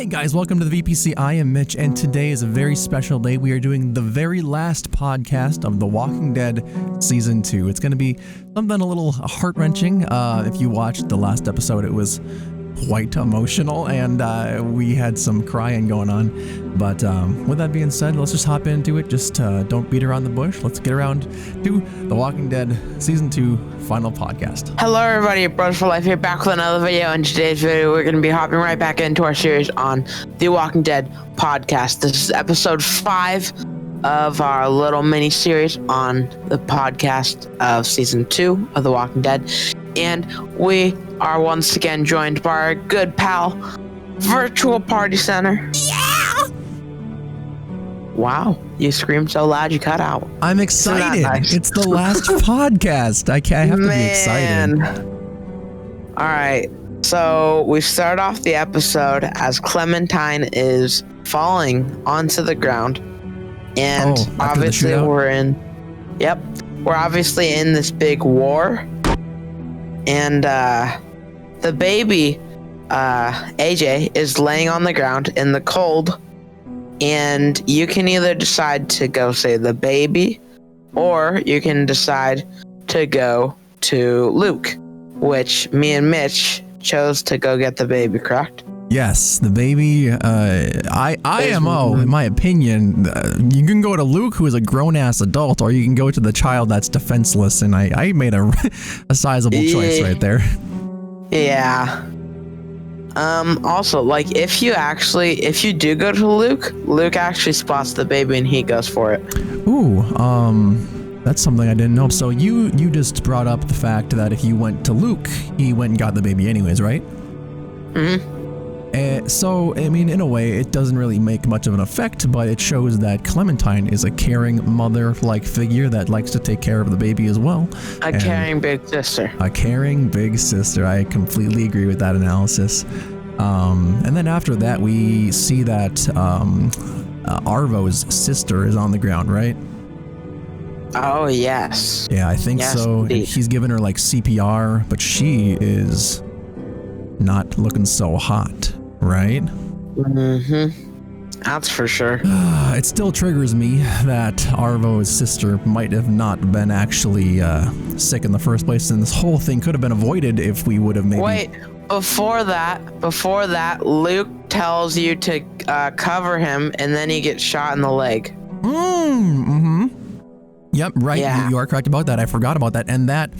Hey guys, welcome to the VPC. I am Mitch, and today is a very special day. We are doing the very last podcast of The Walking Dead Season 2. It's going to be something a little heart-wrenching. If you watched the last episode, it was quite emotional, and we had some crying going on. But with that being said, let's just hop into it. Just don't beat around the bush. Let's get around to The Walking Dead Season 2 final podcast. Hello everybody, BrosForLife here, back with another video. In today's video, we're going to be hopping right back into our series on The Walking Dead podcast. This is episode 5 of our little mini-series on the podcast of Season 2 of The Walking Dead. And we are once again joined by our good pal, Virtual Party Center. Yeah! Wow, you screamed so loud you cut out. I'm excited. Nice? It's the last podcast. I have to be excited. All right, so we start off the episode as Clementine is falling onto the ground. And obviously we're obviously in this big war. And the baby, AJ, is laying on the ground in the cold. And you can either decide to go save the baby, or you can decide to go to Luke, which me and Mitch chose to go get the baby, correct? Yes, the baby, IMO, in my opinion, you can go to Luke, who is a grown-ass adult, or you can go to the child that's defenseless, and I made a sizable choice right there. Yeah. Also, like, if you do go to Luke actually spots the baby and he goes for it. Ooh, that's something I didn't know. So you just brought up the fact that if you went to Luke, he went and got the baby anyways, right? Mm-hmm. So, I mean, in a way, it doesn't really make much of an effect, but it shows that Clementine is a caring mother-like figure that likes to take care of the baby as well. A caring big sister. A caring big sister. I completely agree with that analysis. And then after that, we see that Arvo's sister is on the ground, right? Oh, yes. Yeah, I think so. Indeed. He's given her, like, CPR, but she is not looking so hot. Right? Mm-hmm. That's for sure. It still triggers me that Arvo's sister might have not been actually sick in the first place, and this whole thing could have been avoided if we would have maybe... Wait, before that, Luke tells you to cover him, and then he gets shot in the leg. Mm-hmm. Yep, right. Yeah. You are correct about that. I forgot about that, and that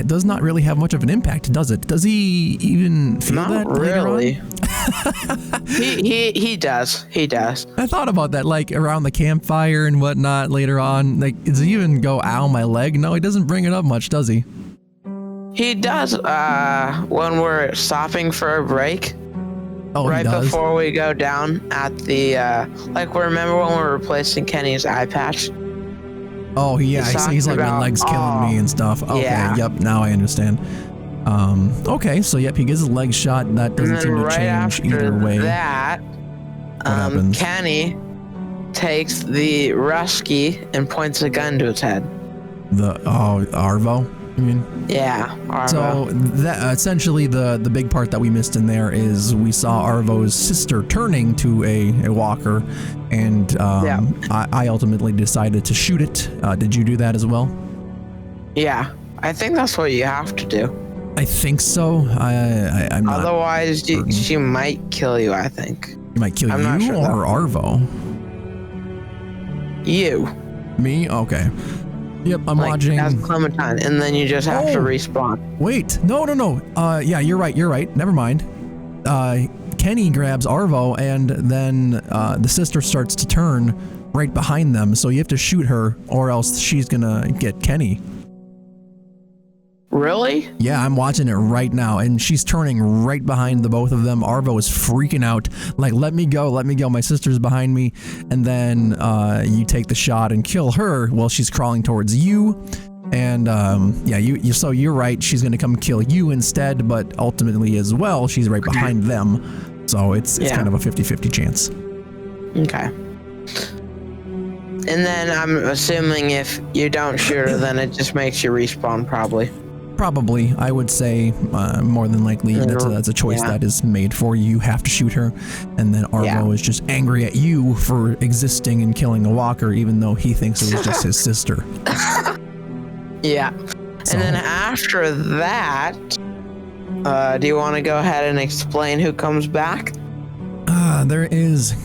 does not really have much of an impact, does it? Does he even feel not that really? He does. I thought about that, like around the campfire and whatnot later on. Like, does he even go, ow, my leg? No, he doesn't bring it up much, does he? He does when we're stopping for a break. Oh, right before we go down at the like, remember when we were replacing Kenny's eye patch? Oh, yeah, he's like, my leg's killing me and stuff. Okay, yeah. Yep, now I understand. Okay, so yep, he gets his leg shot. That doesn't seem to change either way. That, Kenny takes the rusky and points a gun to his head. Arvo? I mean, yeah, Arvo. So that essentially the big part that we missed in there is we saw Arvo's sister turning to a walker, and I ultimately decided to shoot it. Did you do that as well? Yeah, I think that's what you have to do. I think so. I'm not. Otherwise, she might kill you. I think. She might kill you or Arvo. You. Me? Okay. Yep, I'm watching. As Clementine, and then you just have to respawn. Wait, no. Yeah, you're right. Never mind. Kenny grabs Arvo, and then the sister starts to turn right behind them. So you have to shoot her, or else she's gonna get Kenny. Really? Yeah, I'm watching it right now, and she's turning right behind the both of them. Arvo is freaking out, like, let me go, my sister's behind me. And then you take the shot and kill her while she's crawling towards you. And so you're right, she's gonna come kill you instead, but ultimately as well, she's right behind them. So it's kind of a 50-50 chance. Okay. And then I'm assuming if you don't shoot her, then it just makes you respawn, probably. Probably, I would say more than likely that's a choice that is made for you. You have to shoot her, and then Arvo is just angry at you for existing and killing a walker, even though he thinks it was just his sister. Yeah. So, and then after that, do you want to go ahead and explain who comes back? There is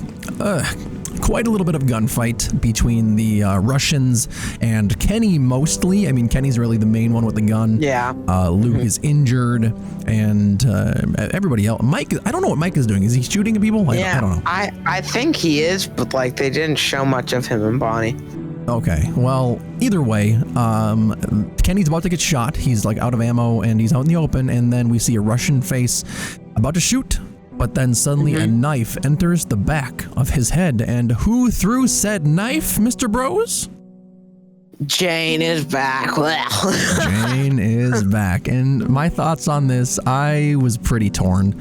quite a little bit of gunfight between the Russians and Kenny mostly. I mean, Kenny's really the main one with the gun. Yeah. Luke is injured, and everybody else. Mike, I don't know what Mike is doing. Is he shooting at people? I don't know. I think he is, but like they didn't show much of him and Bonnie. Okay, well, either way, Kenny's about to get shot. He's like out of ammo and he's out in the open, and then we see a Russian face about to shoot. But then suddenly a knife enters the back of his head. And who threw said knife, Mr. Bros? Jane is back. Jane is back. And my thoughts on this, I was pretty torn.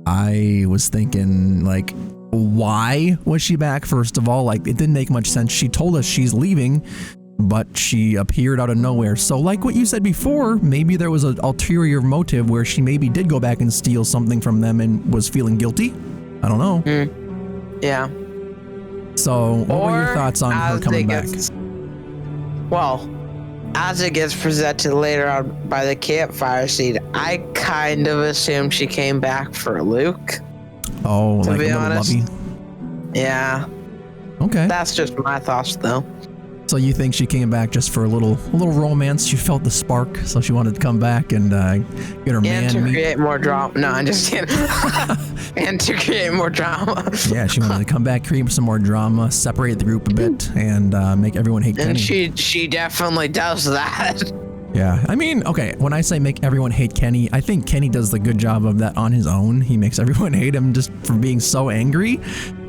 I was thinking, like, why was she back, first of all? Like, it didn't make much sense. She told us she's leaving, but she appeared out of nowhere. So like what you said before, maybe there was an ulterior motive where she maybe did go back and steal something from them and was feeling guilty. I don't know. Yeah. So what were your thoughts on her coming back? Well, as it gets presented later on by the campfire scene, I kind of assumed she came back for Luke. Oh, to like be a little honest. lovey? Yeah. Okay. That's just my thoughts, though. So you think she came back just for a little romance? She felt the spark, so she wanted to come back and get her man. And to meet. create more drama. No, I'm just kidding. And to create more drama. Yeah, she wanted to come back, create some more drama, separate the group a bit, and make everyone hate Kenny. And she definitely does that. Yeah, I mean, okay, when I say make everyone hate Kenny, I think Kenny does the good job of that on his own. He makes everyone hate him just for being so angry.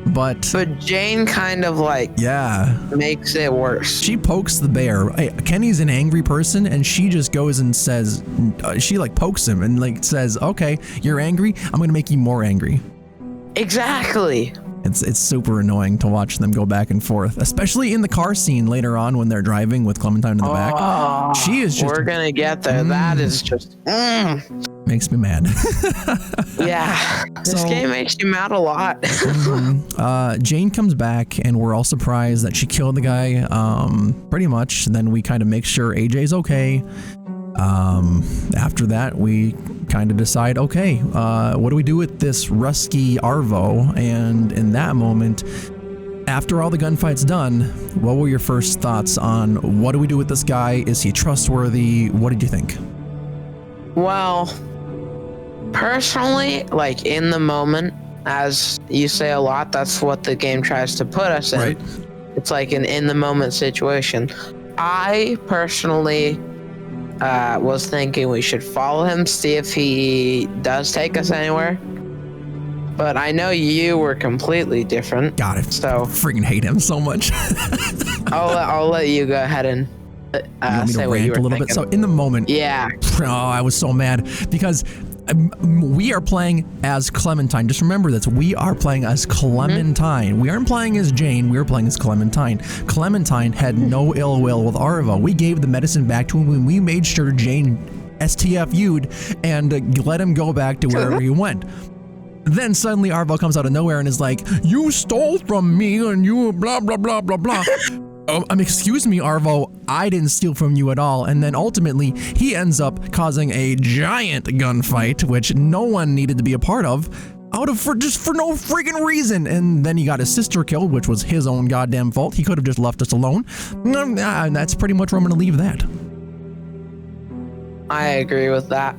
But Jane kind of like makes it worse. She pokes the bear. Hey, Kenny's an angry person, and she just goes and says, she like pokes him and like says, okay, you're angry, I'm gonna make you more angry. Exactly. It's super annoying to watch them go back and forth, especially in the car scene later on when they're driving with Clementine in the back. She is just. We're gonna get there. That is just. Makes me mad. Yeah, this game makes you mad a lot. Jane comes back, and we're all surprised that she killed the guy. Pretty much. Then we kind of make sure AJ's okay. After that, we kind of decide, okay, what do we do with this rusky Arvo? And in that moment, after all the gunfight's done, what were your first thoughts on what do we do with this guy? Is he trustworthy? What did you think? Well, personally, like in the moment, as you say a lot, that's what the game tries to put us in. Right. It's like an in the moment situation. I personally was thinking we should follow him, see if he does take us anywhere. But I know you were completely different. Got it. So freaking hate him so much. I'll let you go ahead and say what you were thinking. So in the moment, I was so mad because we are playing as Clementine. Just remember this. We are playing as Clementine. We aren't playing as Jane. We are playing as Clementine. Clementine had no ill will with Arvo. We gave the medicine back to him when we made sure Jane STFU'd and let him go back to wherever he went. Then suddenly Arvo comes out of nowhere and is like, you stole from me and you blah, blah, blah, blah, blah. Excuse me, Arvo, I didn't steal from you at all. And then ultimately, he ends up causing a giant gunfight, which no one needed to be a part of, for no freaking reason. And then he got his sister killed, which was his own goddamn fault. He could have just left us alone. And that's pretty much where I'm going to leave that. I agree with that.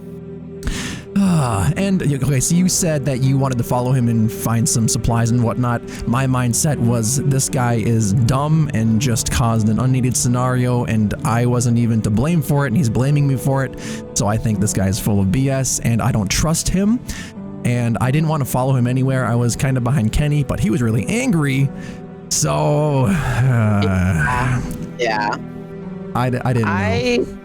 And okay, so you said that you wanted to follow him and find some supplies and whatnot. My mindset was this guy is dumb and just caused an unneeded scenario, and I wasn't even to blame for it, and he's blaming me for it. So I think this guy is full of BS, and I don't trust him. And I didn't want to follow him anywhere. I was kind of behind Kenny, but he was really angry. So yeah, I didn't know.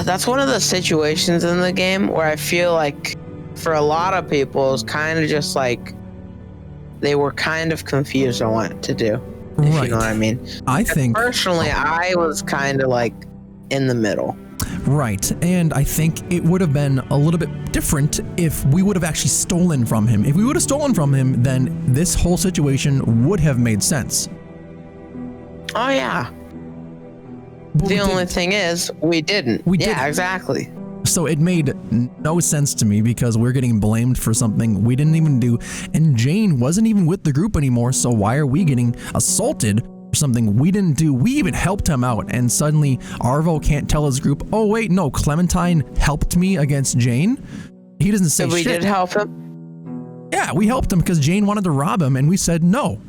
That's one of the situations in the game where I feel like for a lot of people it's kind of just like they were kind of confused on what to do. if you know what I mean. I think personally, I was kind of like in the middle. Right, and I think it would have been a little bit different if we would have actually stolen from him. If we would have stolen from him, then this whole situation would have made sense. Oh yeah. But the only thing is, we didn't. Yeah, exactly. So it made no sense to me because we're getting blamed for something we didn't even do, and Jane wasn't even with the group anymore, so why are we getting assaulted for something we didn't do? We even helped him out, and suddenly Arvo can't tell his group, oh wait, no, Clementine helped me against Jane? He doesn't say shit. We did help him? Yeah, we helped him because Jane wanted to rob him, and we said no.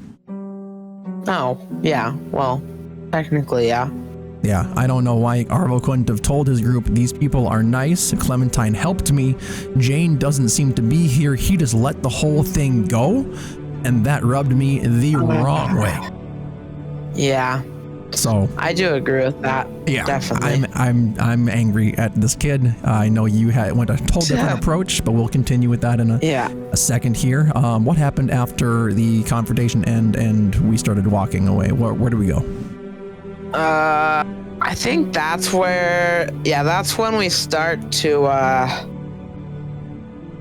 Oh, yeah, well, technically, yeah. Yeah, I don't know why Arvo couldn't have told his group, these people are nice, Clementine helped me, Jane doesn't seem to be here, he just let the whole thing go, and that rubbed me the wrong way. Yeah. So I do agree with that. Yeah, definitely. I'm angry at this kid. I know you went a whole different approach, but we'll continue with that in a second here. What happened after the confrontation and we started walking away? Where do we go? I think that's where, that's when we start to,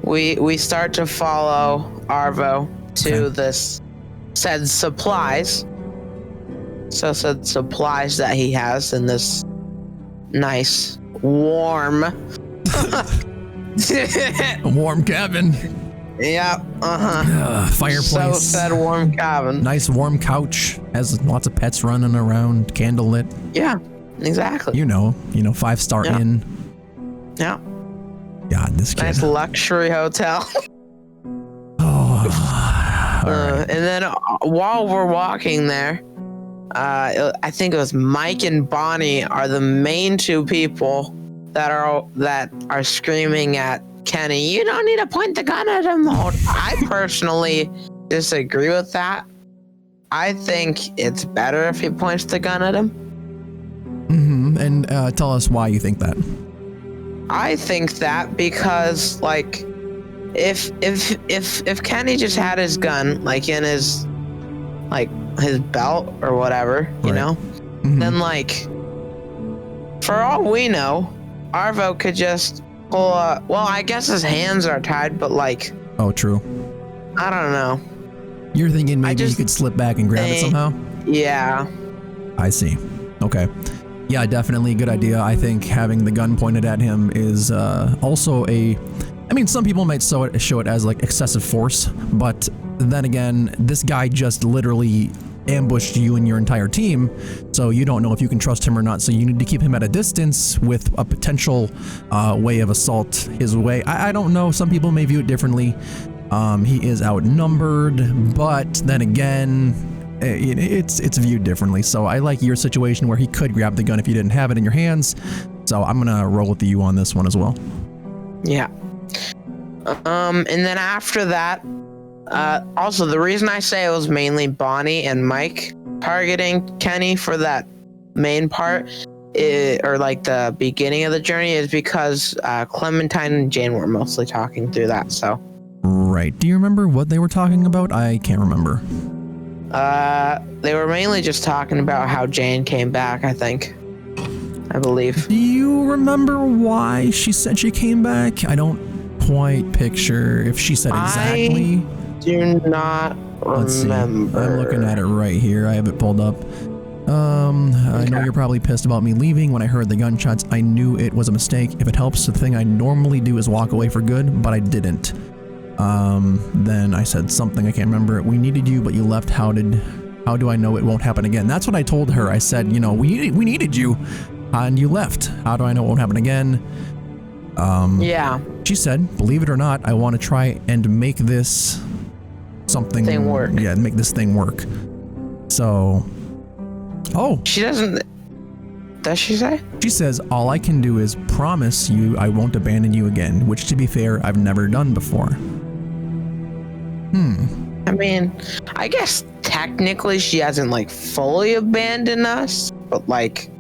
we start to follow Arvo to this said supplies. So said supplies that he has in this nice, warm, warm cabin. Yeah, fireplace. So said warm cabin. Nice warm couch. Has lots of pets running around. Candlelit. Yeah, exactly. You know, 5-star inn. Yeah. God, this kid. Nice luxury hotel. Right. And then while we're walking there, I think it was Mike and Bonnie are the main two people that are screaming at Kenny, you don't need to point the gun at him. I personally disagree with that. I think it's better if he points the gun at him. Mm-hmm. And tell us why you think that. I think that because, like, if Kenny just had his gun, like, in his, like, his belt or whatever, you know, then, like, for all we know, Arvo could just pull well, I guess his hands are tied, but, like... Oh, true. I don't know. You're thinking maybe he could slip back and grab it somehow? Yeah. I see. Okay. Yeah, definitely a good idea. I think having the gun pointed at him is also I mean, some people might show it as like excessive force, but then again, this guy just literally ambushed you and your entire team, so you don't know if you can trust him or not, so you need to keep him at a distance with a potential way of assault his way. I don't know, some people may view it differently. He is outnumbered, but then again, it's viewed differently. So I like your situation where he could grab the gun if you didn't have it in your hands, so I'm gonna roll with you on this one as well. Yeah. And then after that, also the reason I say it was mainly Bonnie and Mike targeting Kenny for that main part, or like the beginning of the journey, is because Clementine and Jane were mostly talking through that. So. Right. Do you remember what they were talking about? I can't remember. They were mainly just talking about how Jane came back, I believe. Do you remember why she said she came back? I don't quite picture if she said exactly. I do not remember. Let's see. I'm looking at it right here. I have it pulled up. I know you're probably pissed about me leaving. When I heard the gunshots, I knew it was a mistake. If it helps, the thing I normally do is walk away for good, but I didn't. Then I said something, I can't remember. We needed you, but you left. How do I know it won't happen again? That's what I told her. I said, we needed you, and you left. How do I know it won't happen again? Yeah. She said, believe it or not, I want to try and make this thing work. Yeah, make this thing work. So, she doesn't. Does she say? She says, all I can do is promise you I won't abandon you again, which, to be fair, I've never done before. I mean, I guess technically she hasn't, like, fully abandoned us, but, like...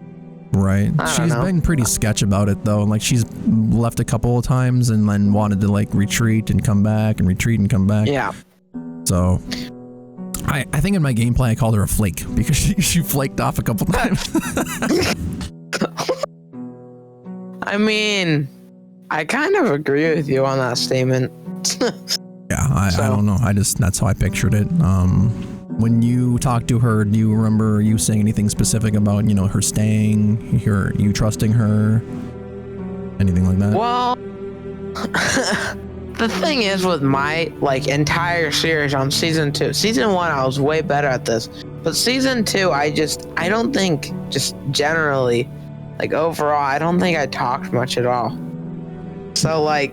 Right. She's been pretty sketch about it, though. Like, she's left a couple of times and then wanted to, like, retreat and come back and retreat and come back. Yeah. So... I think in my gameplay I called her a flake because she flaked off a couple times. I mean, I kind of agree with you on that statement. Yeah, I don't know. That's how I pictured it. When you talked to her, do you remember you saying anything specific about, her staying, you trusting her, anything like that? Well, the thing is with my entire series on season 2, season 1 I was way better at this, but season 2 I don't think, just generally, overall, I don't think I talked much at all. So I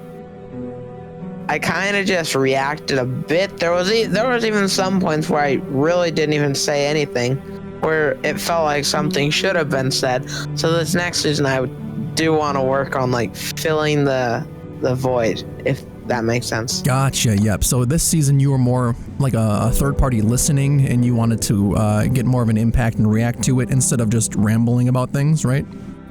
kind of just reacted a bit. There was even some points where I really didn't even say anything, where it felt like something should have been said. So this next season I do want to work on filling the void, if that makes sense. Gotcha. Yep. So this season you were more like a third party listening, and you wanted to get more of an impact and react to it instead of just rambling about things, right?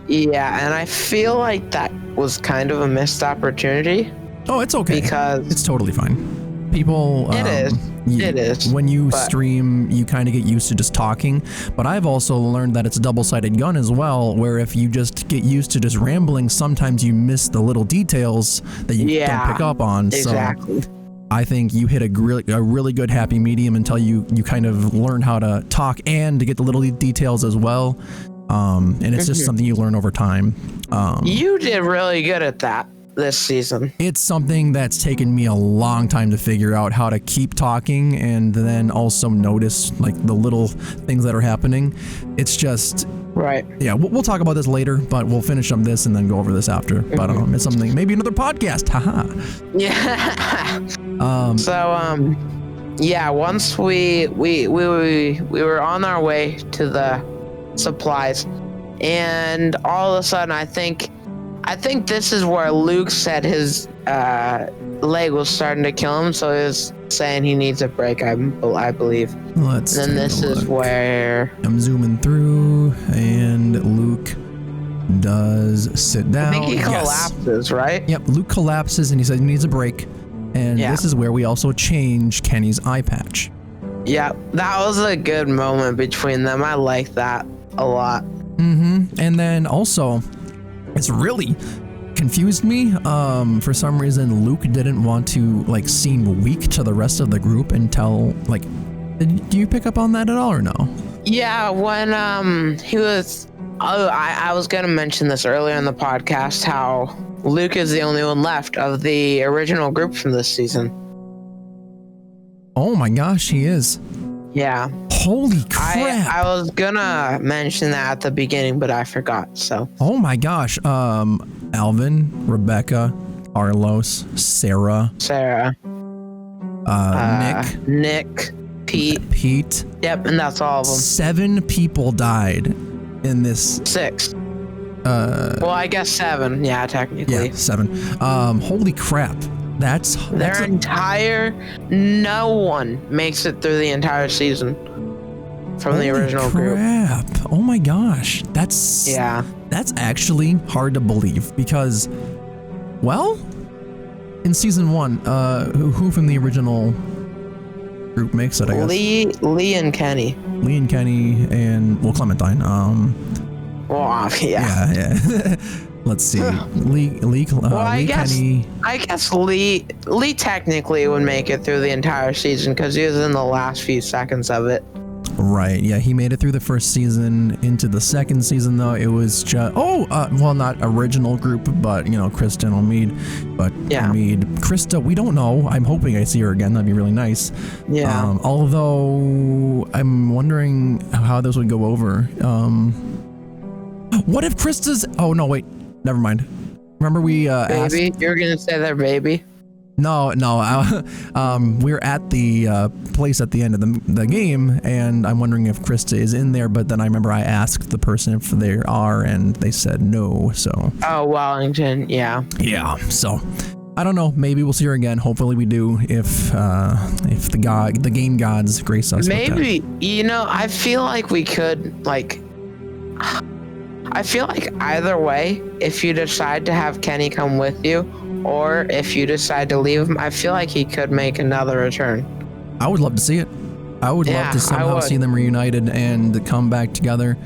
Yeah, and I feel like that was kind of a missed opportunity. Oh, it's okay. Because it's totally fine. People... It is. When you stream, you kind of get used to just talking. But I've also learned that it's a double-sided gun as well, where if you just get used to just rambling, sometimes you miss the little details that you don't pick up on. Exactly. So I think you hit a really good happy medium until you kind of learn how to talk and to get the little details as well. And it's just something you learn over time. You did really good at that this season. It's something that's taken me a long time to figure out how to keep talking and then also notice the little things that are happening. It's just right. Yeah, we'll talk about this later, but we'll finish up this and then go over this after. But it's something, maybe another podcast. Haha. Yeah. Yeah. Once we were on our way to the supplies, and all of a sudden I think this is where Luke said his leg was starting to kill him, so he was saying he needs a break, I believe. This is where I'm zooming through, and Luke does sit down. I think he collapses, right? Yep, Luke collapses and he said he needs a break, and this is where we also change Kenny's eye patch. Yeah, that was a good moment between them. I like that a lot. And then also, it's really confused me. For some reason, Luke didn't want to seem weak to the rest of the group until do you pick up on that at all or no? Yeah, when he was. I was gonna mention this earlier in the podcast, how Luke is the only one left of the original group from this season. Oh my gosh, he is. Yeah. Holy crap. I was gonna mention that at the beginning, but I forgot, so. Oh my gosh. Alvin, Rebecca, Carlos, Sarah. Nick, Pete. Yep, and that's all of them. 7 people died in this. 6. Well, I guess 7. Yeah, technically. Yeah, 7. Holy crap. That's no one makes it through the entire season from the original group. Oh my gosh. That's actually hard to believe because, well, in season 1, who from the original group makes it, I guess? Lee and Kenny. And Clementine. Well, yeah. Let's see. Kenny. I guess Lee technically would make it through the entire season because he was in the last few seconds of it. Right. Yeah, he made it through the first season. Into the second season, though, it was just not original group, but Krista and Omid. But Omid, Krista, we don't know. I'm hoping I see her again. That'd be really nice. Yeah. Although I'm wondering how this would go over. What if Krista's? Oh no, wait. Never mind. Remember we asked... Baby? You're going to say they're baby? No. We're at the place at the end of the game, and I'm wondering if Krista is in there, but then I remember I asked the person if they are, and they said no, so... Oh, Wellington, yeah. Yeah, so... I don't know. Maybe we'll see her again. Hopefully we do if the game gods grace us Maybe. With that. I feel like we could, I feel like either way, if you decide to have Kenny come with you, or if you decide to leave him, I feel like he could make another return. I would love to see it. I would love to somehow see them reunited and come back together.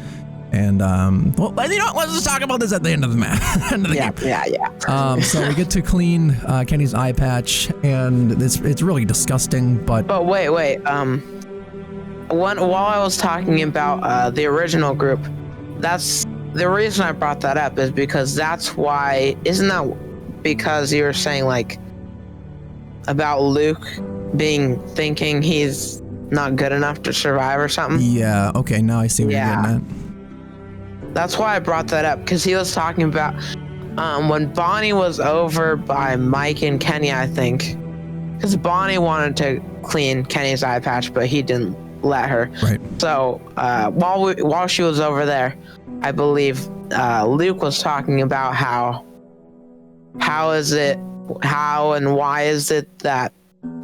And, well, you know what? Let's just talk about this at the end of the game. Yeah. So we get to clean Kenny's eye patch, and it's really disgusting, but... But wait. While I was talking about the original group, that's... The reason I brought that up is because that's why... Isn't that because you were saying, like, about Luke thinking he's not good enough to survive or something? Yeah, okay, now I see what you're getting at. That's why I brought that up, because he was talking about when Bonnie was over by Mike and Kenny, I think, because Bonnie wanted to clean Kenny's eye patch, but he didn't let her. Right. So while she was over there, I believe Luke was talking about how and why is it that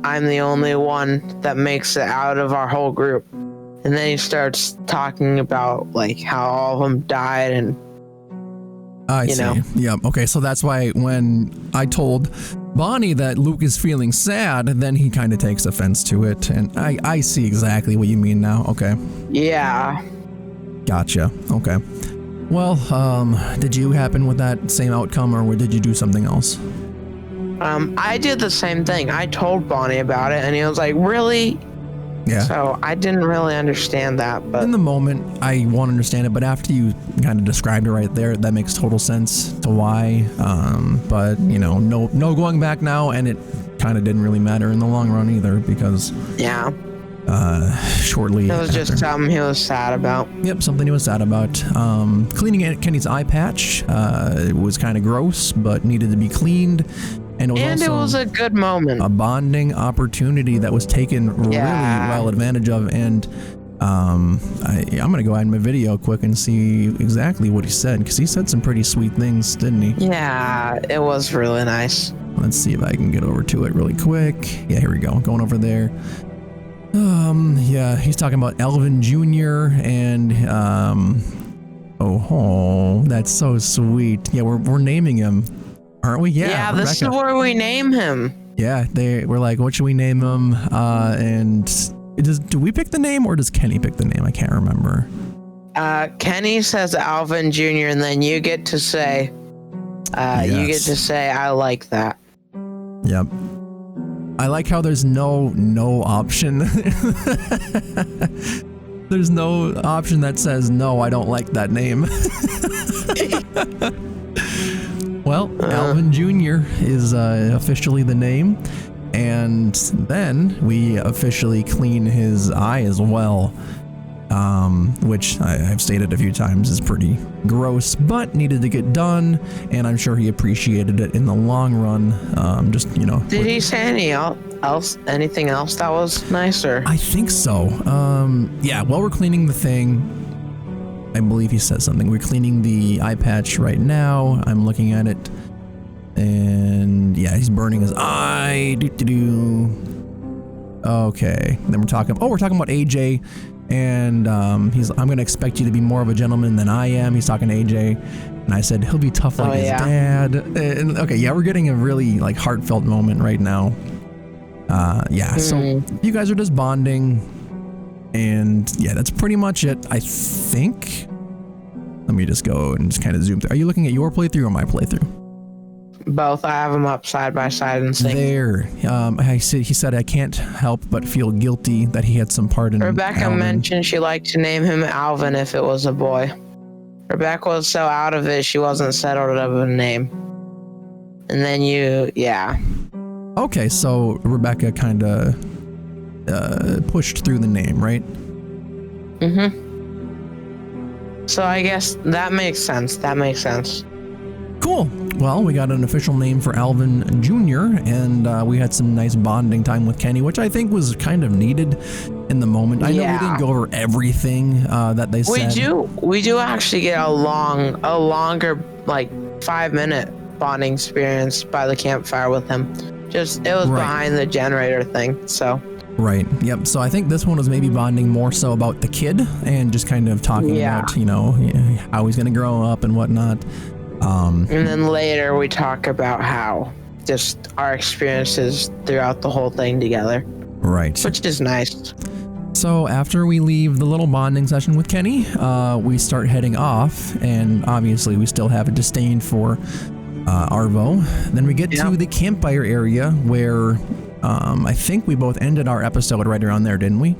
I'm the only one that makes it out of our whole group. And then he starts talking about like how all of them died and I see. Yeah. Okay. So that's why when I told Bonnie that Luke is feeling sad, then he kind of takes offense to it. And I see exactly what you mean now. Okay. Yeah. Gotcha. Okay. Well, did you happen with that same outcome, or did you do something else? I did the same thing. I told Bonnie about it and he was like, really? Yeah. So I didn't really understand that, but in the moment I won't understand it, but after you kind of described it right there, that makes total sense to why. But you know, no going back now, and it kind of didn't really matter in the long run either, because shortly it was just something he was sad about. Yep, something he was sad about. Cleaning Kenny's eye patch was kind of gross, but needed to be cleaned. And it was a good moment. A bonding opportunity that was taken really well advantage of. And I'm going to go ahead in my video quick and see exactly what he said, because he said some pretty sweet things, didn't he? Yeah, it was really nice. Let's see if I can get over to it really quick. Yeah, here we go. Going over there. Yeah, he's talking about Alvin Jr. and oh, that's so sweet. Yeah, we're naming him. Aren't we? Yeah, this is where we name him. Yeah, we're like, what should we name him? And do we pick the name, or does Kenny pick the name? I can't remember. Kenny says Alvin Jr. and then you get to say, I like that. Yep. I like how there's no option. There's no option that says, no, I don't like that name. Well, Alvin Jr. is officially the name, and then we officially clean his eye as well, which I've stated a few times is pretty gross, but needed to get done, and I'm sure he appreciated it in the long run. Did he say anything else that was nicer? I think so. Yeah, while we're cleaning the thing, I believe he says something. We're cleaning the eye patch right now. I'm looking at it, and yeah, he's burning his eye. Okay, then we're talking about AJ, and I'm gonna expect you to be more of a gentleman than I am. He's talking to AJ, and I said he'll be tough like his dad. And okay, yeah, we're getting a really like heartfelt moment right now. So you guys are just bonding. And yeah, that's pretty much it, I think. Let me just go and just kind of zoom through. Are you looking at your playthrough or my playthrough? Both. I have them up side by side and sync. There. He said I can't help but feel guilty that he had some part in Rebecca Alvin. mentioned she liked to name him Alvin if it was a boy. Rebecca was so out of it, she wasn't settled of a name. And then Okay, so Rebecca kind of pushed through the name, right? So I guess that makes sense. Cool. Well, we got an official name for Alvin Jr., and we had some nice bonding time with Kenny, which I think was kind of needed in the moment. I know we didn't go over everything that they said. We do actually get a longer, like 5-minute bonding experience by the campfire with him. It was behind the generator thing, so. Right. Yep. So I think this one was maybe bonding more so about the kid and just kind of talking about, how he's going to grow up and whatnot. And then later we talk about how just our experiences throughout the whole thing together. Right. Which is nice. So after we leave the little bonding session with Kenny, we start heading off, and obviously we still have a disdain for Arvo. Then we get to the campfire area where I think we both ended our episode right around there, didn't we?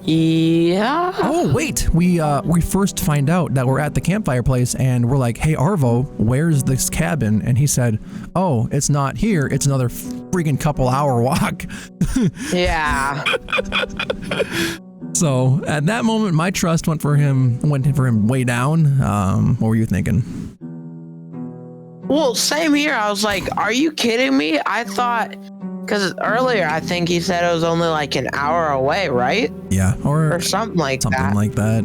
Yeah. Oh, wait. We first find out that we're at the campfire place, and we're like, hey, Arvo, where's this cabin? And he said, oh, it's not here. It's another freaking couple-hour walk. Yeah. So at that moment, my trust went for him way down. What were you thinking? Well, same here. I was like, are you kidding me? I thought, because earlier I think he said it was only like an hour away, right? Yeah, or something like that. Something like that.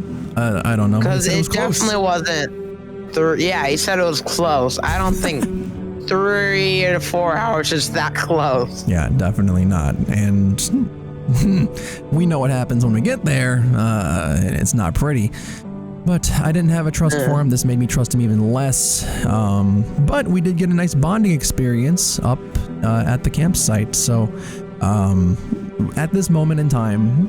I don't know. Because it definitely wasn't. Yeah, he said it was close. I don't think 3 to 4 hours is that close. Yeah, definitely not. And we know what happens when we get there. It's not pretty. But I didn't have a trust for him. This made me trust him even less. But we did get a nice bonding experience up at the campsite. So at this moment in time,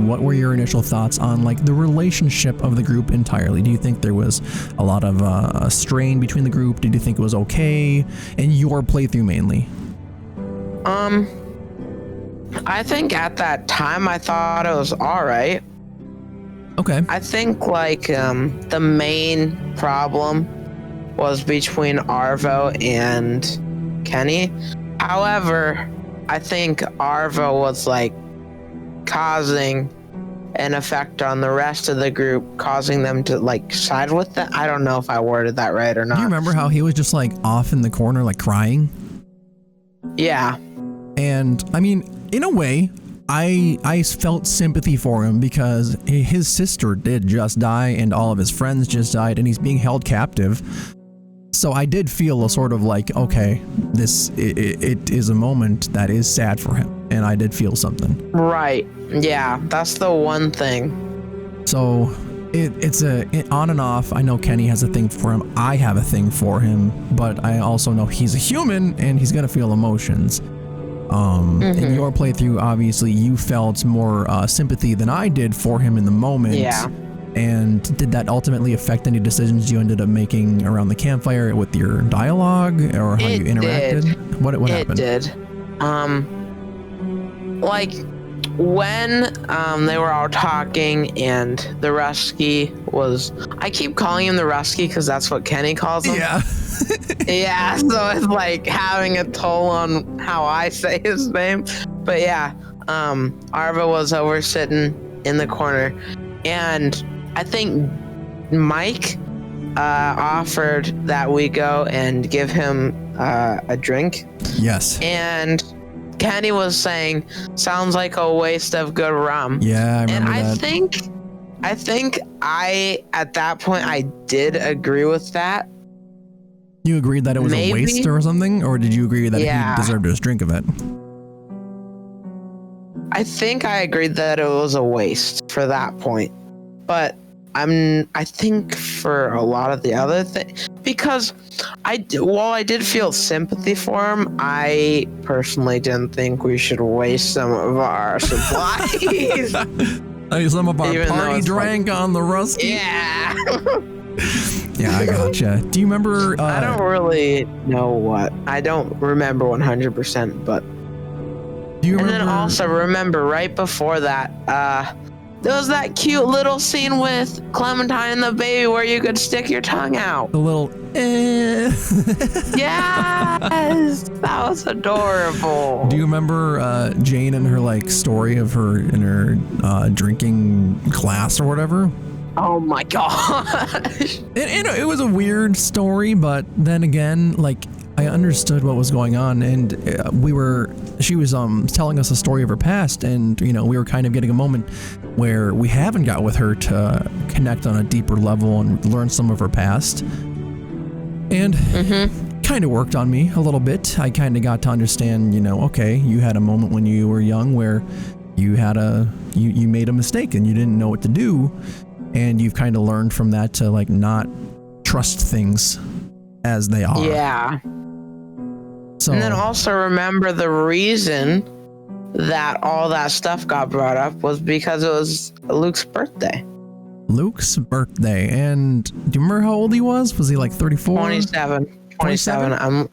what were your initial thoughts on like the relationship of the group entirely? Do you think there was a lot of strain between the group? Did you think it was okay? In your playthrough mainly? I think at that time I thought it was all right. Okay. I think like the main problem was between Arvo and Kenny. However, I think Arvo was like causing an effect on the rest of the group, causing them to like side with them. I don't know if I worded that right or not. Do you remember how he was just like off in the corner like crying? Yeah. And I mean, in a way, I felt sympathy for him because his sister did just die and all of his friends just died and he's being held captive. So I did feel a sort of like, okay, it is a moment that is sad for him, and I did feel something. Right. Yeah, that's the one thing. So it's on and off. I know Kenny has a thing for him. I have a thing for him, but I also know he's a human and he's gonna feel emotions. In your playthrough, obviously, you felt more sympathy than I did for him in the moment. Yeah. And did that ultimately affect any decisions you ended up making around the campfire with your dialogue or how you interacted? What happened? It did. Like when they were all talking and the Rusky was, I keep calling him the Rusky because that's what Kenny calls him. Yeah. Yeah, so it's like having a toll on how I say his name. But yeah, Arva was over sitting in the corner, and I think Mike offered that we go and give him a drink. Yes. And Kenny was saying, sounds like a waste of good rum. Yeah, I remember that. I think at that point, I did agree with that. You agreed that it was a waste or something? Or did you agree that he deserved his drink of it? I think I agreed that it was a waste for that point. But I think for a lot of the other things, because while I did feel sympathy for him, I personally didn't think we should waste some of our supplies. Some of our party drank on the Rusky? Yeah. Yeah, I gotcha. Do you remember? I don't really know what. I don't remember 100%, but. Do you remember? And then also remember right before that, there was that cute little scene with Clementine and the baby where you could stick your tongue out. The little. Yes, that was adorable. Do you remember Jane and her like story of her in her drinking class or whatever? Oh my gosh. It was a weird story, but then again, like I understood what was going on, and she was telling us a story of her past, and we were kind of getting a moment where we haven't got with her to connect on a deeper level and learn some of her past, and kind of worked on me a little bit. I kind of got to understand, okay, you had a moment when you were young where you had you made a mistake and you didn't know what to do. And you've kind of learned from that to like not trust things as they are. Yeah. So, and then also remember the reason that all that stuff got brought up was because it was Luke's birthday. Luke's birthday. And do you remember how old he was? Was he like 34? 27. 27. I'm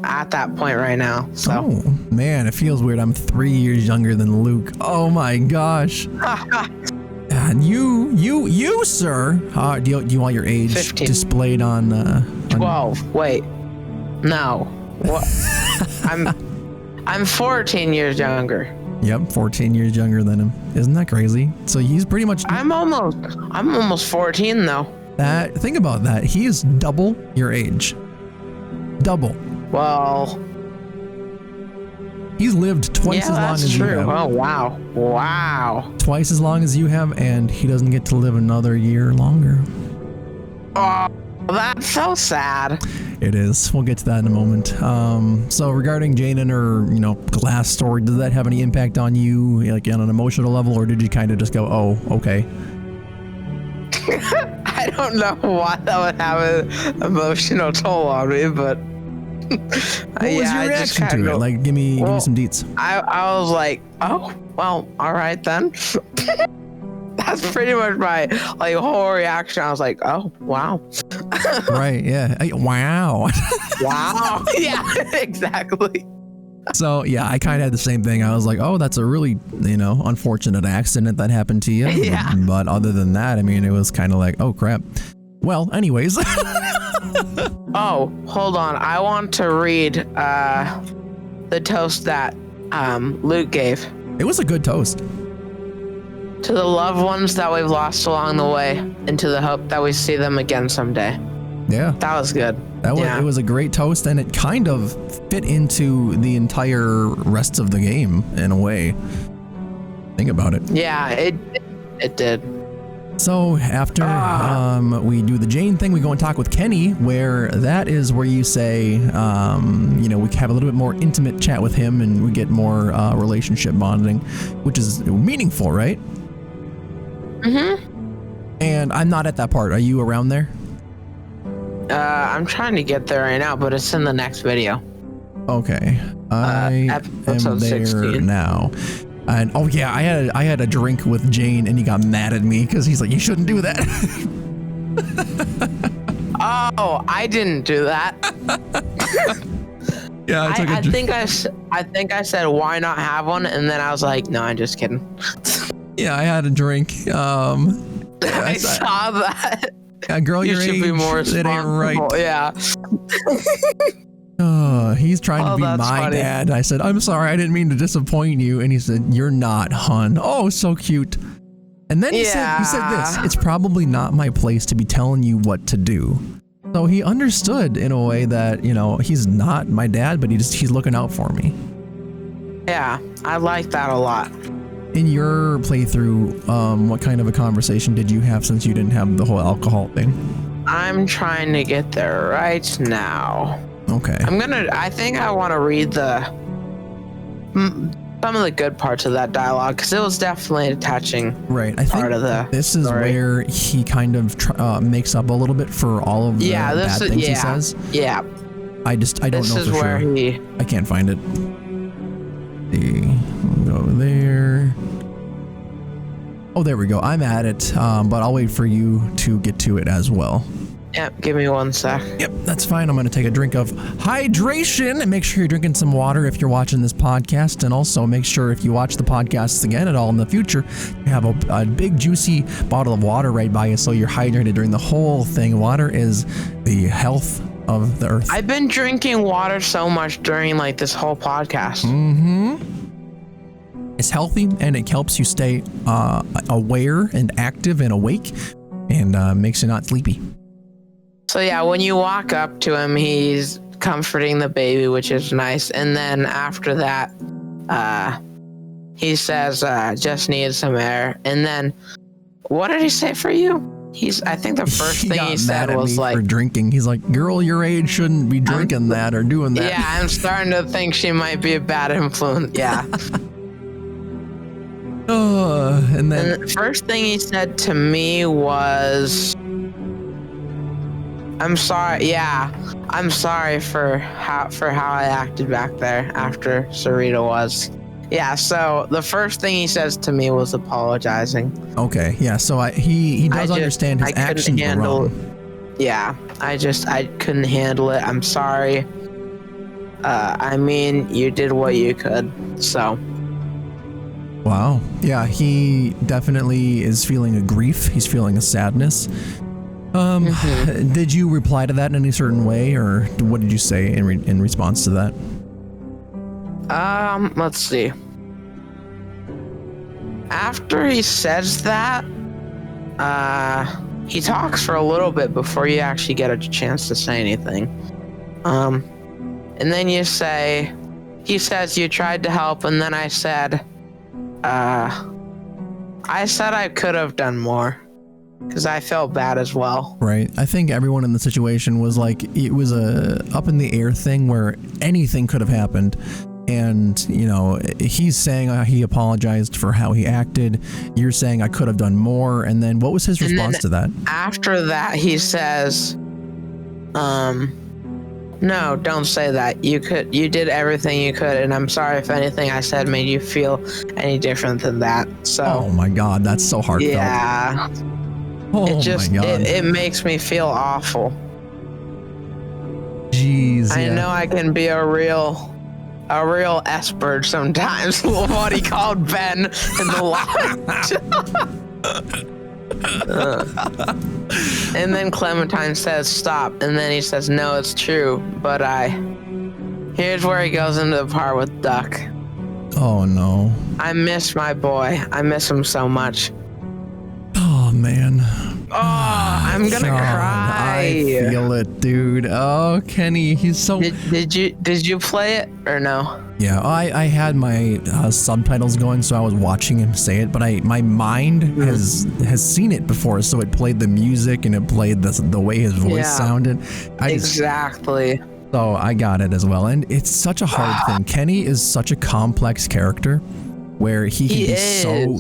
at that point right now. So. Oh man, it feels weird. I'm 3 years younger than Luke. Oh my gosh. And you, sir. Do you want your age 15. displayed on? 12. Wait. No. What? I'm 14 years younger. Yep, 14 years younger than him. Isn't that crazy? So he's pretty much. I'm almost 14 though. Think about that. He is double your age. Double. Well. He's lived twice as long as you have. Oh wow. Wow. Twice as long as you have, and he doesn't get to live another year longer. Oh, that's so sad. It is. We'll get to that in a moment. So regarding Jane and her, glass story, did that have any impact on you, like on an emotional level, or did you kind of just go, oh, okay? I don't know why that would have an emotional toll on me, but what was your reaction to it? Like, give me some deets. I was like, oh, well, all right then. That's pretty much my whole reaction. I was like, oh, wow. Right, yeah. Wow. Wow. Yeah, exactly. So, yeah, I kind of had the same thing. I was like, oh, that's a really, unfortunate accident that happened to you. Yeah. But other than that, I mean, it was kind of like, oh, crap. Well, anyways. Oh, hold on. I want to read the toast that Luke gave. It was a good toast. To the loved ones that we've lost along the way, and to the hope that we see them again someday. Yeah. That was good. It was a great toast, and it kind of fit into the entire rest of the game in a way. Think about it. Yeah, it did. So after we do the Jane thing, we go and talk with Kenny, where that is where you say, we have a little bit more intimate chat with him, and we get more relationship bonding, which is meaningful, right? Mm-hmm. And I'm not at that part. Are you around there? I'm trying to get there right now, but it's in the next video. Okay. I am there 16. Now. And oh yeah, I had a drink with Jane, and he got mad at me because he's like, you shouldn't do that. Oh, I didn't do that. Yeah, I think I said why not have one, and then I was like, no, I'm just kidding. Yeah, I had a drink. I saw that. Girl, you your should age, be more responsible. It ain't right. Yeah. He's trying to be my funny. dad. I said, I'm sorry, I didn't mean to disappoint you. And he said, you're not, hun. Oh, so cute. And then he said this, it's probably not my place to be telling you what to do. So he understood in a way that, he's not my dad, but he's looking out for me. Yeah, I like that a lot. In your playthrough, what kind of a conversation did you have since you didn't have the whole alcohol thing? I'm trying to get there right now. Okay. I think I want to read some of the good parts of that dialogue, because it was definitely a touching part of the this is story. Where he kind of makes up a little bit for all of the bad things he says. Yeah. I don't know for sure. This is where I can't find it. Go there. Oh, there we go. I'm at it, but I'll wait for you to get to it as well. Yep, give me 1 sec. Yep, that's fine. I'm going to take a drink of hydration, and make sure you're drinking some water if you're watching this podcast. And also make sure if you watch the podcasts again at all in the future, you have a big juicy bottle of water right by you so you're hydrated during the whole thing. Water is the health of the earth. I've been drinking water so much during this whole podcast. Mm-hmm. It's healthy, and it helps you stay aware and active and awake, and makes you not sleepy. So yeah, when you walk up to him, he's comforting the baby, which is nice. And then after that, he says, just need some air. And then, what did he say for you? I think the first thing he said was for drinking. He's like, girl, your age shouldn't be drinking that or doing that. Yeah, I'm starting to think she might be a bad influence. Yeah. And then the first thing he said to me was, I'm sorry. Yeah, I'm sorry for how I acted back there after Sarita was. Yeah, so the first thing he says to me was apologizing. Okay, yeah, so he does understand his actions were wrong. Yeah, I couldn't handle it. I'm sorry. I mean, you did what you could, so. Wow. Yeah, he definitely is feeling a grief. He's feeling a sadness. Did you reply to that in any certain way, or what did you say in response to that? Let's see. After he says that, he talks for a little bit before you actually get a chance to say anything. And then he says you tried to help, and then I said I could have done more. Because I felt bad as well. Right. I think everyone in the situation was like, it was a up in the air thing where anything could have happened. And, you know, he's saying he apologized for how he acted. You're saying I could have done more. And then what was his response to that? After that, he says, no, don't say that. You did everything you could. And I'm sorry if anything I said made you feel any different than that. So. Oh my God. That's so heartfelt. Yeah. Oh my God. It makes me feel awful. Jeez. I know I can be a real S-bird sometimes. What he called Ben in the lodge. And then Clementine says stop, and then he says no, it's true, but here's where he goes into the part with Duck. Oh no. I miss my boy. I miss him so much. Oh man. Oh, I'm gonna cry. I feel it, dude. Oh, Kenny, he's so. Did you play it or no? Yeah, I had my subtitles going, so I was watching him say it, but my mind has seen it before, so it played the music and it played the way his voice sounded. Exactly. So I got it as well, and it's such a hard thing. Kenny is such a complex character. Where he can be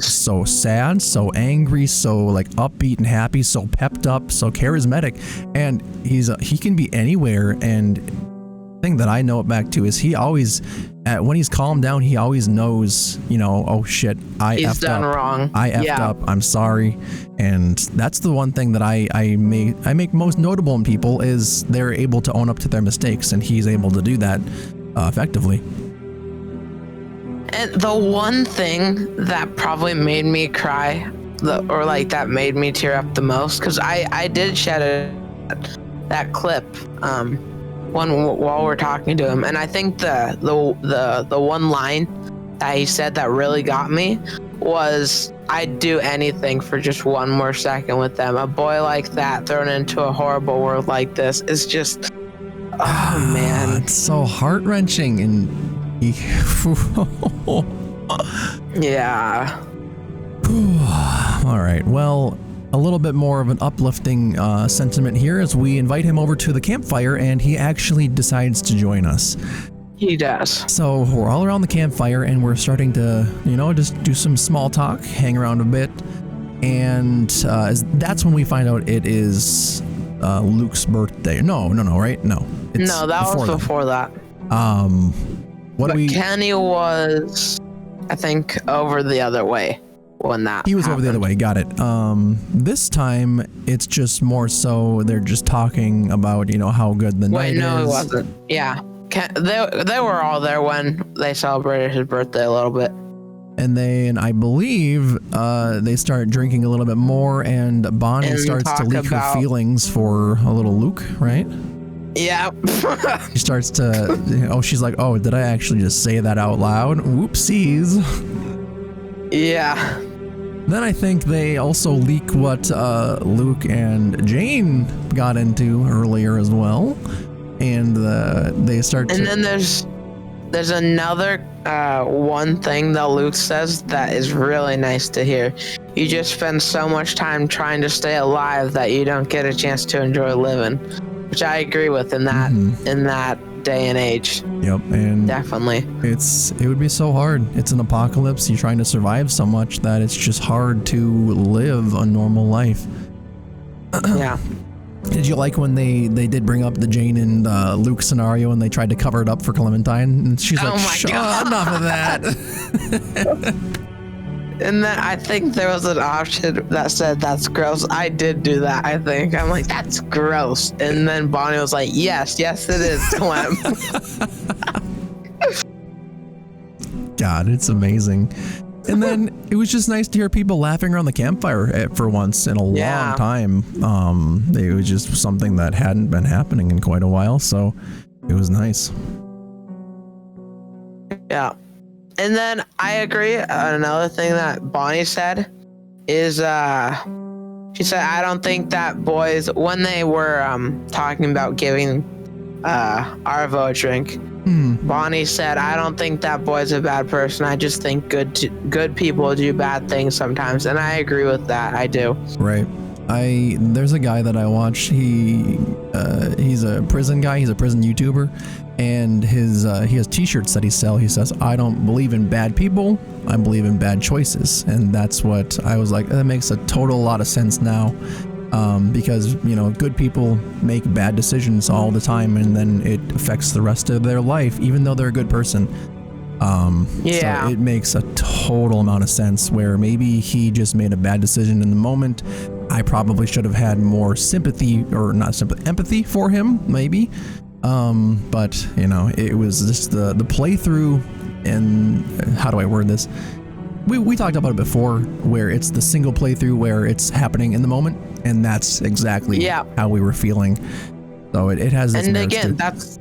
so sad, so angry, so like upbeat and happy, so pepped up, so charismatic, and he can be anywhere. And the thing that I know it back to is he always, when he's calmed down, he always knows, you know, oh shit, he's effed done up. Wrong. I effed up. I'm sorry, and that's the one thing that I make most notable in people is they're able to own up to their mistakes, and he's able to do that effectively. And the one thing that probably made me cry, that made me tear up the most, because I did shed that clip while we're talking to him, and I think the one line that he said that really got me was, I'd do anything for just one more second with them. A boy like that thrown into a horrible world like this is just, oh man, it's so heart-wrenching. And yeah. All right. Well, a little bit more of an uplifting sentiment here as we invite him over to the campfire, and he actually decides to join us. He does. So we're all around the campfire, and we're starting to, you know, just do some small talk, hang around a bit, and that's when we find out it is Luke's birthday. No, right? No. No, that was before that. Kenny was, I think, over the other way when that He was happened. over the other way, got it. This time, it's just more so they're just talking about, you know, how good the night is. No, he wasn't. Yeah. They were all there when they celebrated his birthday a little bit. And then I believe they start drinking a little bit more, and Bonnie starts to leak her feelings for a little Luke, right? Yeah. She starts to, she's like, oh, did I actually just say that out loud? Whoopsies. Yeah. Then I think they also leak what Luke and Jane got into earlier as well. And they start And then there's another one thing that Luke says that is really nice to hear. You just spend so much time trying to stay alive that you don't get a chance to enjoy living. Which I agree with in that day and age. Yep, and definitely. It would be so hard. It's an apocalypse. You're trying to survive so much that it's just hard to live a normal life. Yeah. Did you like when they did bring up the Jane and Luke scenario and they tried to cover it up for Clementine? And she's like, enough of that. And then I think there was an option that said, that's gross. I did do that, I think. I'm like, that's gross. And then Bonnie was like, yes, it is, Clem. God, it's amazing. And then it was just nice to hear people laughing around the campfire for once in a long time. It was just something that hadn't been happening in quite a while, so it was nice. Yeah. And then I agree. Another thing that Bonnie said is, she said, I don't think that boys, when they were talking about giving Arvo a drink, Bonnie said, I don't think that boy's a bad person. I just think good people do bad things sometimes. And I agree with that. I do. Right. There's a guy that I watch. He's a prison guy. He's a prison YouTuber, and he has T-shirts that he sells. He says, "I don't believe in bad people. I believe in bad choices." And that's what I was like. That makes a total lot of sense now, because good people make bad decisions all the time, and then it affects the rest of their life, even though they're a good person. So it makes a total amount of sense where maybe he just made a bad decision in the moment. I probably should have had more empathy for him, maybe. But it was just the playthrough, and how do I word this? We talked about it before, where it's the single playthrough where it's happening in the moment, and that's exactly how we were feeling. So it has this. And again, that's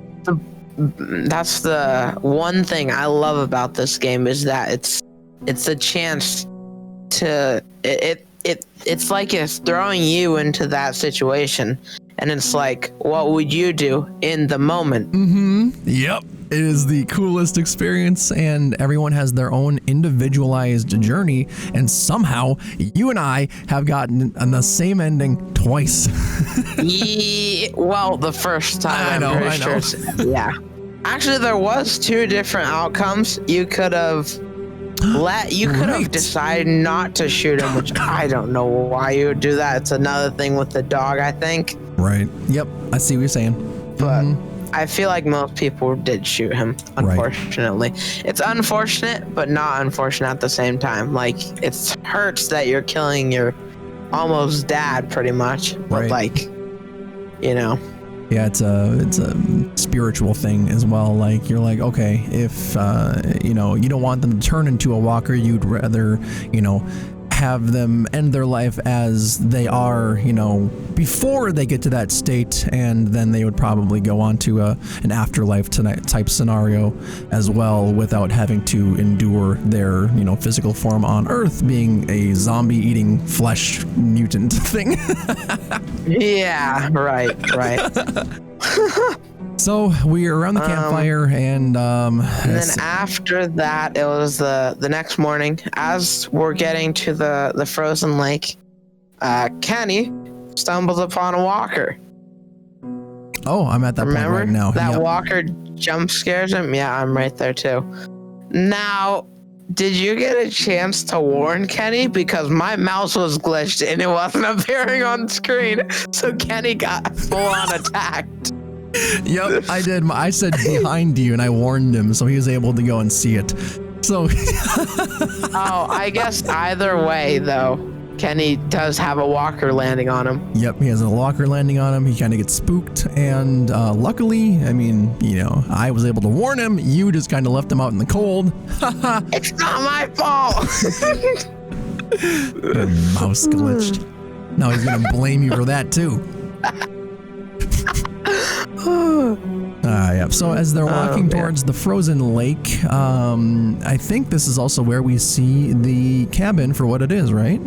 the one thing I love about this game, is that it's a chance to it's like it's throwing you into that situation, and it's like, what would you do in the moment? Yep. It is the coolest experience, and everyone has their own individualized journey, and somehow you and I have gotten on the same ending twice. Well, the first time, I know. Sure. Yeah. Actually, there was 2 different outcomes. You could have decided not to shoot him, which I don't know why you would do that. It's another thing with the dog, I think. Right. Yep. I see what you're saying. But I feel like most people did shoot him, unfortunately. Right. It's unfortunate, but not unfortunate at the same time. Like, it hurts that you're killing your almost dad, pretty much. But Yeah, it's a spiritual thing as well. Like, you're like, okay, if you don't want them to turn into a walker, you'd rather have them end their life as they are, before they get to that state, and then they would probably go on to an afterlife type scenario as well, without having to endure their physical form on Earth being a zombie eating flesh mutant thing. Yeah, right. So we were around the campfire, and then after that, it was the next morning. As we're getting to the frozen lake, Kenny stumbles upon a walker. Oh, I'm at that point right now. That walker jump scares him? Yeah, I'm right there too. Now, did you get a chance to warn Kenny? Because my mouse was glitched and it wasn't appearing on screen, so Kenny got full-on attacked. Yep, I did. I said behind you, and I warned him, so he was able to go and see it. So. I guess either way, though, Kenny does have a walker landing on him. Yep, he has a walker landing on him. He kind of gets spooked, and luckily, I was able to warn him. You just kind of left him out in the cold. It's not my fault. Your mouse glitched. Now he's gonna blame you for that too. Yeah. So as they're walking towards the frozen lake, I think this is also where we see the cabin for what it is, right?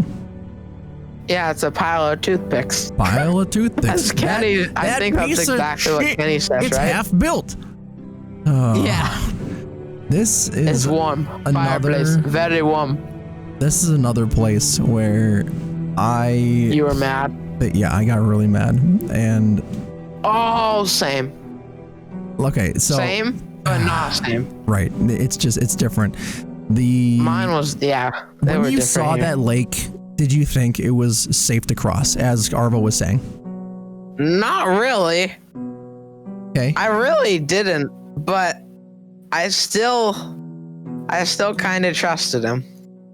Yeah, it's a pile of toothpicks. Pile of toothpicks. Kenny, I think that's exactly what Kenny says, it's right? It's half built. Yeah. This is it's warm. Fireplace, very warm. This is another place where you were mad. Yeah, I got really mad, and. Oh, same. Okay, so same, but not same. Right, it's different. Mine was when you saw that lake, did you think it was safe to cross, as Arvo was saying? Not really. Okay. I really didn't, but I still kind of trusted him.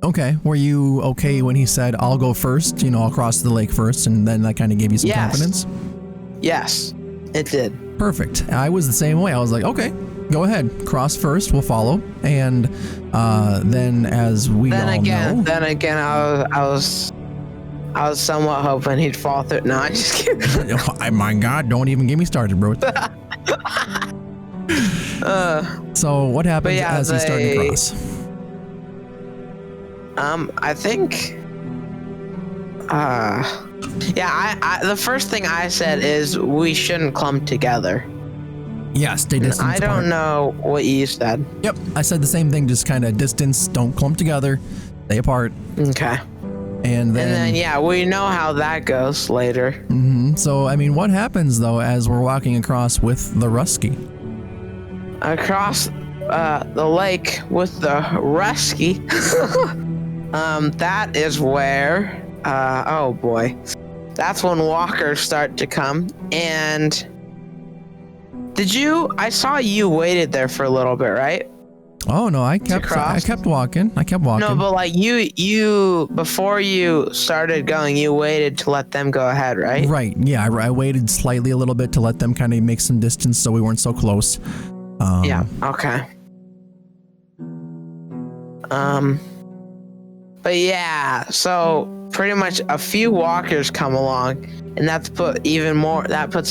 Okay. Were you okay when he said, I'll go first, I'll cross the lake first, and then that kind of gave you some confidence? Yes, it did. Perfect. I was the same way. I was like, okay, go ahead. Cross first, we'll follow. And then as we all know... Then again, I was somewhat hoping he'd fall through. No, I'm just kidding. My God, don't even get me started, bro. So what happens as he started to cross? I think... the first thing I said is we shouldn't clump together. Yeah, stay distance apart. I don't know what you said. Yep, I said the same thing, just kind of distance, don't clump together, stay apart. Okay. And then we know how that goes later. Mm-hmm. So, I mean, what happens, though, as we're walking across with the Rusky? Across the lake with the Rusky, that is where, oh boy, that's when walkers start to come. And I saw you waited there for a little bit, right? Oh no, I kept walking. No, but like you before you started going, you waited to let them go ahead, right? Right. Yeah, I waited slightly a little bit to let them kind of make some distance so we weren't so close. Yeah. Okay. But yeah, so pretty much a few walkers come along, and that puts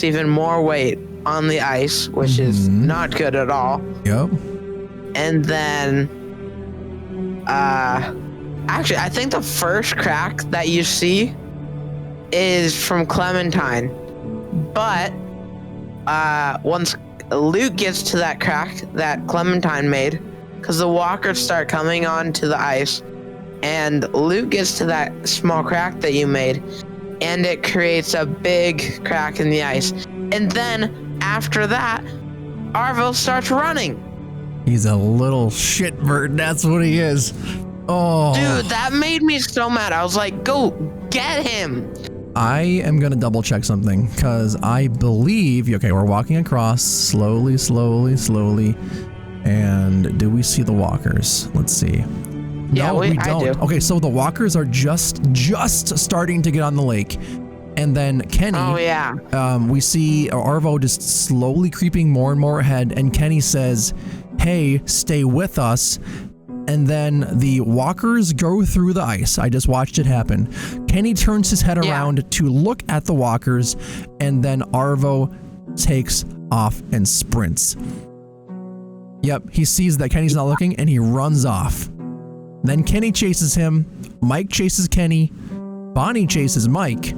even more weight on the ice, which is not good at all. Yep. And then, actually, I think the first crack that you see is from Clementine. But once Luke gets to that crack that Clementine made, because the walkers start coming onto the ice, and Luke gets to that small crack that you made, and it creates a big crack in the ice. And then, after that, Arvo starts running. He's a little shitbird, that's what he is. Oh. Dude, that made me so mad. I was like, go get him. I am going to double check something, because I believe, okay, we're walking across slowly. And do we see the walkers? Let's see. Yeah, no, we don't. I do. Okay, so the walkers are just starting to get on the lake. And then Kenny, we see Arvo just slowly creeping more and more ahead, and Kenny says, hey, stay with us. And then the walkers go through the ice. I just watched it happen. Kenny turns his head around to look at the walkers, and then Arvo takes off and sprints. Yep, he sees that Kenny's not looking, and he runs off. Then Kenny chases him, Mike chases Kenny, Bonnie chases Mike,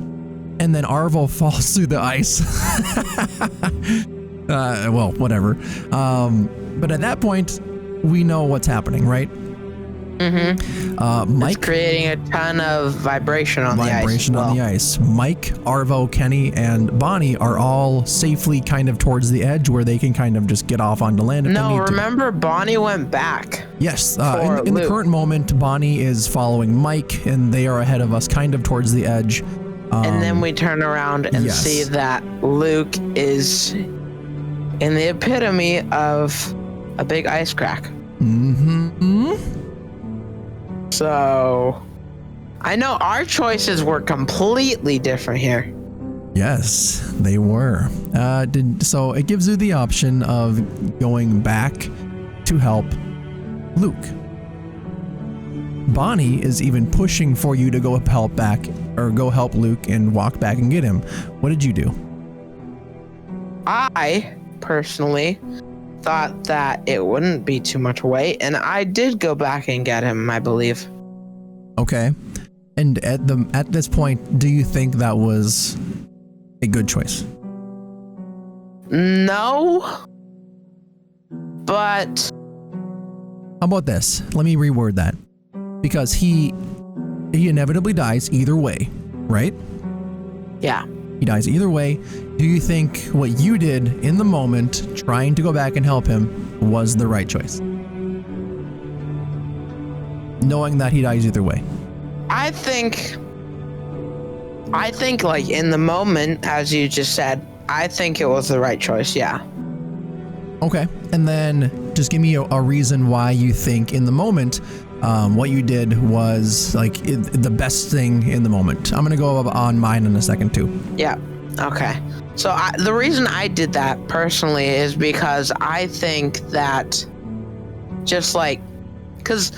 and then Arvo falls through the ice. Well, whatever. But at that point, we know what's happening, right? Mike, it's creating a ton of vibration on the ice. Mike, Arvo, Kenny, and Bonnie are all safely kind of towards the edge where they can kind of just get off onto land if they need to. Remember, Bonnie went back. Yes, in the current moment, Bonnie is following Mike, and they are ahead of us kind of towards the edge. And then we turn around and see that Luke is in the epitome of a big ice crack. So, I know our choices were completely different here. Yes, they were. So it gives you the option of going back to help Luke. Bonnie is even pushing for you to go help back, or go help Luke and walk back and get him. What did you do? I personally thought that it wouldn't be too much weight, and I did go back and get him, I believe. Okay. And at this point, do you think that was a good choice? No. But how about this? Let me reword that. Because he inevitably dies either way, right? Yeah. He dies either way. Do you think what you did in the moment, trying to go back and help him, was the right choice? Knowing that he dies either way. I think I think, like, in the moment, as you just said, I think it was the right choice, yeah. Okay, and then just give me a reason why you think in the moment what you did was like the best thing in the moment. I'm gonna go on mine in a second too. Yeah, okay. So the reason I did that personally is because I think that just like, because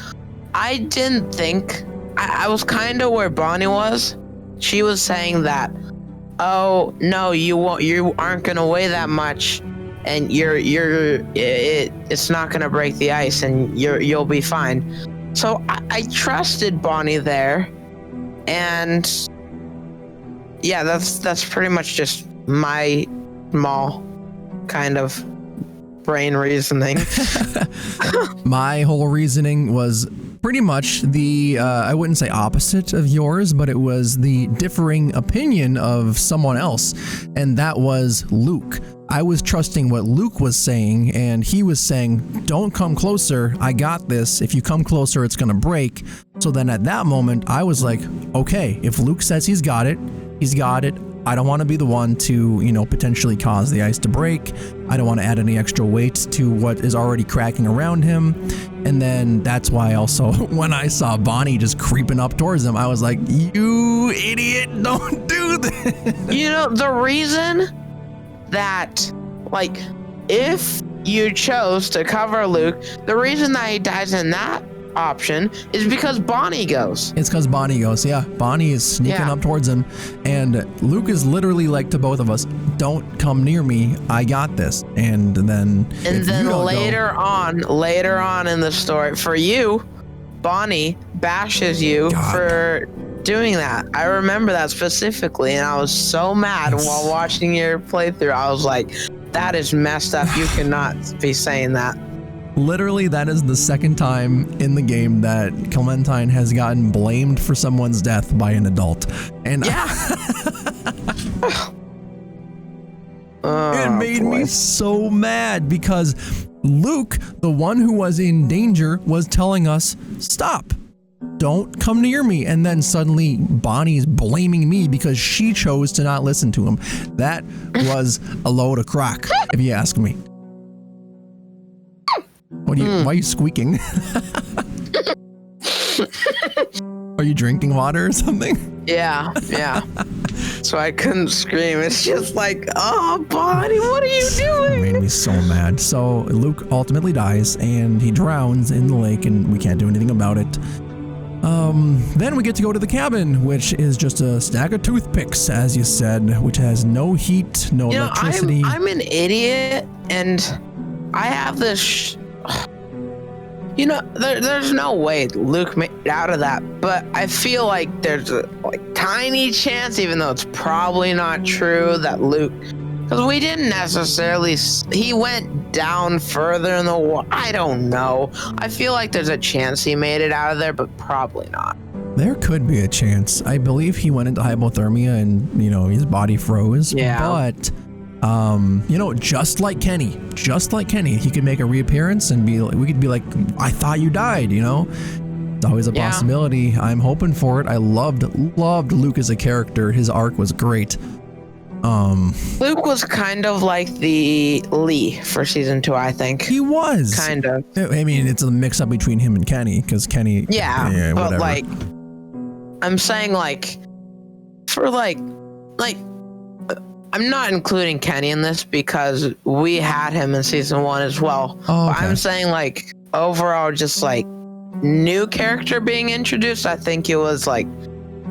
I didn't think, I was kind of where Bonnie was. She was saying that, oh no, you aren't gonna weigh that much, and it's not gonna break the ice, and you'll be fine. So I trusted Bonnie there, and yeah, that's pretty much just my small kind of brain reasoning. My whole reasoning was pretty much the, I wouldn't say opposite of yours, but it was the differing opinion of someone else, and that was Luke. I was trusting what Luke was saying, and he was saying, don't come closer, I got this. If you come closer, it's gonna break. So then at that moment, I was like, okay, if Luke says he's got it, he's got it. I don't want to be the one to, potentially cause the ice to break. I don't want to add any extra weight to what is already cracking around him. And then that's why also when I saw Bonnie just creeping up towards him, I was like, you idiot, don't do this. The reason that, like, if you chose to cover Luke, the reason that he dies in that option is because Bonnie goes. It's because Bonnie goes, yeah. Bonnie is sneaking up towards him, and Luke is literally like to both of us, don't come near me, I got this. And then later on in the story, for you, Bonnie bashes you for doing that. I remember that specifically, and I was so mad while watching your playthrough. I was like, that is messed up. You cannot be saying that. Literally, that is the second time in the game that Clementine has gotten blamed for someone's death by an adult. And it made me so mad because Luke, the one who was in danger, was telling us, stop, don't come near me. And then suddenly Bonnie's blaming me because she chose to not listen to him. That was a load of crock, if you ask me. Why are you squeaking? Are you drinking water or something? Yeah. So I couldn't scream. It's just like, oh, Bonnie, what are you doing? It made me so mad. So Luke ultimately dies and he drowns in the lake and we can't do anything about it. Then we get to go to the cabin, which is just a stack of toothpicks, as you said, which has no heat, no electricity. I'm an idiot, and I have this... there's no way Luke made it out of that, but I feel like there's a tiny chance, even though it's probably not true, that Luke, because we didn't necessarily, he went down further in the water. I don't know. I feel like there's a chance he made it out of there, but probably not. There could be a chance. I believe he went into hypothermia and, his body froze. Yeah. But just like Kenny, he could make a reappearance and we could be like, I thought you died, It's always a possibility. I'm hoping for it. I loved Luke as a character. His arc was great. Luke was kind of like the Lee for season 2, I think. He was. Kind of. I mean, it's a mix up between him and Kenny, because Kenny... Yeah, but whatever. I'm saying for I'm not including Kenny in this because we had him in season 1 as well. Oh, okay. But I'm saying overall, just new character being introduced, I think it was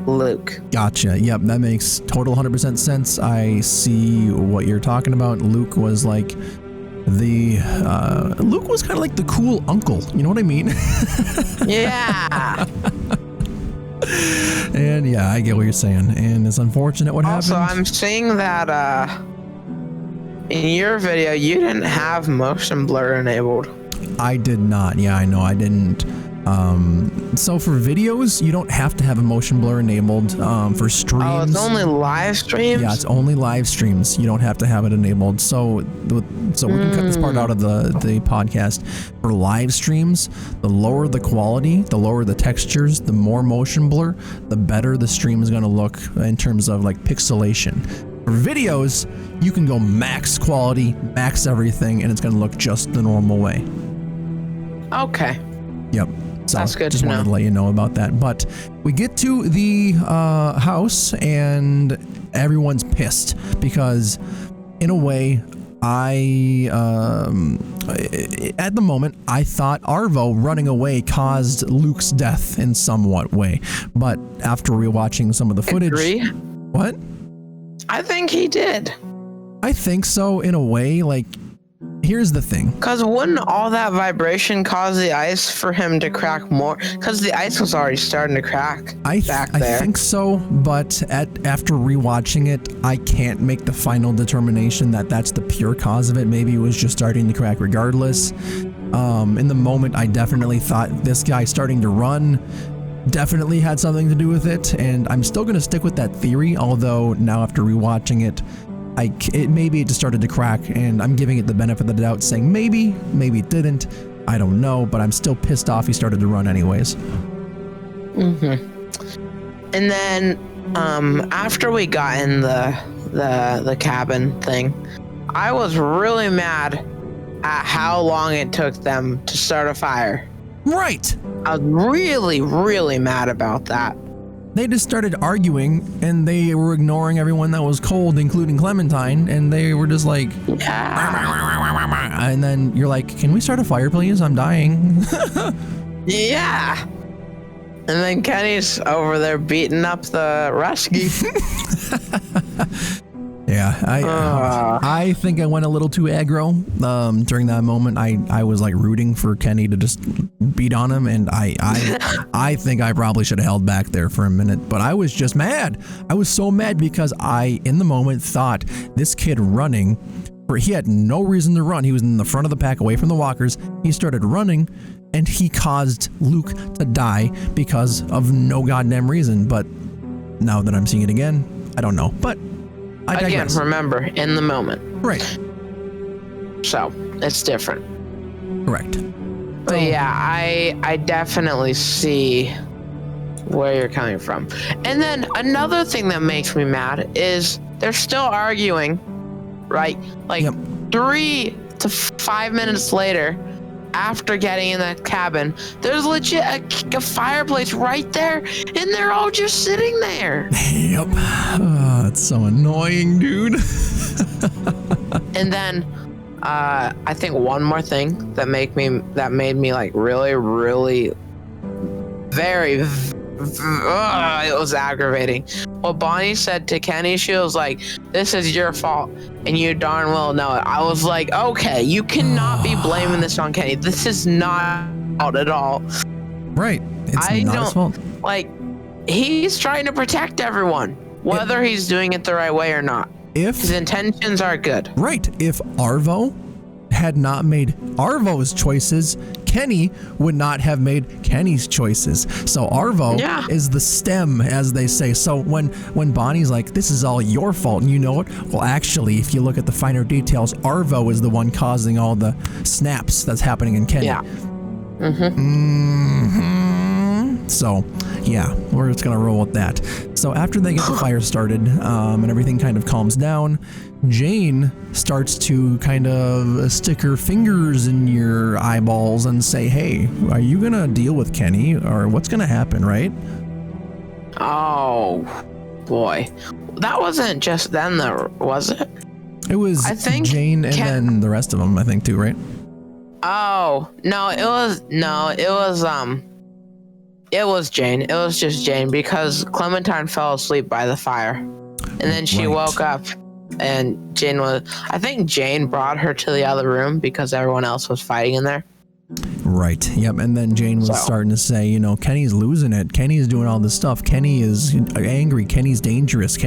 Luke. Gotcha. Yep, that makes total 100% sense. I see what you're talking about. Luke was Luke was kind of like the cool uncle. You know what I mean? Yeah. And yeah, I get what you're saying. And it's unfortunate what happened. Also, I'm seeing that in your video, you didn't have motion blur enabled. I did not. Yeah, I know. I didn't So for videos, you don't have to have a motion blur enabled. For streams, oh, it's only live streams. Yeah, it's only live streams. You don't have to have it enabled. So we can cut this part out of the podcast. For live streams, the lower the quality, the lower the textures, the more motion blur, the better the stream is going to look in terms of like pixelation. For videos, you can go max quality, max everything, and it's going to look just the normal way. Okay. Yep. So that's good. Just wanted to let you know about that. But we get to the house and everyone's pissed because, in a way, at the moment, I thought Arvo running away caused Luke's death in somewhat way. But after rewatching some of the footage, agree. What? I think he did. I think so in a way. Like, here's the thing. Because wouldn't all that vibration cause the ice for him to crack more? Because the ice was already starting to crack back there. I think so, but after rewatching it, I can't make the final determination that that's the pure cause of it. Maybe it was just starting to crack regardless. In the moment, I definitely thought this guy starting to run definitely had something to do with it, and I'm still going to stick with that theory, although now after rewatching it, maybe it just started to crack, and I'm giving it the benefit of the doubt, saying maybe it didn't. I don't know, but I'm still pissed off he started to run anyways. And then after we got in the cabin thing, I was really mad at how long it took them to start a fire. Right. I was really, really mad about that. They just started arguing, and they were ignoring everyone that was cold, including Clementine, and they were just like, yeah. And then you're like, can we start a fire, please? I'm dying. Yeah. And then Kenny's over there beating up the rescue. Yeah, I think I went a little too aggro during that moment. I was like rooting for Kenny to just beat on him, and I think I probably should have held back there for a minute, but I was just mad. I was so mad because I, in the moment, thought this kid running, he had no reason to run. He was in the front of the pack away from the walkers. He started running, and he caused Luke to die because of no goddamn reason. But now that I'm seeing it again, I don't know. But I digress. Again, remember, in the moment. Right. So, it's different. Correct. But yeah, I definitely see where you're coming from. And then another thing that makes me mad is they're still arguing, right? Like 3 to 5 minutes later, after getting in that cabin, there's legit a fireplace right there, and they're all just sitting there. Yep. Oh, it's so annoying, dude. And then I think one more thing that made me like really, really very it was aggravating. Well, Bonnie said to Kenny, she was like, "This is your fault, and you darn well know it." I was like, okay, you cannot be blaming this on Kenny. This is not out at all. Right. It's not his fault. Like, he's trying to protect everyone, whether he's doing it the right way or not. His intentions are good. Right. If Arvo had not made Arvo's choices, Kenny would not have made Kenny's choices. So Arvo is the stem, as they say. So when Bonnie's like, this is all your fault, and you know it, well, actually, if you look at the finer details, Arvo is the one causing all the snaps that's happening in Kenny. Yeah. So, yeah, we're just going to roll with that. So after they get the fire started and everything kind of calms down, Jane starts to kind of stick her fingers in your eyeballs and say, hey, are you going to deal with Kenny, or what's going to happen, right? Oh, boy. That wasn't just them, was it? It was, I think, Jane and then the rest of them, I think, too, right? Oh, no, it was Jane. It was just Jane, because Clementine fell asleep by the fire. And then she woke up, and I think Jane brought her to the other room because everyone else was fighting in there. Right. Yep. And then Jane was starting to say, you know, Kenny's losing it. Kenny's doing all this stuff. Kenny is angry. Kenny's dangerous.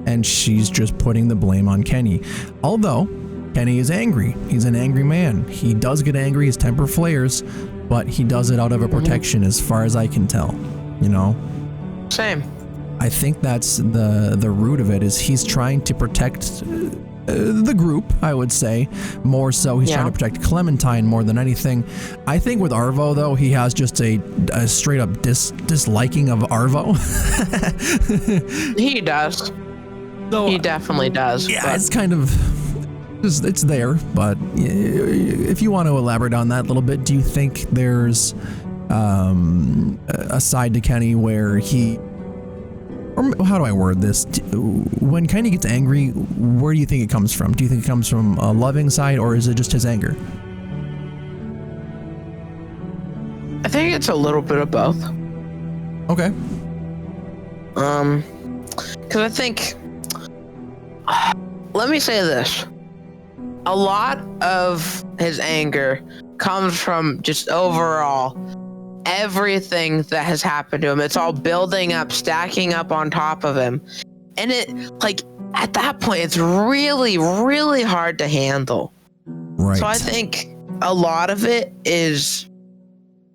And she's just putting the blame on Kenny. Although Kenny is angry. He's an angry man. He does get angry. His temper flares, but he does it out of a protection, as far as I can tell. You know. Same. I think that's the root of it. Is he's trying to protect the group, I would say, more so. He's trying to protect Clementine more than anything. I think with Arvo, though, he has just a straight up disliking of Arvo. He does. So, he definitely does. Yeah, but it's kind of, it's there. But if you want to elaborate on that a little bit, do you think there's a side to Kenny where he, or how do I word this? When Kenny gets angry, where do you think it comes from? Do you think it comes from a loving side, or is it just his anger? I think it's a little bit of both. Okay. Because I think, let me say this. A lot of his anger comes from just overall everything that has happened to him. It's all building up, stacking up on top of him. And it, like, at that point, it's really, really hard to handle. Right. So I think a lot of it is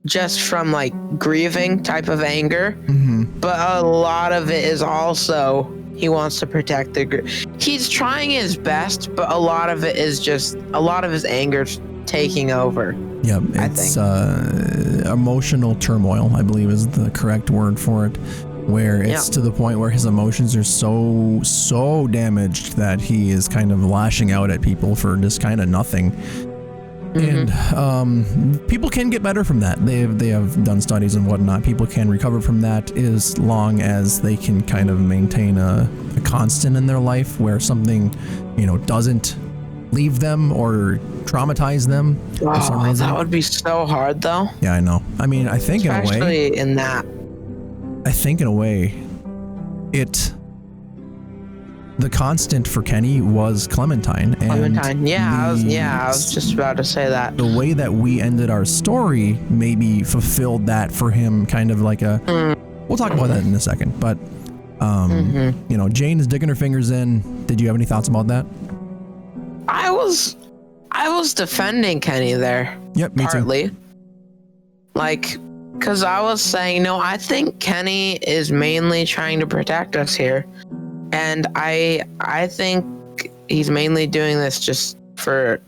just from, like, grieving type of anger. Mm-hmm. But a lot of it is also he wants to protect the group. He's trying his best, but a lot of it is just, a lot of his anger's taking over. Yep, it's emotional turmoil, I believe is the correct word for it, where it's to the point where his emotions are so damaged that he is kind of lashing out at people for just kind of nothing. Mm-hmm. And people can get better from that. They have done studies and whatnot. People can recover from that as long as they can kind of maintain a constant in their life where something, doesn't leave them or traumatize them for some reason. That would be so hard, though. Yeah, I know. I mean, I think especially in that. I think in a way, the constant for Kenny was Clementine. Clementine, I was just about to say that. The way that we ended our story maybe fulfilled that for him, kind of like a. We'll talk about that in a second, but Jane is digging her fingers in. Did you have any thoughts about that? I was defending Kenny there. Yep, me partly. Too. Like, because I was saying, no, I think Kenny is mainly trying to protect us here. And I think he's mainly doing this just to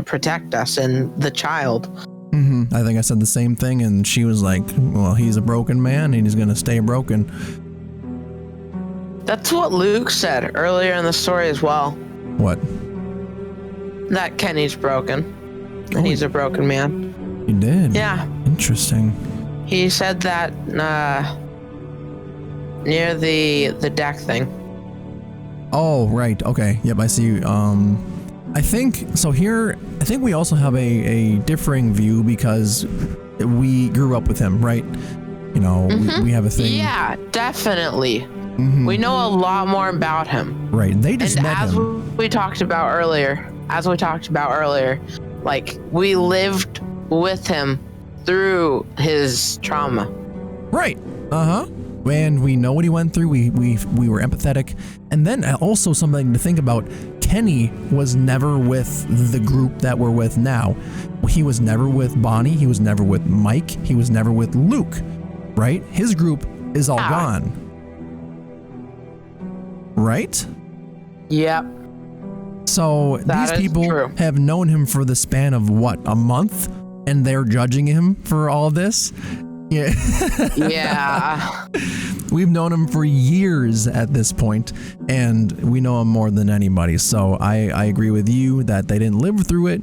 protect us and the child. Mm-hmm. I think I said the same thing, and she was like, well, he's a broken man and he's going to stay broken. That's what Luke said earlier in the story as well. What? That Kenny's broken. And he's a broken man. He did? Yeah. Interesting. He said that near the deck thing. Oh, right. Okay. Yep, I see. I think we also have a differing view because we grew up with him, right? We have a thing. Yeah, definitely. Mm-hmm. We know a lot more about him. Right. They just met him. As we talked about earlier, like, we lived with him through his trauma. Right. Uh-huh. And we know what he went through. We were empathetic. And then also something to think about, Kenny was never with the group that we're with now. He was never with Bonnie. He was never with Mike. He was never with Luke, right? His group is all gone. Right? Yep. So these people have known him for the span of what, a month? And they're judging him for all this? Yeah. Yeah. We've known him for years at this point, and we know him more than anybody. So I agree with you that they didn't live through it,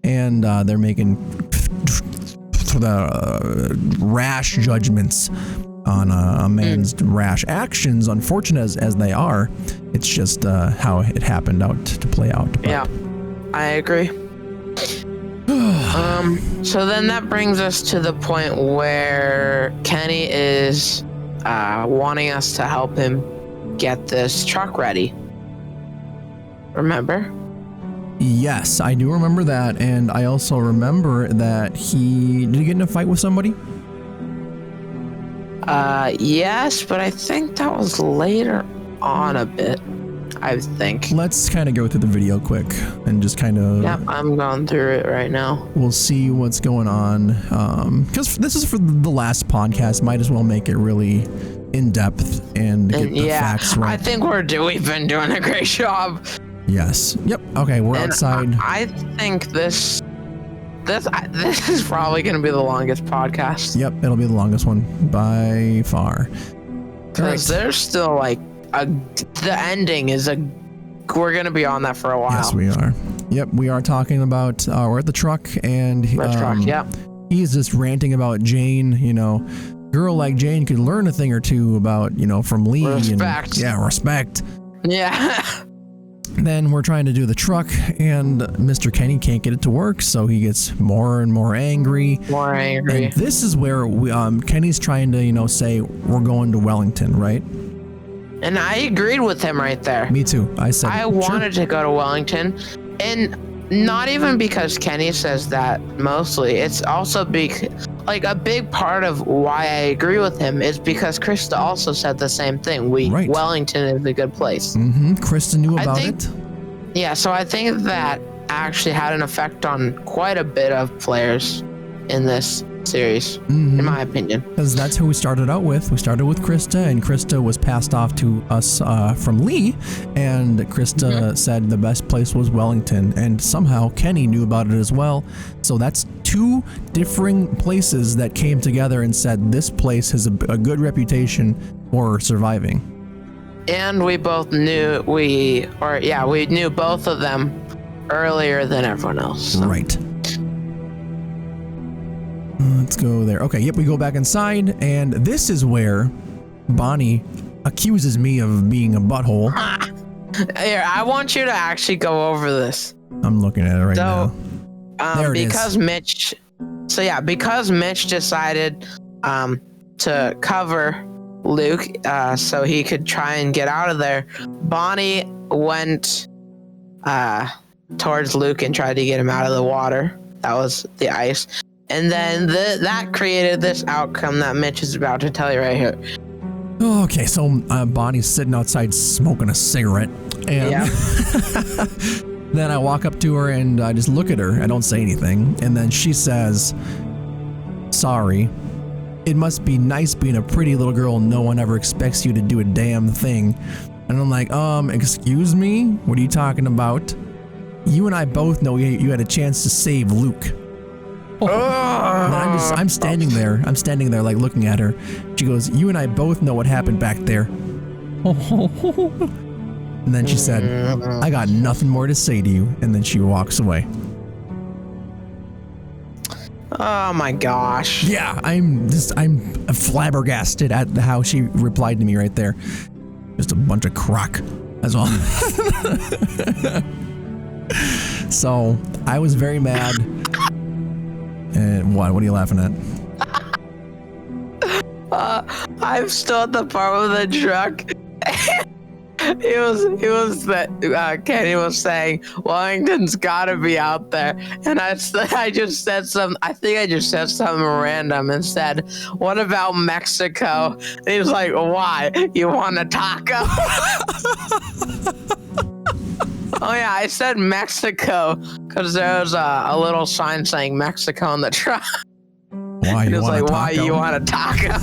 and they're making rash judgments on a man's rash actions. Unfortunate as they are, it's just how it happened out to play out. But. Yeah, I agree. So then that brings us to the point where Kenny is wanting us to help him get this truck ready. Remember? Yes, I do remember that, and I also remember that did he get in a fight with somebody? Yes, but I think that was later on a bit. I think. Let's kind of go through the video quick and just kind of... Yep, I'm going through it right now. We'll see what's going on. Because this is for the last podcast. Might as well make it really in-depth and get the facts right. I think we've been doing a great job. Yes. Yep. Okay, we're outside. I think this is probably going to be the longest podcast. Yep, it'll be the longest one by far. Because there's still like the ending is we're going to be on that for a while. Yes, we are. Yep, we are talking about we're at the truck and he's just ranting about Jane. You know, girl like Jane could learn a thing or two about from Lee. Respect. Respect. Yeah. Then we're trying to do the truck, and Mr. Kenny can't get it to work, so he gets more and more angry. And this is where Kenny's trying to, say we're going to Wellington, right? And I agreed with him right there. Me too. I said I wanted to go to Wellington, and not even because Kenny says that mostly. It's also like a big part of why I agree with him is because Krista also said the same thing. Wellington is a good place. Mm-hmm. Krista knew about it. Yeah, so I think that actually had an effect on quite a bit of players in this series, in my opinion. Because that's who we started out with. We started with Krista, and Krista was passed off to us from Lee, and Krista said the best place was Wellington, and somehow Kenny knew about it as well. So that's two different places that came together and said this place has a good reputation for surviving. And we both knew we knew both of them earlier than everyone else. So. Right. Let's go there. Okay, yep, we go back inside, and this is where Bonnie accuses me of being a butthole. Here, I want you to actually go over this. I'm looking at it right now. There it because is. because Mitch decided to cover Luke so he could try and get out of there, Bonnie went towards Luke and tried to get him out of the water. That was the ice. And then that created this outcome that Mitch is about to tell you right here. Okay, so Bonnie's sitting outside smoking a cigarette. And then I walk up to her and I just look at her. I don't say anything. And then she says, "Sorry. It must be nice being a pretty little girl and no one ever expects you to do a damn thing." And I'm like, excuse me? What are you talking about? You and I both know you had a chance to save Luke. And I'm standing there. I'm standing there, like, looking at her. She goes, "You and I both know what happened back there." And then she said, "I got nothing more to say to you." And then she walks away. Oh my gosh. Yeah, I'm flabbergasted at how she replied to me right there. Just a bunch of crock. That's all. So I was very mad. And what are you laughing at? I'm still at the part with the truck. Kenny was saying Wellington's gotta be out there, and I just said something. I think I just said something random and said, "What about Mexico?" And he was like, "Why? You want a taco?" Oh yeah, I said Mexico because there was a little sign saying Mexico on the truck. Why you want a taco? Why you want a taco?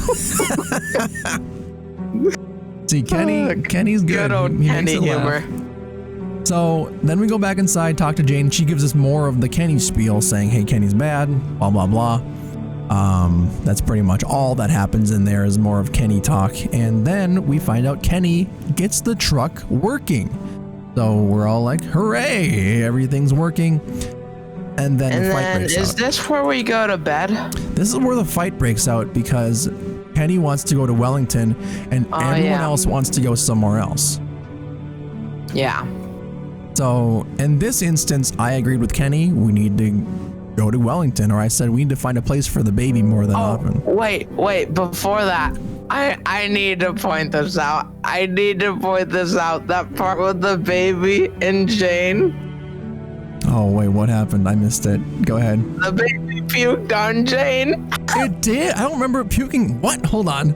See, Kenny's good. Good old Kenny humor. So then we go back inside, talk to Jane. She gives us more of the Kenny spiel, saying, "Hey, Kenny's bad, blah blah blah." That's pretty much all that happens in there is more of Kenny talk, and then we find out Kenny gets the truck working. So we're all like, "Hooray! Everything's working." And then the fight breaks out. Is this where we go to bed? This is where the fight breaks out because Kenny wants to go to Wellington and everyone else wants to go somewhere else. Yeah. So in this instance, I agreed with Kenny. We need to go to Wellington, or I said we need to find a place for the baby more than often. Wait. Before that, I need to point this out. That part with the baby and Jane. Oh, wait, what happened? I missed it. Go ahead. The baby puked on Jane. It did? I don't remember it puking. What? Hold on.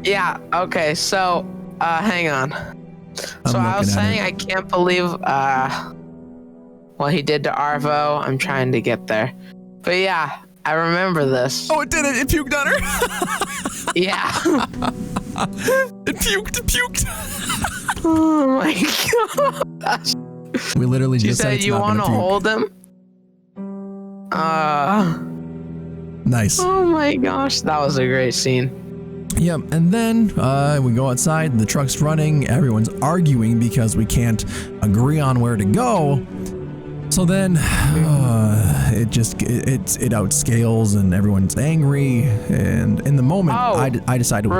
Yeah, okay, so, hang on. So I was saying I can't believe what he did to Arvo. I'm trying to get there. But yeah, I remember this. Oh, it did it. It puked on her. Yeah. It puked. Oh my gosh. We literally She just said you want to hold him? Nice. Oh my gosh, that was a great scene. Yep, and then we go outside, the truck's running, everyone's arguing because we can't agree on where to go. So then it outscales and everyone's angry, and in the moment I decided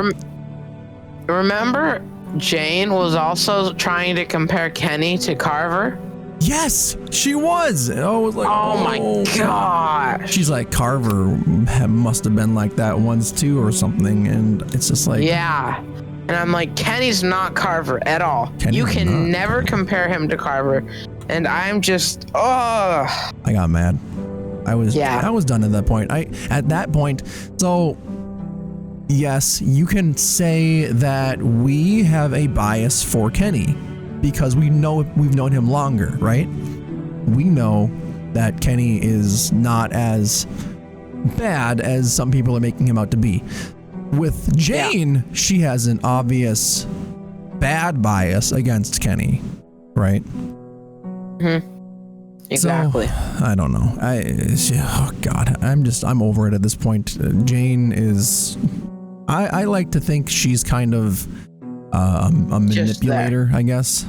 remember Jane was also trying to compare Kenny to Carver? Yes, she was. And I was like, oh my gosh. She's like, Carver must have been like that once too or something. And it's just like, yeah. And I'm like, Kenny's not Carver at all. You can never compare him to Carver. And I'm just, I got mad. I was done at that point. So yes, you can say that we have a bias for Kenny, because we've known him longer, right? We know that Kenny is not as bad as some people are making him out to be. With Jane, she has an obvious bad bias against Kenny, right? Exactly. So, I don't know. Oh God, I'm over it at this point. Jane is, I like to think she's kind of a manipulator, I guess.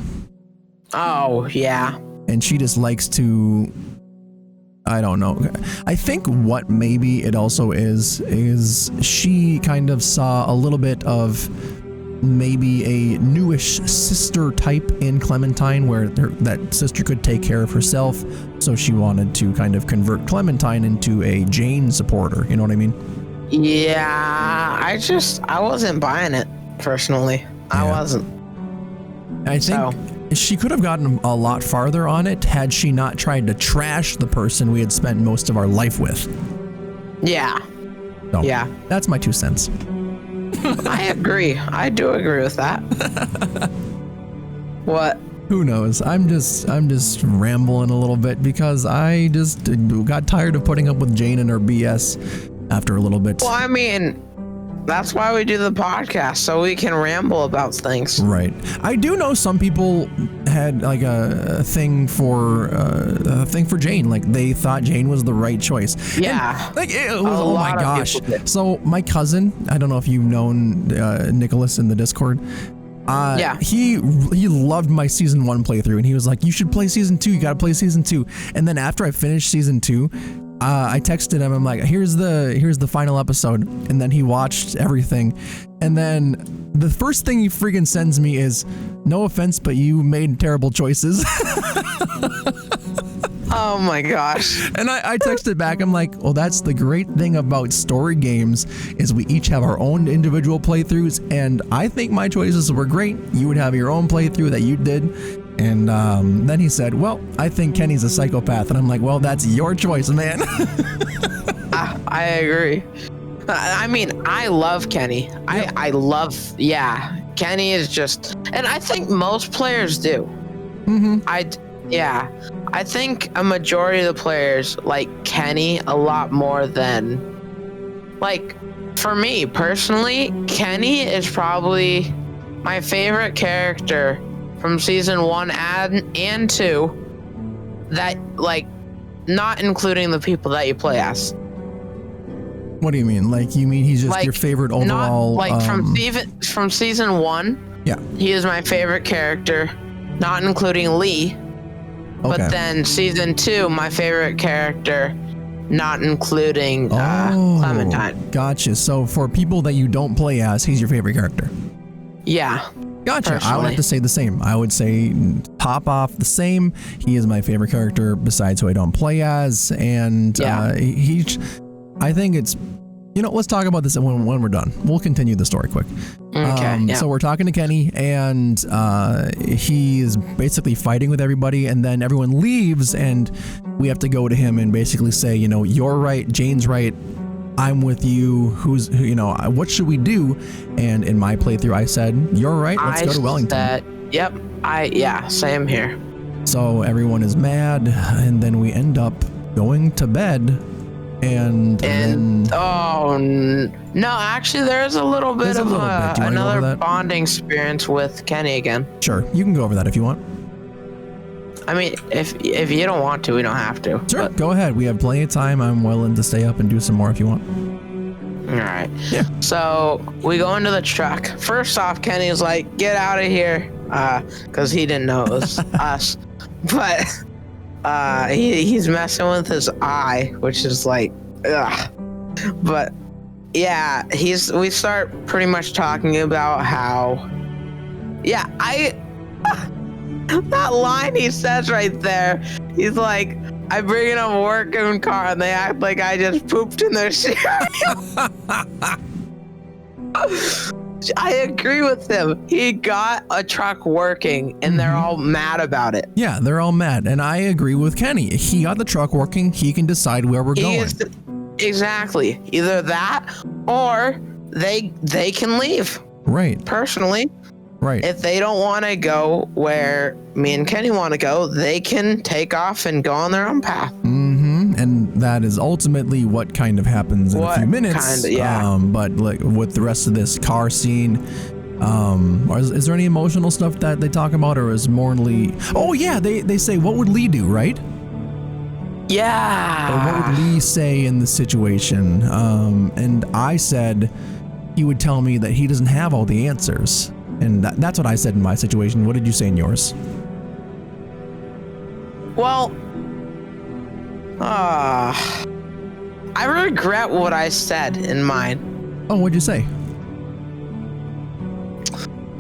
Oh, yeah. And she just likes to, I don't know. I think what maybe it also is she kind of saw a little bit of maybe a newish sister type in Clementine, where that sister could take care of herself. So she wanted to kind of convert Clementine into a Jane supporter. You know what I mean? Yeah, I wasn't buying it personally. Yeah. I wasn't. I think she could have gotten a lot farther on it had she not tried to trash the person we had spent most of our life with. Yeah. So, yeah. That's my 2 cents. I agree. I do agree with that. What? Who knows? I'm just rambling a little bit because I just got tired of putting up with Jane and her BS after a little bit. Well, I mean, that's why we do the podcast, so we can ramble about things. Right. I do know some people had like a thing for Jane. Like they thought Jane was the right choice. Yeah. And, like oh my gosh. So my cousin, I don't know if you've known Nicholas in the Discord. Yeah. He loved my season 1 playthrough, and he was like, "You should play season 2. You got to play season 2." And then after I finished season 2. I texted him. I'm like, here's the final episode, and then he watched everything, and then the first thing he freaking sends me is, "No offense, but you made terrible choices." Oh my gosh! And I texted back. I'm like, well, that's the great thing about story games is we each have our own individual playthroughs, and I think my choices were great. You would have your own playthrough that you did. And then he said, well, I think Kenny's a psychopath. And I'm like, well, that's your choice, man. I agree. I mean, I love Kenny. Yeah. I love, Kenny is just, and I think most players do. I think a majority of the players like Kenny a lot more than, like, for me personally, Kenny is probably my favorite character from season 1 and 2, that, like, not including the people that you play as. What do you mean? Like, you mean he's just like, your favorite overall? Not, like, from season 1, yeah, he is my favorite character, not including Lee. Okay. But then season 2, my favorite character, not including Clementine. Gotcha. So for people that you don't play as, he's your favorite character. Yeah. Gotcha. Personally. I would have to say the same. I would say top off the same. He is my favorite character besides who I don't play as. And I think it's, let's talk about this when we're done. We'll continue the story quick. Okay. So we're talking to Kenny, and he is basically fighting with everybody, and then everyone leaves, and we have to go to him and basically say, you're right, Jane's right. I'm with you. What should we do? And in my playthrough, I said, you're right. Let's go to Wellington. Yep. Same here. So everyone is mad, and then we end up going to bed, and then... Oh, no, actually, there's a little bit of another bonding experience with Kenny again. Sure, you can go over that if you want. I mean, if you don't want to, we don't have to. Sure, go ahead. We have plenty of time. I'm willing to stay up and do some more if you want. All right. Yeah. So we go into the truck. First off, Kenny's like, get out of here, because he didn't know it was us. But he's messing with his eye, which is like, ugh. But yeah, we start pretty much talking about how, that line he says right there, he's like, I bring in a working car and they act like I just pooped in their cereal. I agree with him. He got a truck working and they're all mad about it. Yeah, they're all mad. And I agree with Kenny. He got the truck working. He can decide where we're going. Exactly. Either that or they can leave. Right. Personally. Right. If they don't want to go where me and Kenny want to go, they can take off and go on their own path. Mm-hmm. And that is ultimately what kind of happens in a few minutes. But like with the rest of this car scene, is there any emotional stuff that they talk about, or is morally? Oh yeah, they say, what would Lee do, right? Yeah. Or what would Lee say in the situation? And I said he would tell me that he doesn't have all the answers. And that's what I said in my situation. What did you say in yours? Well, I regret what I said in mine. Oh, what'd you say?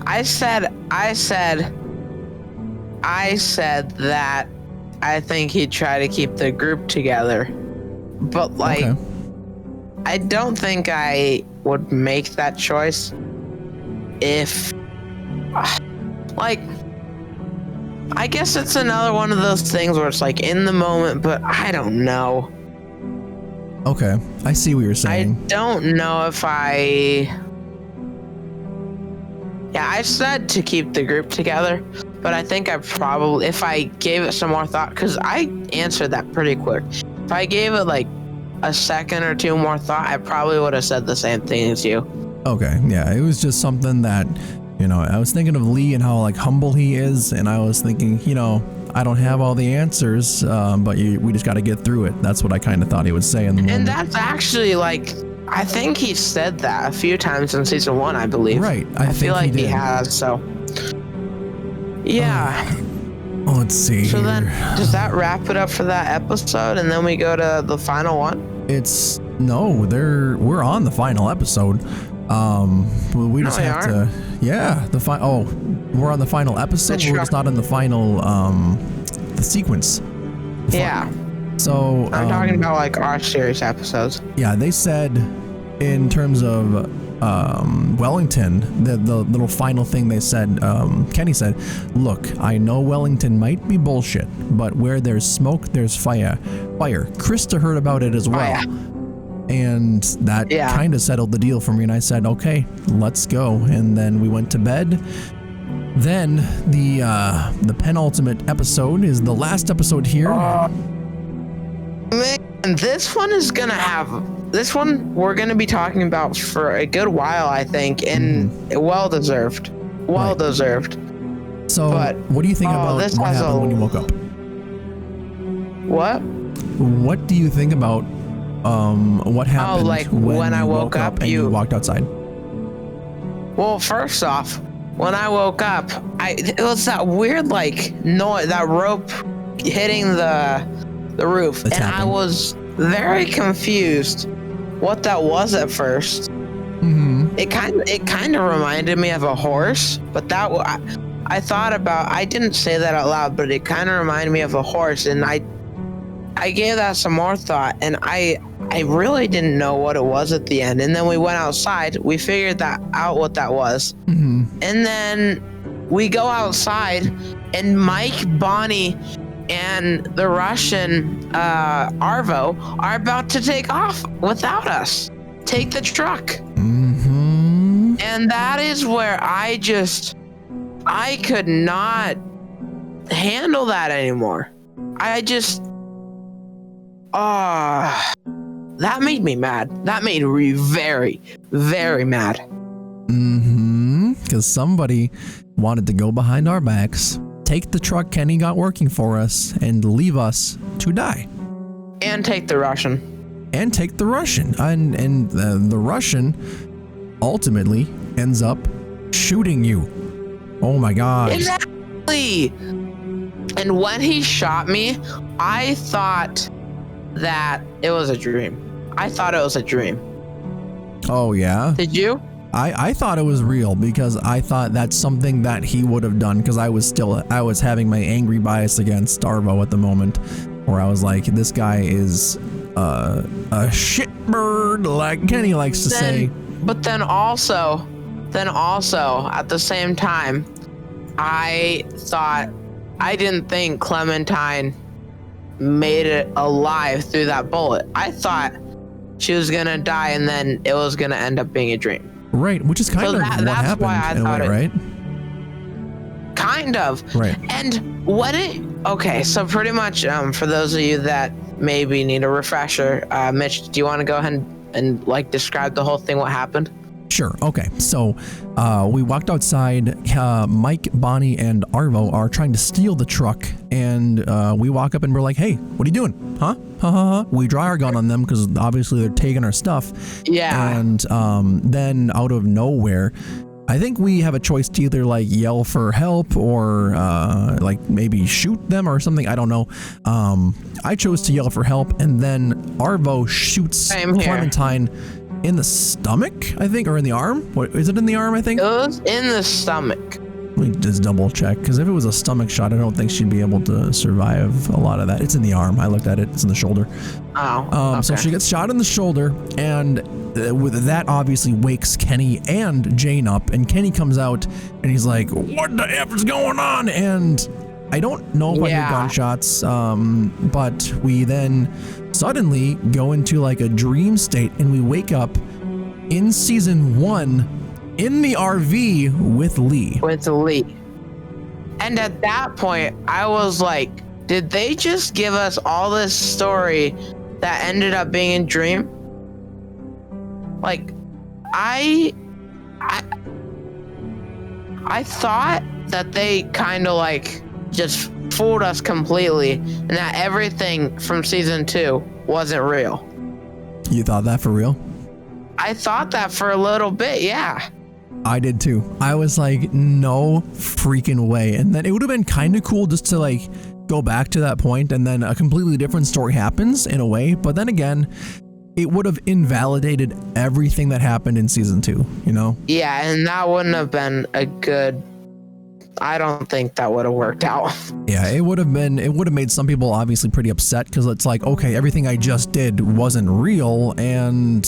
I said that I think he'd try to keep the group together. But like, okay. I don't think I would make that choice if... Like, I guess it's another one of those things where it's like in the moment, but I don't know. Okay, I see what you're saying. I don't know if I said to keep the group together, but I think I probably, if I gave it some more thought, because I answered that pretty quick. If I gave it like a second or two more thought, I probably would have said the same thing as you. Okay, yeah, it was just something that... I was thinking of Lee and how like humble he is, and I was thinking, I don't have all the answers, but we just got to get through it. That's what I kind of thought he would say in the moment. And that's actually like, I think he said that a few times in season 1, I believe. Right. I feel like he has. So, yeah. Let's see. So then, does that wrap it up for that episode, and then we go to the final one? We're on the final episode. We just have to. Yeah, we're on the final episode. We're just not in the final the sequence. So I'm talking about like our series episodes. Yeah, they said in terms of Wellington, the little final thing they said, Kenny said, look, I know Wellington might be bullshit, but where there's smoke, there's fire. Krista heard about it as well. Oh, yeah. And that kind of settled the deal for me. And I said, okay, let's go. And then we went to bed. Then the penultimate episode is the last episode here. Man, this one we're going to be talking about for a good while, I think. And well-deserved. Well-deserved. So what do you think about what happened when you woke up? What? What do you think about what happened when I woke up and you walked outside? Well, first off, when I woke up, it was that weird noise, that rope hitting the roof, and I was very confused what that was at first. Mm-hmm. It kind of reminded me of a horse, but I thought about, I didn't say that out loud, but it kind of reminded me of a horse, and I gave that some more thought, and I really didn't know what it was at the end. And then we went outside. We figured out what that was. Mm-hmm. And then we go outside, and Mike, Bonnie, and the Russian Arvo are about to take off without us. Take the truck. Mm-hmm. And that is where I just I could not handle that anymore. I just, that made me mad. That made me very, very mad. Because somebody wanted to go behind our backs, take the truck Kenny got working for us, and leave us to die. And take the Russian. And the Russian ultimately ends up shooting you. Oh my God. Exactly. And when he shot me, I thought that it was a dream. Oh yeah? Did you? I thought it was real because I thought that's something that he would have done, because I was having my angry bias against Arvo at the moment, where I was like, this guy is a shitbird, like Kenny likes to say. But then also at the same time, I didn't think Clementine made it alive through that bullet. I thought she was gonna die and then it was gonna end up being a dream. Right, which is kind of what happened in a way, right? Kind of. Right. And so pretty much, for those of you that maybe need a refresher, Mitch, do you want to go ahead and like describe the whole thing, what happened? Sure. Okay. So we walked outside. Mike, Bonnie, and Arvo are trying to steal the truck, and we walk up and we're like, "Hey, what are you doing? Huh? We draw our gun on them because obviously they're taking our stuff." Yeah. And then out of nowhere, I think we have a choice to either like yell for help or like maybe shoot them or something. I don't know. I chose to yell for help, and then Arvo shoots Clementine in the stomach, I think, or in the arm. What is it, in the arm? I think it was in the stomach. Let me just double check, because if it was a stomach shot, I don't think she'd be able to survive a lot of that. It's in the arm. I looked at it. It's in the shoulder. Oh. Okay. So she gets shot in the shoulder, and with that obviously wakes Kenny and Jane up, and Kenny comes out and he's like, "What the F is going on?" And I don't know if I hear gunshots, but we then suddenly go into like a dream state, and we wake up in season 1 in the RV with Lee. And at that point, I was like, did they just give us all this story that ended up being a dream? Like, I thought that they kind of like just fooled us completely, and that everything from season 2 wasn't real. You thought that for real? I thought that for a little bit, yeah. I did too. I was like, no freaking way. And then it would have been kind of cool just to like go back to that point, and then a completely different story happens in a way. But then again, it would have invalidated everything that happened in season 2, you know? Yeah, and that wouldn't have been a good, I don't think that would have worked out. Yeah, it would have made some people obviously pretty upset, because it's like, okay, everything I just did wasn't real, and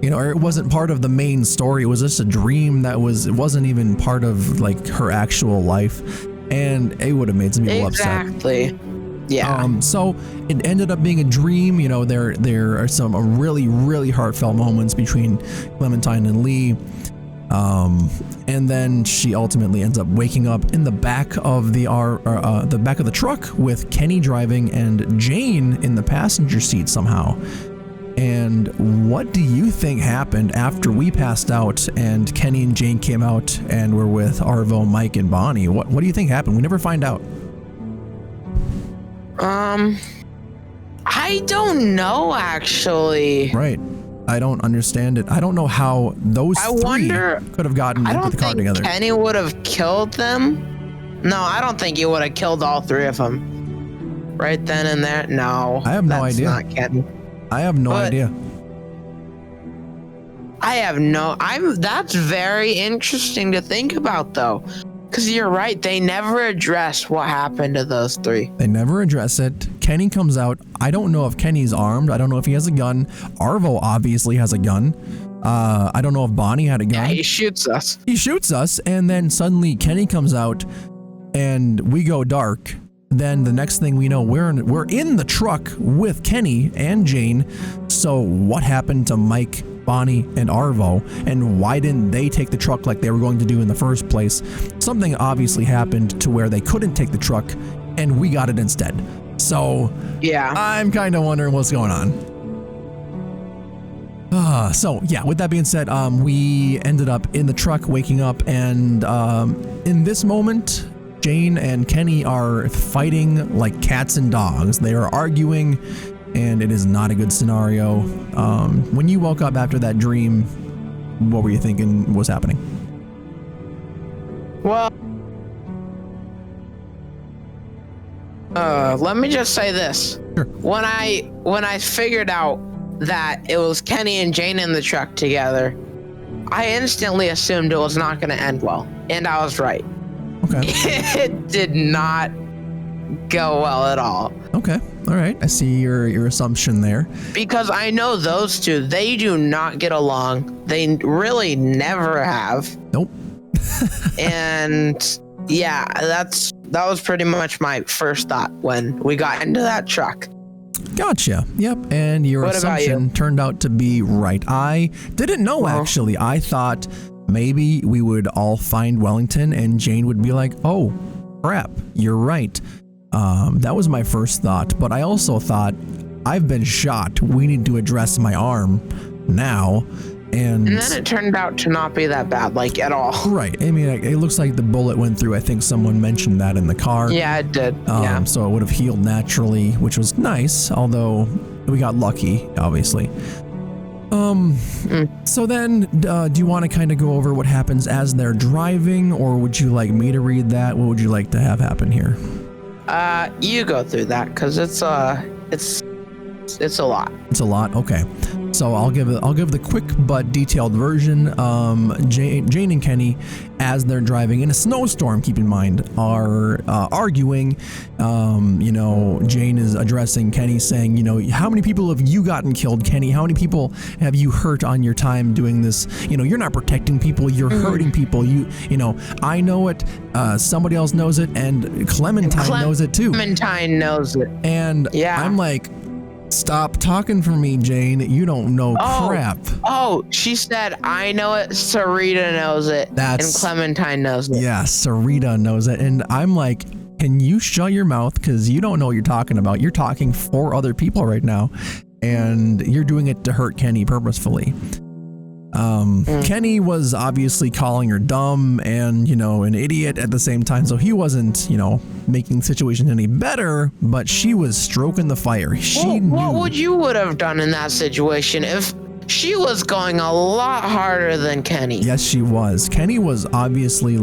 you know, or it wasn't part of the main story. It was just a dream it wasn't even part of like her actual life, and it would have made some people upset. Exactly. Yeah. So it ended up being a dream. You know, there are some really, really heartfelt moments between Clementine and Lee. And then she ultimately ends up waking up in the back of the back of the truck with Kenny driving and Jane in the passenger seat somehow. And what do you think happened after we passed out and Kenny and Jane came out and were with Arvo, Mike, and Bonnie? What do you think happened? We never find out. I don't know, actually. Right. I don't understand it. I don't know how those three could have gotten into the car together. Kenny would have killed them. No, I don't think he would have killed all 3 of them right then and there. No, I have no idea. That's not Kenny. I have no idea. That's very interesting to think about, though. Because you're right, they never address what happened to those 3. They never address it. Kenny comes out. I don't know if Kenny's armed. I don't know if he has a gun. Arvo obviously has a gun. I don't know if Bonnie had a gun. Yeah, he shoots us. And then suddenly Kenny comes out, and we go dark. Then the next thing we know, we're in the truck with Kenny and Jane. So what happened to Mike, Bonnie and Arvo, and why didn't they take the truck like they were going to do in the first place? Something obviously happened to where they couldn't take the truck, and we got it instead. So yeah, I'm kind of wondering what's going on. So yeah, with that being said, we ended up in the truck waking up, and in this moment, Jane and Kenny are fighting like cats and dogs. They are arguing, and it is not a good scenario. When you woke up after that dream, what were you thinking was happening? Well, let me just say this. Sure. When I figured out that it was Kenny and Jane in the truck together, I instantly assumed it was not going to end well, and I was right. Okay. It did not go well at all. Okay. All right. I see your assumption there. Because I know those two, they do not get along. They really never have. Nope. And yeah, that was pretty much my first thought when we got into that truck. Gotcha. Yep. And your assumption turned out to be right. I didn't know, actually. I thought maybe we would all find Wellington and Jane would be like, oh, crap, you're right. That was my first thought. But I also thought, I've been shot. We need to address my arm now. And then it turned out to not be that bad, like, at all. Right. I mean, it looks like the bullet went through. I think someone mentioned that in the car. Yeah, it did. Yeah. So it would have healed naturally, which was nice, although we got lucky, obviously. So then, do you want to kind of go over what happens as they're driving, or would you like me to read that? What would you like to have happen here? You go through that, because it's a lot. It's a lot. Okay. So I'll give the quick but detailed version. Jane and Kenny, as they're driving in a snowstorm, keep in mind, are arguing. Jane is addressing Kenny, saying, how many people have you gotten killed, Kenny? How many people have you hurt on your time doing this? You're not protecting people, you're hurting people. I know it. Somebody else knows it, and Clementine knows it too. Clementine knows it. And yeah. I'm like, stop talking for me, Jane. You don't know crap. Oh, she said, I know it. Sarita knows it. And Clementine knows it. Yeah, Sarita knows it. And I'm like, can you shut your mouth? Because you don't know what you're talking about. You're talking for other people right now. And you're doing it to hurt Kenny purposefully. Kenny was obviously calling her dumb and, an idiot at the same time. So he wasn't, making the situation any better, but she was stroking the fire. What would you would have done in that situation if she was going a lot harder than Kenny? Yes, she was. Kenny was obviously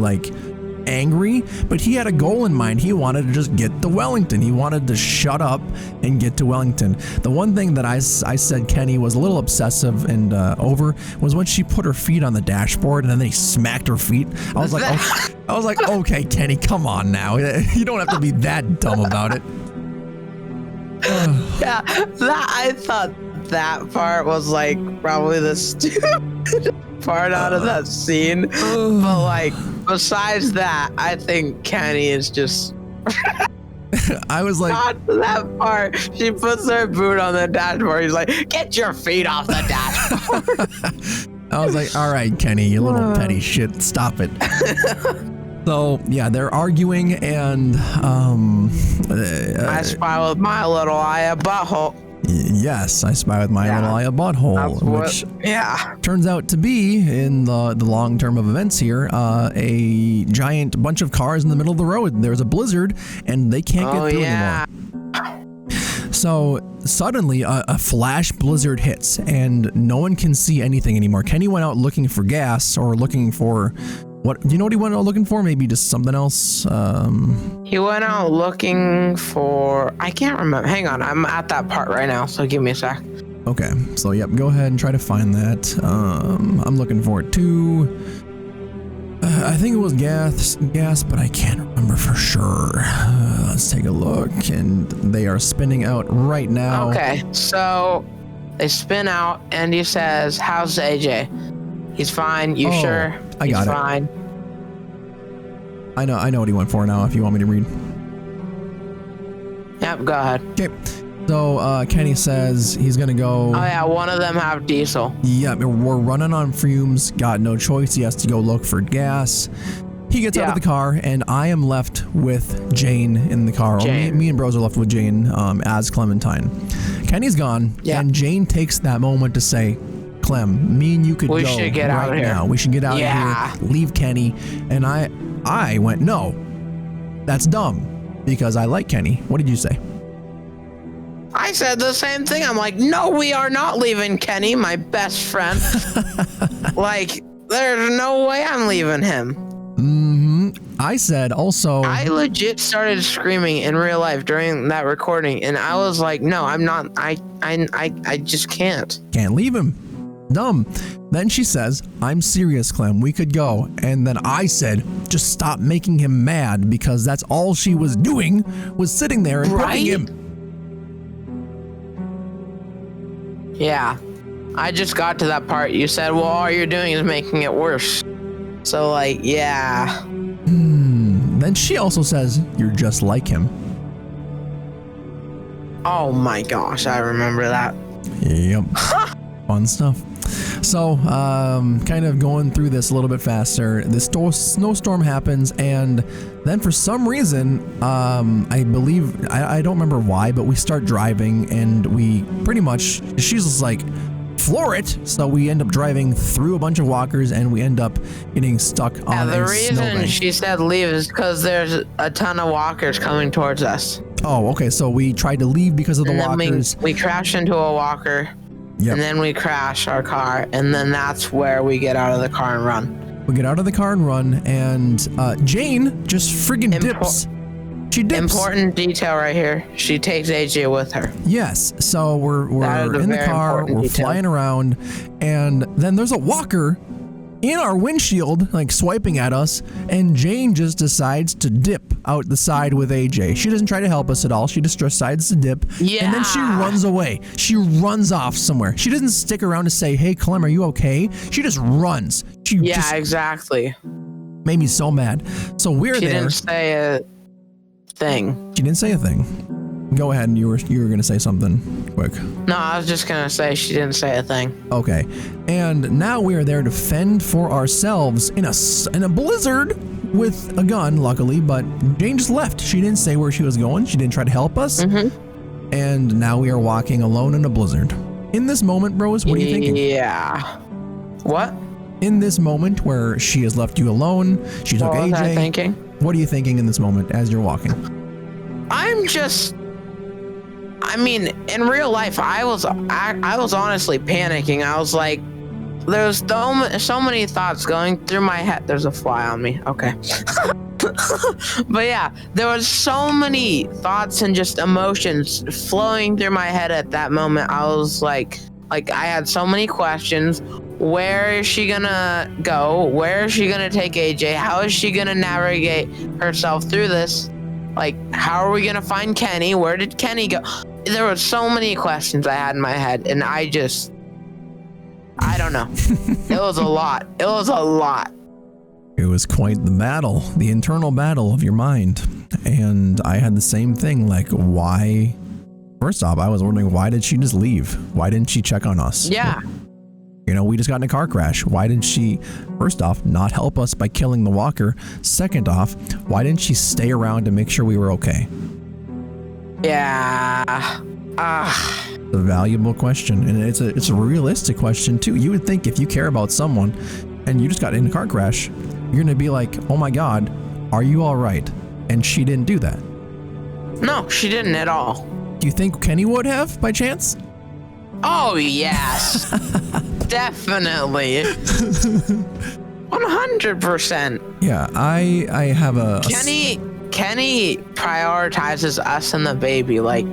angry, but he had a goal in mind. He wanted to just get to Wellington. He wanted to shut up and get to Wellington. The one thing that I said Kenny was a little obsessive and over was when she put her feet on the dashboard and then he smacked her feet. I was like, okay, Kenny, come on now. You don't have to be that dumb about it. Yeah, I thought that part was probably the stupid part out of that scene. But besides that, I think Kenny is just I was like, not that part. She puts her boot on the dashboard. He's like, get your feet off the dashboard. I was like, all right, Kenny, you little petty shit, stop it. So yeah, they're arguing, and I spy with my little eye a butthole. Yes, I spy with my little eye a butthole, which turns out to be, in the long term of events here, a giant bunch of cars in the middle of the road. There's a blizzard, and they can't get through anymore. So suddenly, a flash blizzard hits, and no one can see anything anymore. Kenny went out looking for gas, or looking for... What do you know what he went out looking for? Maybe just something else? He went out looking for... I can't remember. Hang on. I'm at that part right now, so give me a sec. Okay. So, yep. Go ahead and try to find that. I'm looking for it, too. I think it was gas, but I can't remember for sure. Let's take a look. And they are spinning out right now. Okay. So, they spin out, and he says, how's AJ? He's fine. You sure? I got it. He's fine. I know what he went for now, if you want me to read. Yep, go ahead. Okay. So Kenny says he's gonna go. Oh yeah, one of them have diesel. Yeah, we're running on fumes. Got no choice. He has to go look for gas. He gets out of the car, and I am left with Jane in the car. Me and Bros are left with Jane as Clementine. Kenny's gone, and Jane takes that moment to say, Clem, me and you could go should get right out of now. here. We should get out of here. Leave Kenny. And I went, no, that's dumb, because I like Kenny. What did you say? I said the same thing. I'm like, no, we are not leaving Kenny, my best friend. Like, there's no way I'm leaving him. I said also. I legit started screaming in real life during that recording, and I was like, no, I'm not. I just can't. Can't leave him. Dumb. Then she says, I'm serious, Clem. We could go. And then I said, just stop making him mad, because that's all she was doing, was sitting there and poking him. Yeah. I just got to that part. You said, well, all you're doing is making it worse. So, like, yeah. Then she also says, you're just like him. Oh my gosh, I remember that. Yep. Fun stuff. So, kind of going through this a little bit faster, the snowstorm happens, and then for some reason, I believe, I don't remember why, but we start driving, and we pretty much, she's just like, floor it. So we end up driving through a bunch of walkers, and we end up getting stuck on a snowbank. The reason she said leave is because there's a ton of walkers coming towards us. Oh, okay. So we tried to leave because of the walkers. We crashed into a walker. Yep. And then we crash our car, and then that's where we get out of the car and run. We get out of the car and run, and Jane just friggin' dips. She dips. Important detail right here. She takes AJ with her. Yes. So we're in the car, we're flying around, and then there's a walker in our windshield, like swiping at us, and Jane just decides to dip out the side with AJ. She doesn't try to help us at all. She just decides to dip, and then she runs away. She runs off somewhere. She doesn't stick around to say, hey, Clem, are you okay? She just runs. Exactly. Made me so mad. So we're there. She didn't say a thing. She didn't say a thing. Go ahead, and you were gonna say something quick. No, I was just gonna say she didn't say a thing. Okay, and now we are there to fend for ourselves in a blizzard with a gun, luckily. But Jane just left. She didn't say where she was going. She didn't try to help us. And now we are walking alone in a blizzard. In this moment, bros, what are you thinking? Yeah. What? In this moment where she has left you alone, she took AJ. What was I thinking? What are you thinking in this moment as you're walking? I mean, in real life, I was honestly panicking. I was like, there's so many thoughts going through my head. There's a fly on me. Okay. But yeah, there was so many thoughts and just emotions flowing through my head at that moment. I was like I had so many questions. Where is she gonna go? Where is she gonna take AJ? How is she gonna navigate herself through this? Like, how are we gonna find Kenny? Where did Kenny go? There were so many questions I had in my head, and I don't know. It was a lot. It was a lot. It was quite the battle, the internal battle of your mind. And I had the same thing, like, why? First off, I was wondering, why did she just leave? Why didn't she check on us? Yeah. You know, we just got in a car crash. Why didn't she, first off, not help us by killing the walker? Second off, why didn't she stay around to make sure we were okay? Yeah. It's a valuable question, and it's a realistic question too. You would think if you care about someone and you just got in a car crash, you're gonna be like, oh my God, are you all right? And she didn't do that. No, she didn't at all. Do you think Kenny would have, by chance? Oh, yes. Definitely. 100%. Yeah, I have a... Kenny prioritizes us and the baby, like,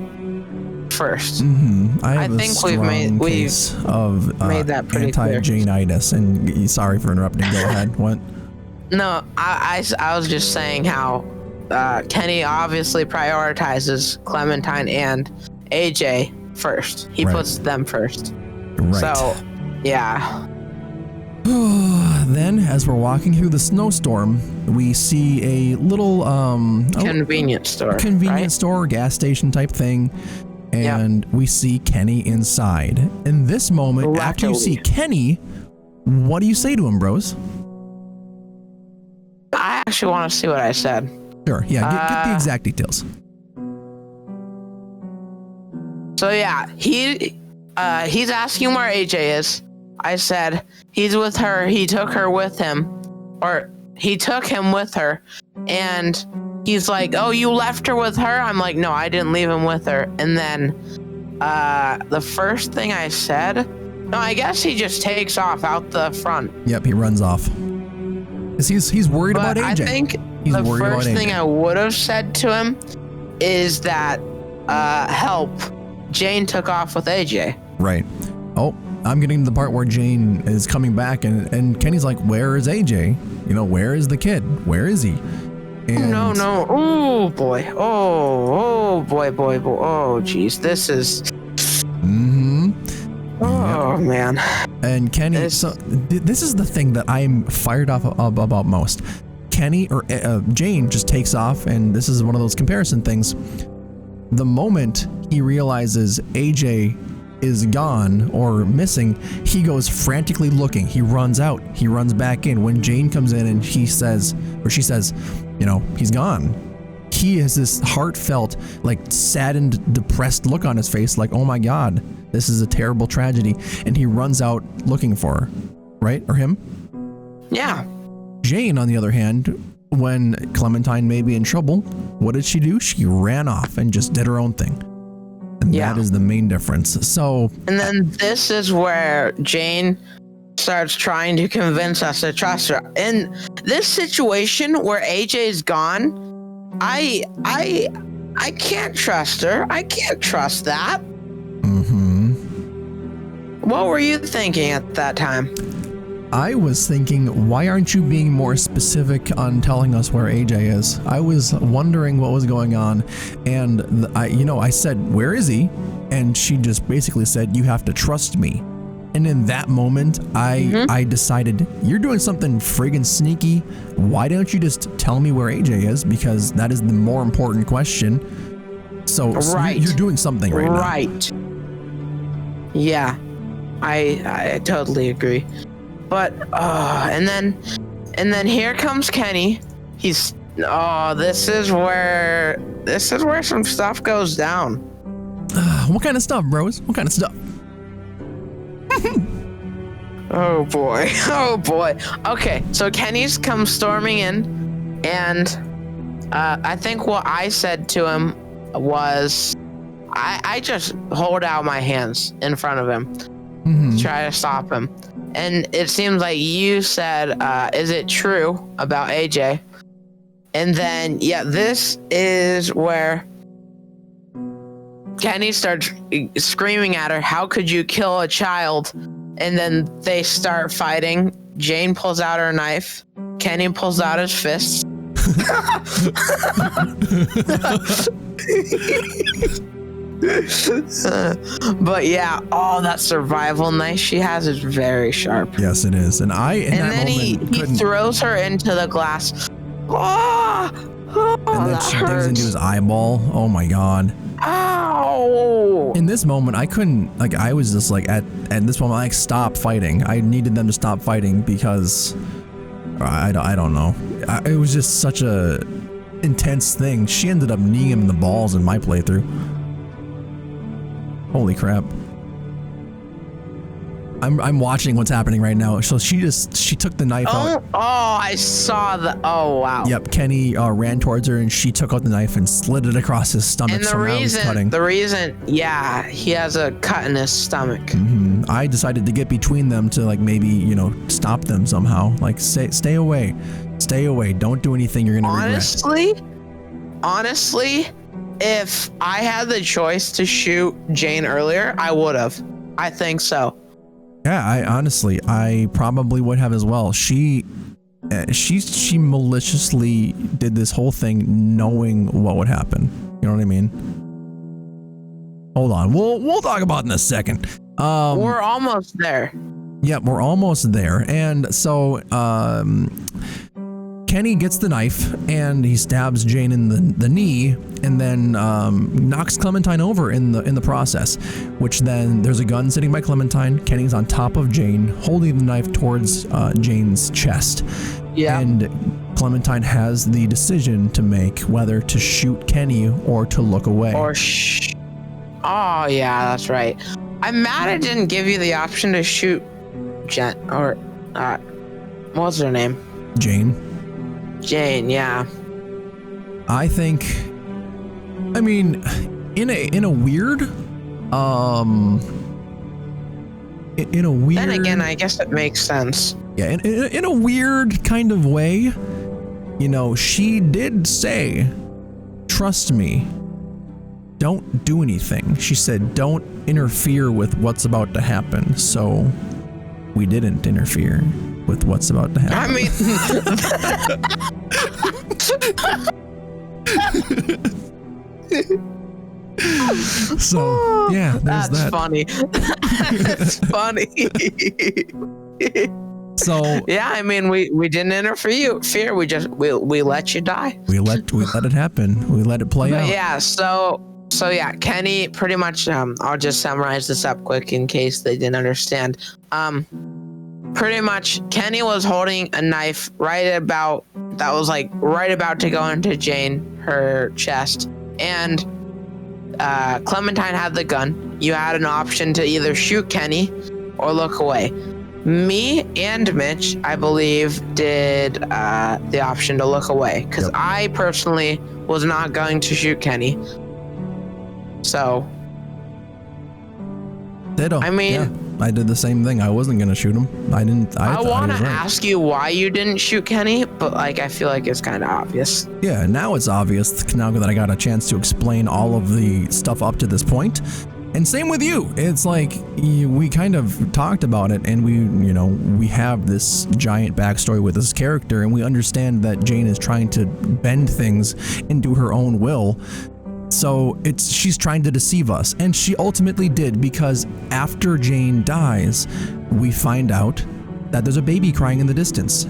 first. I think we've made that pretty anti-Jane-itis, and sorry for interrupting. Go ahead. What? No, I was just saying how Kenny obviously prioritizes Clementine and AJ first. He puts them first. Right. So, yeah. Then, as we're walking through the snowstorm, we see a little convenience store. Convenience store, gas station type thing. and we see Kenny inside. In this moment, after you see Kenny, what do you say to him, bros? I actually want to see what I said. Sure, yeah, get the exact details. So yeah, he's asking where AJ is. I said he's with her. He took her with him, or he took him with her, and he's like, "Oh, you left her with her?" I'm like, "No, I didn't leave him with her." And then the first thing I said, no, I guess he just takes off out the front. Yep, he runs off. He's worried about AJ. I think the first thing I would have said to him is that, help, Jane took off with AJ. Right. Oh, I'm getting to the part where Jane is coming back, and Kenny's like, "Where is AJ? You know, where is the kid? Where is he?" And no. Oh boy. Oh boy. Oh jeez. This is. Oh yep. Man. And Kenny. This is the thing that I'm fired off about most. Kenny or Jane just takes off, and this is one of those comparison things. The moment he realizes AJ is gone or missing, he goes frantically looking. He runs out. He runs back in. When Jane comes in and she says, you know, he's gone, he has this heartfelt, like, saddened, depressed look on his face, like, oh my God, this is a terrible tragedy. And he runs out looking for her, right? Or him? Yeah. Jane, on the other hand, when Clementine may be in trouble, what did she do? She ran off and just did her own thing. And that is the main difference. So, and then this is where Jane starts trying to convince us to trust her. In this situation where AJ's gone, I can't trust her. I can't trust that. What were you thinking at that time? I was thinking, why aren't you being more specific on telling us where AJ is? I was wondering what was going on, and I said, where is he? And she just basically said, you have to trust me. And in that moment, I decided, you're doing something friggin' sneaky. Why don't you just tell me where AJ is? Because that is the more important question. So you're doing something right now. Right. Yeah, I totally agree. But and then here comes Kenny. This is where some stuff goes down. What kind of stuff, bros? What kind of stuff? Oh boy. Okay, so Kenny's come storming in, and I think what I said to him was, I just hold out my hands in front of him to try to stop him. And it seems like you said, is it true about AJ? And then, this is where Kenny starts screaming at her, how could you kill a child? And then they start fighting. Jane pulls out her knife. Kenny pulls out his fists. But that survival knife she has is very sharp. Yes, it is. And then he throws her into the glass. And then she digs into his eyeball. Oh my God. Ow! In this moment, I couldn't, I was just at this moment, stop fighting. I needed them to stop fighting because I don't know. It was just such a intense thing. She ended up kneeing him in the balls in my playthrough. Holy crap. I'm watching what's happening right now. So she took the knife out. Oh, I saw the. Oh wow. Yep. Kenny ran towards her and she took out the knife and slid it across his stomach. And the reason, he has a cut in his stomach. I decided to get between them to maybe stop them somehow. Stay away, don't do anything you're gonna regret. Honestly, if I had the choice to shoot Jane earlier, I would have. I think so. Yeah, I probably would have as well. She maliciously did this whole thing knowing what would happen. You know what I mean? Hold on, we'll talk about it in a second. We're almost there. Yeah, we're almost there. And so Kenny gets the knife and he stabs Jane in the knee, and then knocks Clementine over in the process. Which then there's a gun sitting by Clementine. Kenny's on top of Jane, holding the knife towards Jane's chest. Yeah. And Clementine has the decision to make whether to shoot Kenny or to look away. Oh yeah, that's right. I'm mad it didn't give you the option to shoot what's her name? Jane, yeah. I think, I mean, in a weird, Then again, I guess it makes sense. Yeah, in a weird kind of way, you know, she did say, "Trust me, don't do anything." She said, "Don't interfere with what's about to happen." So we didn't interfere with what's about to happen. I mean, so yeah, there's that's that. funny. That's funny. So yeah, I mean, we didn't interfere. We let you die. We let it happen. We let it play out. Yeah. So yeah, Kenny pretty much. I'll just summarize this up quick in case they didn't understand. Pretty much, Kenny was holding a knife right about to go into Jane, her chest, and Clementine had the gun. You had an option to either shoot Kenny or look away. Me and Mitch, I believe, did the option to look away because Yep. I personally was not going to shoot Kenny. So, Ditto. I mean, yeah, I did the same thing. I wasn't gonna shoot him. I want to right. ask you why you didn't shoot Kenny, but like I feel like it's kind of obvious. Yeah, now it's obvious. Now that I got a chance to explain all of the stuff up to this point. And same with you. It's like we kind of talked about it, and we have this giant backstory with this character, and we understand that Jane is trying to bend things into her own will. So she's trying to deceive us, and she ultimately did, because after Jane dies, we find out that there's a baby crying in the distance.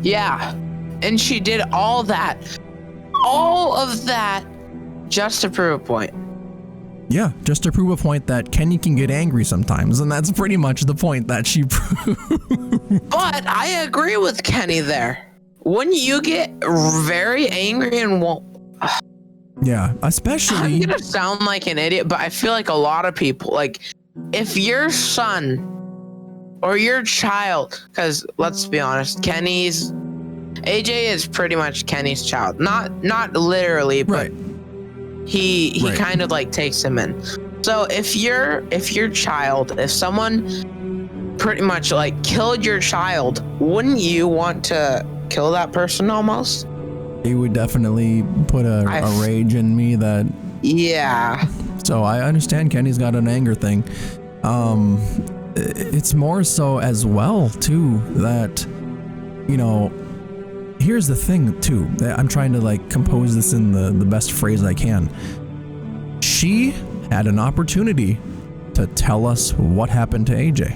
Yeah, and she did all of that just to prove a point. Yeah, just to prove a point that Kenny can get angry sometimes, and that's pretty much the point that she proved. But I agree with Kenny there. When you get very angry and won't... Yeah, especially... I'm gonna sound like an idiot, but I feel like a lot of people, like, if your son or your child, because let's be honest, AJ is pretty much Kenny's child. Not literally, but... Right. He Right. kind of like takes him in. So if your child, if someone pretty much like killed your child, wouldn't you want to kill that person almost? He would definitely put a rage in me that... Yeah. So I understand Kenny's got an anger thing. It's more so as well, too, that, here's the thing, too. I'm trying to, like, compose this in the best phrase I can. She had an opportunity to tell us what happened to AJ.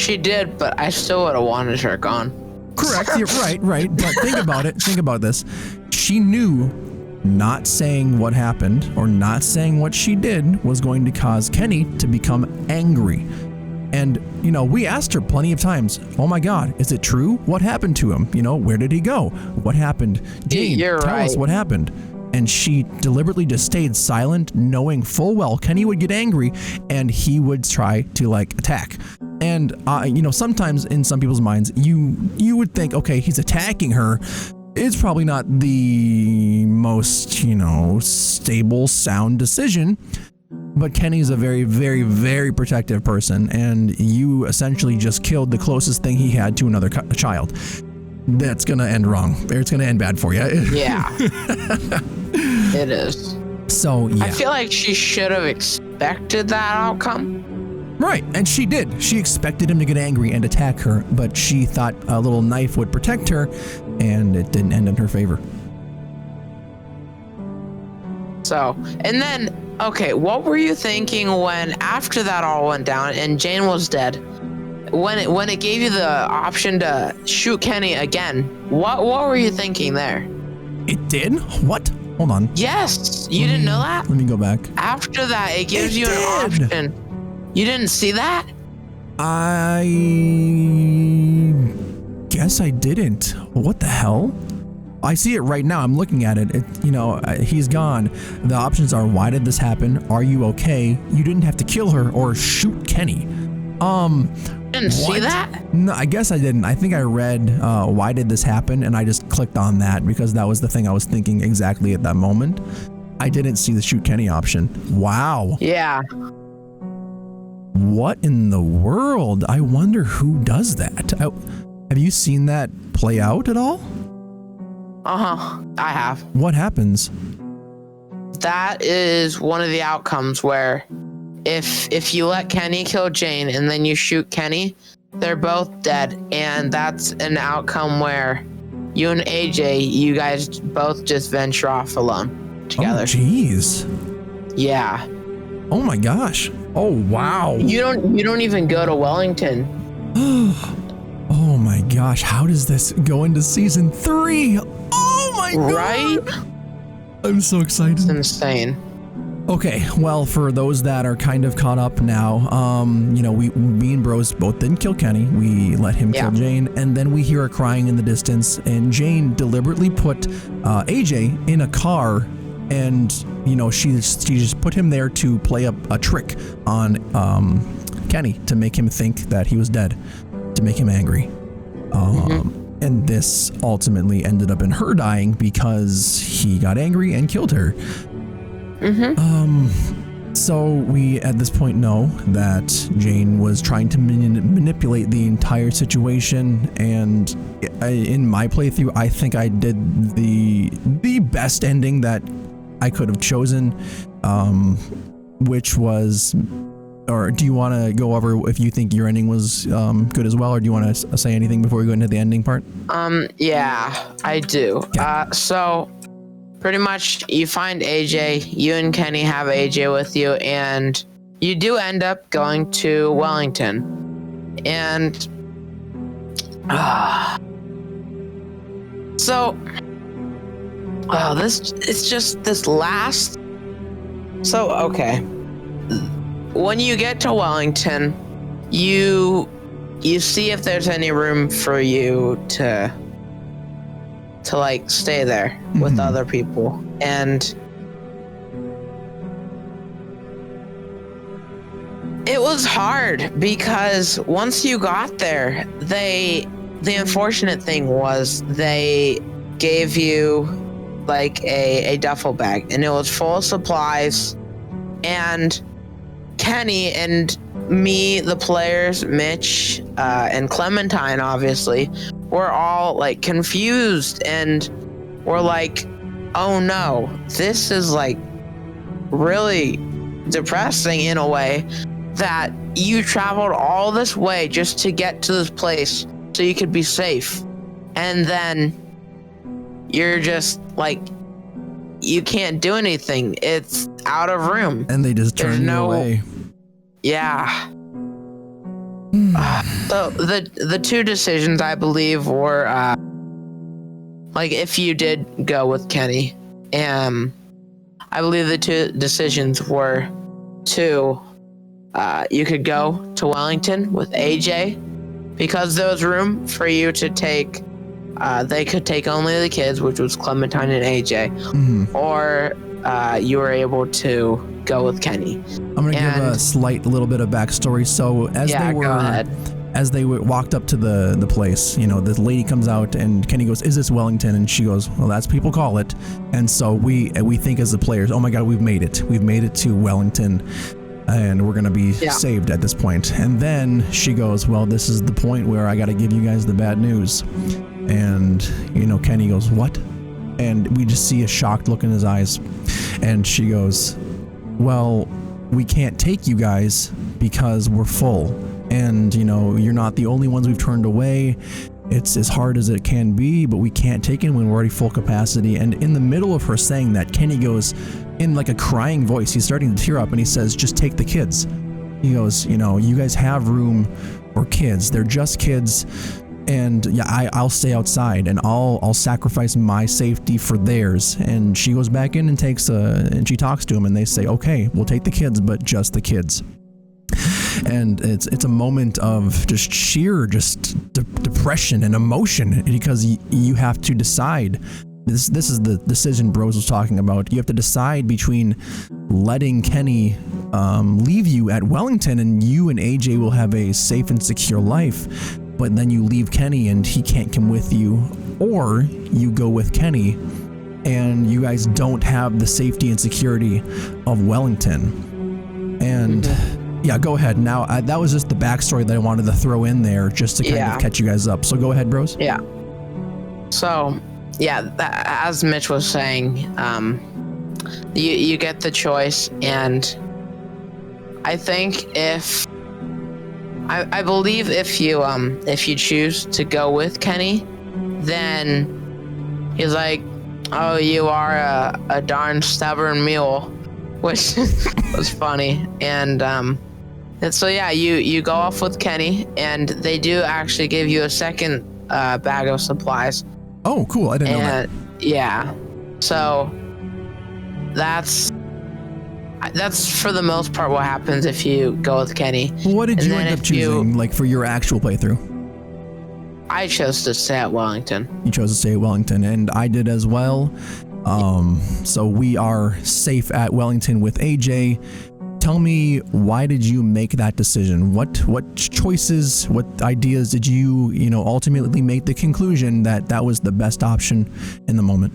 She did, but I still would have wanted her gone. Correct. You're right. But think about it. Think about this. She knew not saying what happened or not saying what she did was going to cause Kenny to become angry. And, we asked her plenty of times, "Oh my God, is it true? What happened to him? Where did he go? What happened? Jane, tell us what happened." And she deliberately just stayed silent, knowing full well Kenny would get angry and he would try to attack. And, sometimes in some people's minds, you would think, okay, he's attacking her. It's probably not the most, stable, sound decision. But Kenny's a very, very, very protective person, and you essentially just killed the closest thing he had to another child. That's going to end wrong. It's going to end bad for you. Yeah. It is. So, yeah. I feel like she should have expected that outcome. Right, and she did. She expected him to get angry and attack her, but she thought a little knife would protect her, and it didn't end in her favor. So, and then, okay, what were you thinking when, after that all went down and Jane was dead, when it gave you the option to shoot Kenny again, what were you thinking there? It did? What? Hold on. Yes, you didn't know that? Let me go back. After that, it gives you an option. You didn't see that? I guess I didn't. What the hell? I see it right now. I'm looking at it. He's gone. The options are: why did this happen? Are you okay? You didn't have to kill her or shoot Kenny. Didn't see that? No, I guess I didn't. I think I read why did this happen, and I just clicked on that because that was the thing I was thinking exactly at that moment. I didn't see the shoot Kenny option. Wow. Yeah. What in the world? I wonder who does that. Have you seen that play out at all? Uh-huh. I have. What happens? That is one of the outcomes where if you let Kenny kill Jane and then you shoot Kenny, they're both dead. And that's an outcome where you and AJ, you guys both just venture off alone together. Oh, jeez. Yeah. Oh my gosh. Oh, wow. You don't even go to Wellington. Oh my gosh. How does this go into season 3? Oh my god. Right? I'm so excited. It's insane. Okay, well, for those that are kind of caught up now, me and Bros both didn't kill Kenny. We let him kill Jane, and then we hear her crying in the distance, and Jane deliberately put AJ in a car, and, she just put him there to play a trick on Kenny to make him think that he was dead, to make him angry. And this ultimately ended up in her dying because he got angry and killed her. So we at this point know that Jane was trying to manipulate the entire situation, and in my playthrough, I think I did the best ending that I could have chosen, which was, or do you want to go over if you think your ending was good as well, or do you want to say anything before we go into the ending part? Yeah, I do. Okay. So pretty much you find AJ, you and Kenny have AJ with you, and you do end up going to Wellington. And it's just this last. So, okay. When you get to Wellington, you see if there's any room for you to like stay there with other people. And it was hard because once you got there, the unfortunate thing was they gave you like a duffel bag, and it was full of supplies, and Kenny and me, the players, Mitch, and Clementine, obviously, we're all like confused, and we're like, oh no, this is like really depressing in a way that you traveled all this way just to get to this place so you could be safe, and then you're just like, you can't do anything. It's out of room. And they just turn you away. Yeah. So the two decisions, I believe, were like if you did go with Kenny, I believe the two decisions were you could go to Wellington with AJ because there was room for you to take. They could take only the kids, which was Clementine and AJ, or you were able to go with Kenny. I'm gonna give a slight little bit of backstory. So as they walked up to the place, this lady comes out and Kenny goes, "Is this Wellington?" And she goes, "Well, that's people call it." And so we think as the players, oh my god, we've made it to Wellington, and we're gonna be saved at this point. And then she goes, "Well, this is the point where I got to give you guys the bad news." And Kenny goes, "What?" And we just see a shocked look in his eyes, and she goes, "Well, we can't take you guys because we're full, and you're not the only ones we've turned away. It's as hard as it can be, but we can't take it when we're already full capacity." And in the middle of her saying that, Kenny goes in like a crying voice, he's starting to tear up, and he says, "Just take the kids." He goes, "You guys have room or kids. They're just kids. And yeah, I'll stay outside and I'll sacrifice my safety for theirs. And she goes back in and and she talks to him, and they say, okay, we'll take the kids, but just the kids. And it's a moment of just sheer depression and emotion, because you have to decide. This is the decision Bros was talking about. You have to decide between letting Kenny leave you at Wellington, and you and AJ will have a safe and secure life, but then you leave Kenny and he can't come with you, or you go with Kenny and you guys don't have the safety and security of Wellington. And yeah, go ahead. Now, that was just the backstory that I wanted to throw in there just to kind of catch you guys up. So go ahead, Bros. Yeah. So, yeah, as Mitch was saying, you get the choice, and I think I believe if you choose to go with Kenny, then he's like, oh, you are a darn stubborn mule, which was funny. And so yeah, you go off with Kenny, and they do actually give you a second bag of supplies. Oh, cool! I didn't know that. Yeah, so that's for the most part what happens if you go with Kenny. What did you end up choosing, like, for your actual playthrough? I chose to stay at Wellington. You chose to stay at Wellington, and I did as well. So we are safe at Wellington with AJ. Tell me, why did you make that decision? What choices, what ideas did you ultimately make the conclusion that was the best option in the moment?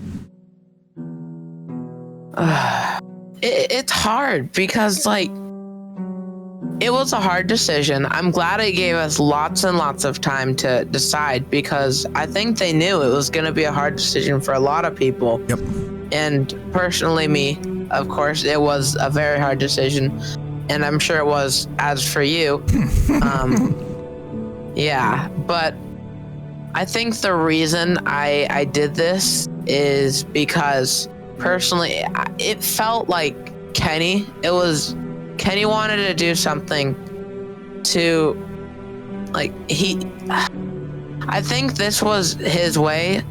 It's hard because, like, it was a hard decision. I'm glad it gave us lots and lots of time to decide, because I think they knew it was going to be a hard decision for a lot of people. Yep. And personally, me, of course, it was a very hard decision. And I'm sure it was as for you. Yeah, but I think the reason I did this is because personally, it felt like Kenny wanted to do something to, like, I think this was his way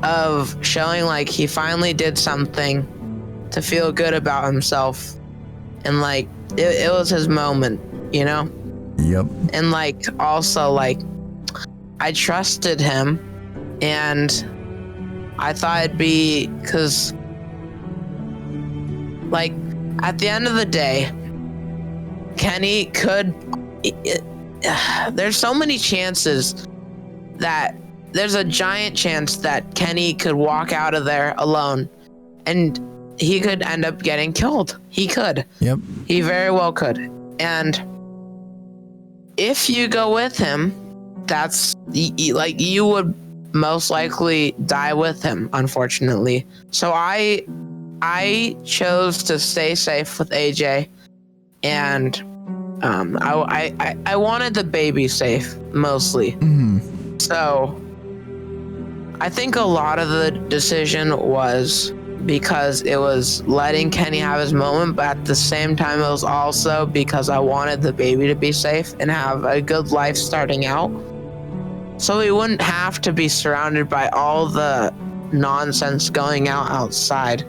of showing, like, he finally did something to feel good about himself. And, like, it was his moment, Yep. And, like, also, like, I trusted him, and I thought it'd be, because, like, at the end of the day, Kenny could, there's so many chances that there's a giant chance that Kenny could walk out of there alone, and he could end up getting killed. He could. Yep. He very well could. And if you go with him, that's like, you would most likely die with him, unfortunately. So I chose to stay safe with AJ, and I wanted the baby safe mostly. Mm-hmm. So I think a lot of the decision was because it was letting Kenny have his moment, but at the same time it was also because I wanted the baby to be safe and have a good life starting out, so he wouldn't have to be surrounded by all the nonsense going outside,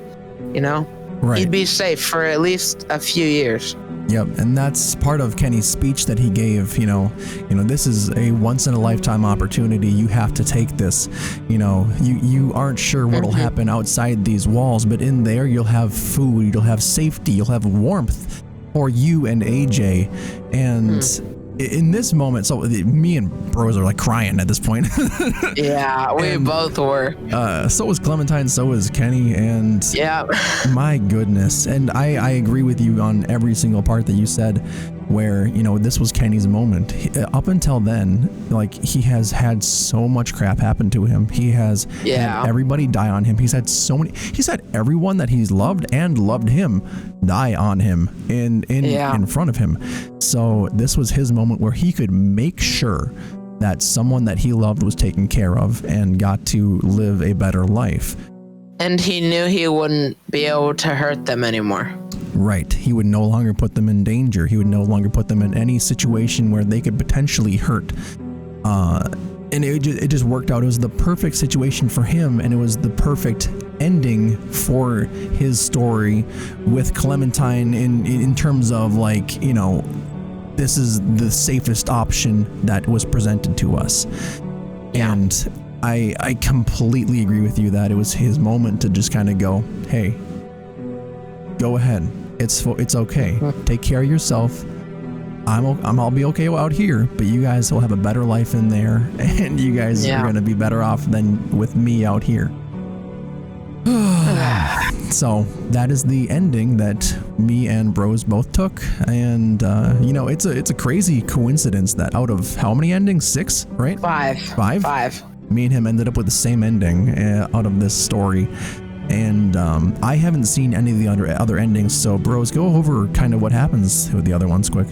Right. He'd be safe for at least a few years. Yep, and that's part of Kenny's speech that he gave. This is a once in a lifetime opportunity. You have to take this. You aren't sure what'll happen outside these walls, but in there you'll have food, you'll have safety, you'll have warmth for you and AJ. And in this moment, so me and Bros are like crying at this point. Yeah, we both were. So was Clementine, so was Kenny, and yeah, my goodness. And I agree with you on every single part that you said, where this was Kenny's moment. Up until then, like, he has had so much crap happen to him. He has had everybody die on him. He's had everyone that he's loved and loved him die on him in front of him. So this was his moment where he could make sure that someone that he loved was taken care of and got to live a better life. And he knew he wouldn't be able to hurt them anymore. Right. He would no longer put them in danger. He would no longer put them in any situation where they could potentially hurt. And it just worked out. It was the perfect situation for him, and it was the perfect ending for his story with Clementine in terms of, like, you know, this is the safest option that was presented to us. Yeah. And I completely agree with you that it was his moment to just kind of go, hey, go ahead. It's okay. Take care of yourself. I'll be okay out here, but you guys will have a better life in there, and you guys are going to be better off than with me out here. So that is the ending that me and Bros both took, and you know, it's a crazy coincidence that out of how many endings? 6, right? 5. Me and him ended up with the same ending out of this story. And I haven't seen any of the other endings, so Bros, go over kind of what happens with the other ones quick.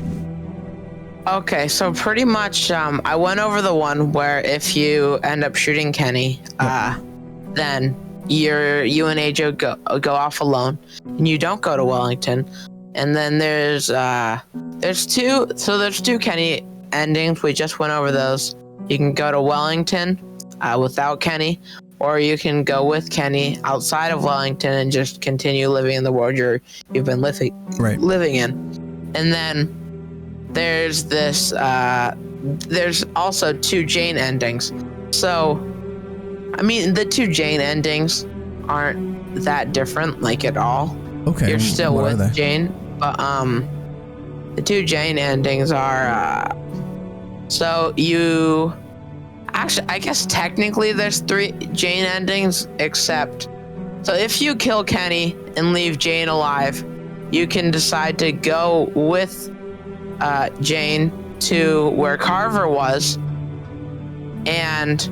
Okay, so pretty much I went over the one where if you end up shooting Kenny, then you and AJ go off alone, and you don't go to Wellington. And then there's two Kenny endings. We just went over those. You can go to Wellington without Kenny, or you can go with Kenny outside of Wellington and just continue living in the world you've been living in. And then there's this there's also 2 Jane endings. So I mean, the 2 Jane endings aren't that different, like, at all. Okay. You're still with Jane, but the 2 Jane endings are so you actually, I guess technically there's 3 Jane endings, except so if you kill Kenny and leave Jane alive, you can decide to go with Jane to where Carver was, and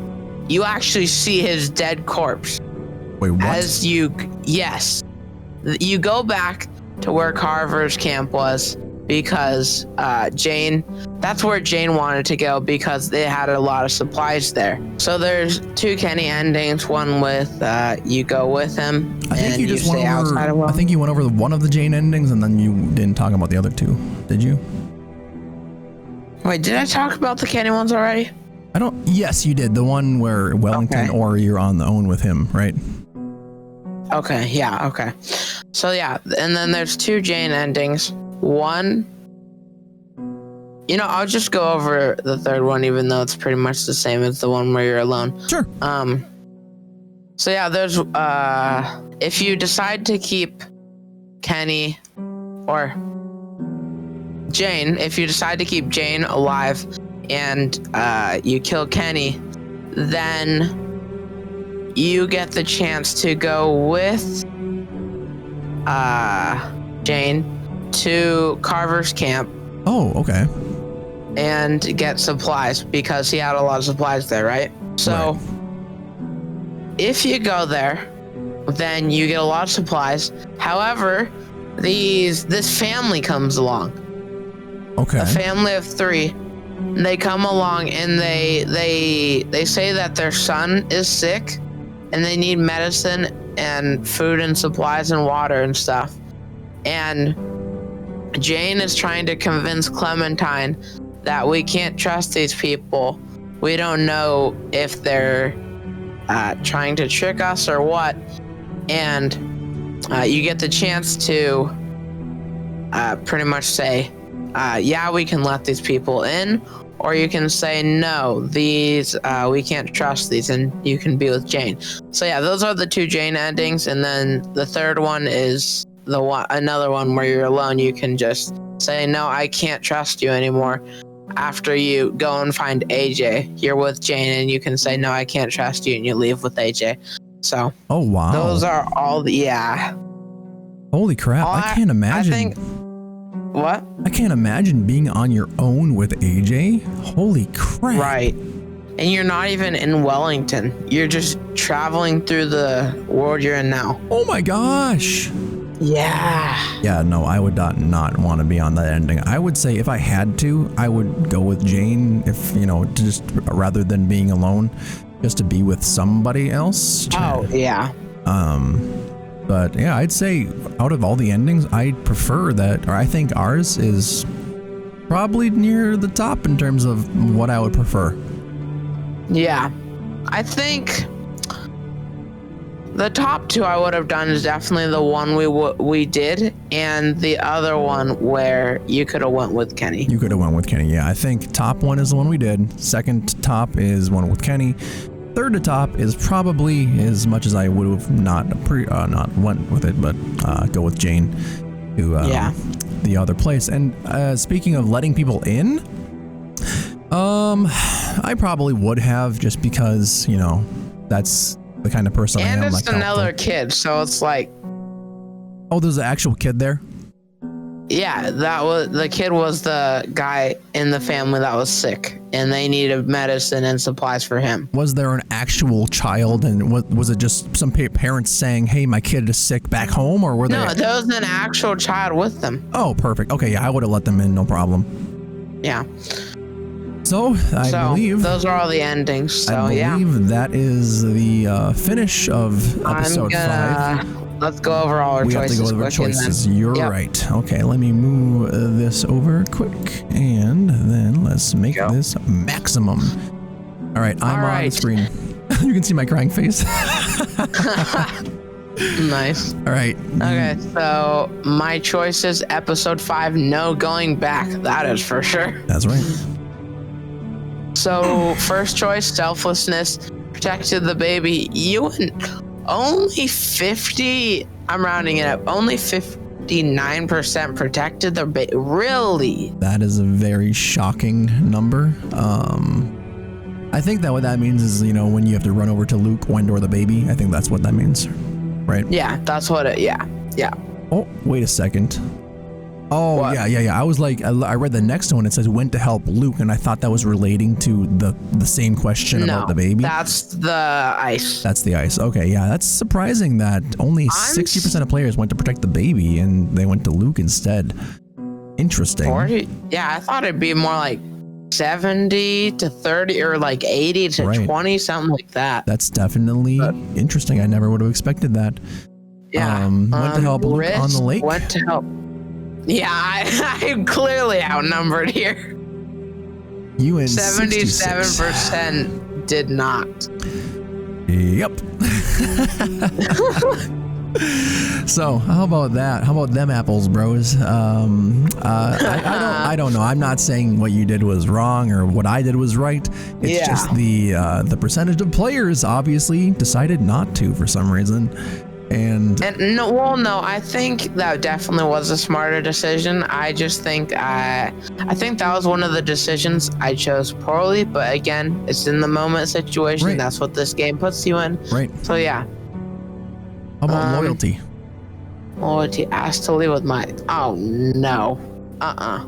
you actually see his dead corpse. Wait, what? Yes, you go back to where Carver's camp was because Jane, that's where Jane wanted to go because they had a lot of supplies there. So there's 2 Kenny endings, one with you go with him and you stay outside of. I think you went over one of the Jane endings and then you didn't talk about the other 2, did you? Wait, did I talk about the Kenny ones already? Yes, you did. The one where Wellington or you're on the own with him, right? Okay, yeah, okay. So yeah, and then there's 2 Jane endings. One, you know, I'll just go over the 3rd one, even though it's pretty much the same as the one where you're alone. Sure. So yeah, there's if you decide to keep Kenny or Jane, if you decide to keep Jane alive and you kill Kenny, then you get the chance to go with Jane to Carver's camp. Oh, okay. And get supplies because he had a lot of supplies there, right? So if you go there, then you get a lot of supplies. However, this family comes along. Okay. A family of 3. They come along and they say that their son is sick and they need medicine and food and supplies and water and stuff. And Jane is trying to convince Clementine that we can't trust these people. We don't know if they're trying to trick us or what. And you get the chance to pretty much say, yeah, we can let these people in, or you can say, no, these we can't trust these, and you can be with Jane. So yeah, those are the 2 Jane endings, and then the 3rd one is another one where you're alone. You can just say, no, I can't trust you anymore. After you go and find AJ, you're with Jane, and you can say, no, I can't trust you, and you leave with AJ. So oh wow, those are all holy crap. I can't imagine. What? I can't imagine being on your own with AJ. Holy crap. Right. And you're not even in Wellington. You're just traveling through the world you're in now. Oh my gosh. Yeah. Yeah, no, I would not want to be on that ending. I would say if I had to, I would go with Jane, if, you know, just rather than being alone, just to be with somebody else. Oh, yeah. But yeah, I'd say out of all the endings, I prefer that, or I think ours is probably near the top in terms of what I would prefer. Yeah, I think the top two I would have done is definitely the one we did, and the other one where you could have went with Kenny. You could have went with Kenny. Yeah, I think top one is the one we did. Second top is one with Kenny. Third to top is probably, as much as I would have not went with it, but go with Jane to the other place. And speaking of letting people in, I probably would have, just because, you know, that's the kind of person I am. And it's another kid, so it's like, oh, there's an actual kid there? Yeah, the kid was the guy in the family that was sick, and they needed medicine and supplies for him. Was there an actual child, and was it just some parents saying, hey, my kid is sick back home, or were No, there was an actual child with them. Oh, perfect. Okay, yeah, I would have let them in, no problem. Yeah. So, I believe those are all the endings. So, I believe that is the finish of episode 5. Let's go over all our choices. We have to go over our choices. You're right. Okay, let me move this over quick, and then let's make this maximum. All right, I'm on the screen. You can see my crying face. Nice. All right. Okay, so my choice is episode 5, no going back. That is for sure. That's right. So, first choice, selflessness, protected the baby. You only 50, I'm rounding it up, only 59% protected the baby. Really? That is a very shocking number. I think that what that means is, you know, when you have to run over to Luke, Wendor the baby, I think that's what that means, right? Yeah, that's what it, yeah. Oh, wait a second. Oh, what? Yeah. I was like, I read the next one. It says went to help Luke, and I thought that was relating to the same question about the baby. That's the ice. That's the ice. Okay, yeah, that's surprising that only 60% of players went to protect the baby, and they went to Luke instead. Interesting. 40? Yeah, I thought it'd be more like 70 to 30, or like 80 to 20, something like that. That's definitely interesting. I never would have expected that. Yeah. Went to help Luke on the lake. Went to help. Yeah, I'm clearly outnumbered here. You and 77% did not. Yep. So how about that? How about them apples, bros? I don't know. I'm not saying what you did was wrong or what I did was right. It's just the percentage of players obviously decided not to for some reason. And no, I think that definitely was a smarter decision. I just think I think that was one of the decisions I chose poorly, but again, it's in the moment situation. Right. That's what this game puts you in. Right. So yeah. How about loyalty? Loyalty, asked to leave with Mike. Oh no. I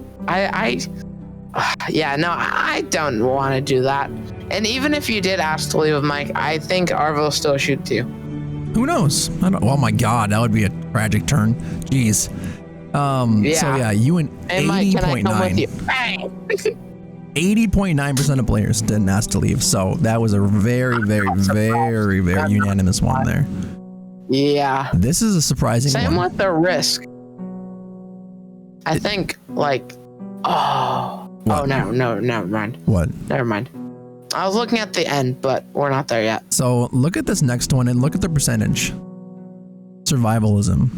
don't want to do that. And even if you did ask to leave with Mike, I think Arvo will still shoot you. Who knows? Oh my God, that would be a tragic turn. Jeez. So yeah, you and 80.9. 80.9% of players didn't ask to leave. So that was a very, very, very, very unanimous one there. Yeah. This is a surprising one. Same with the risk. I think never mind. What? Never mind. I was looking at the end, but we're not there yet. So look at this next one and look at the percentage. Survivalism.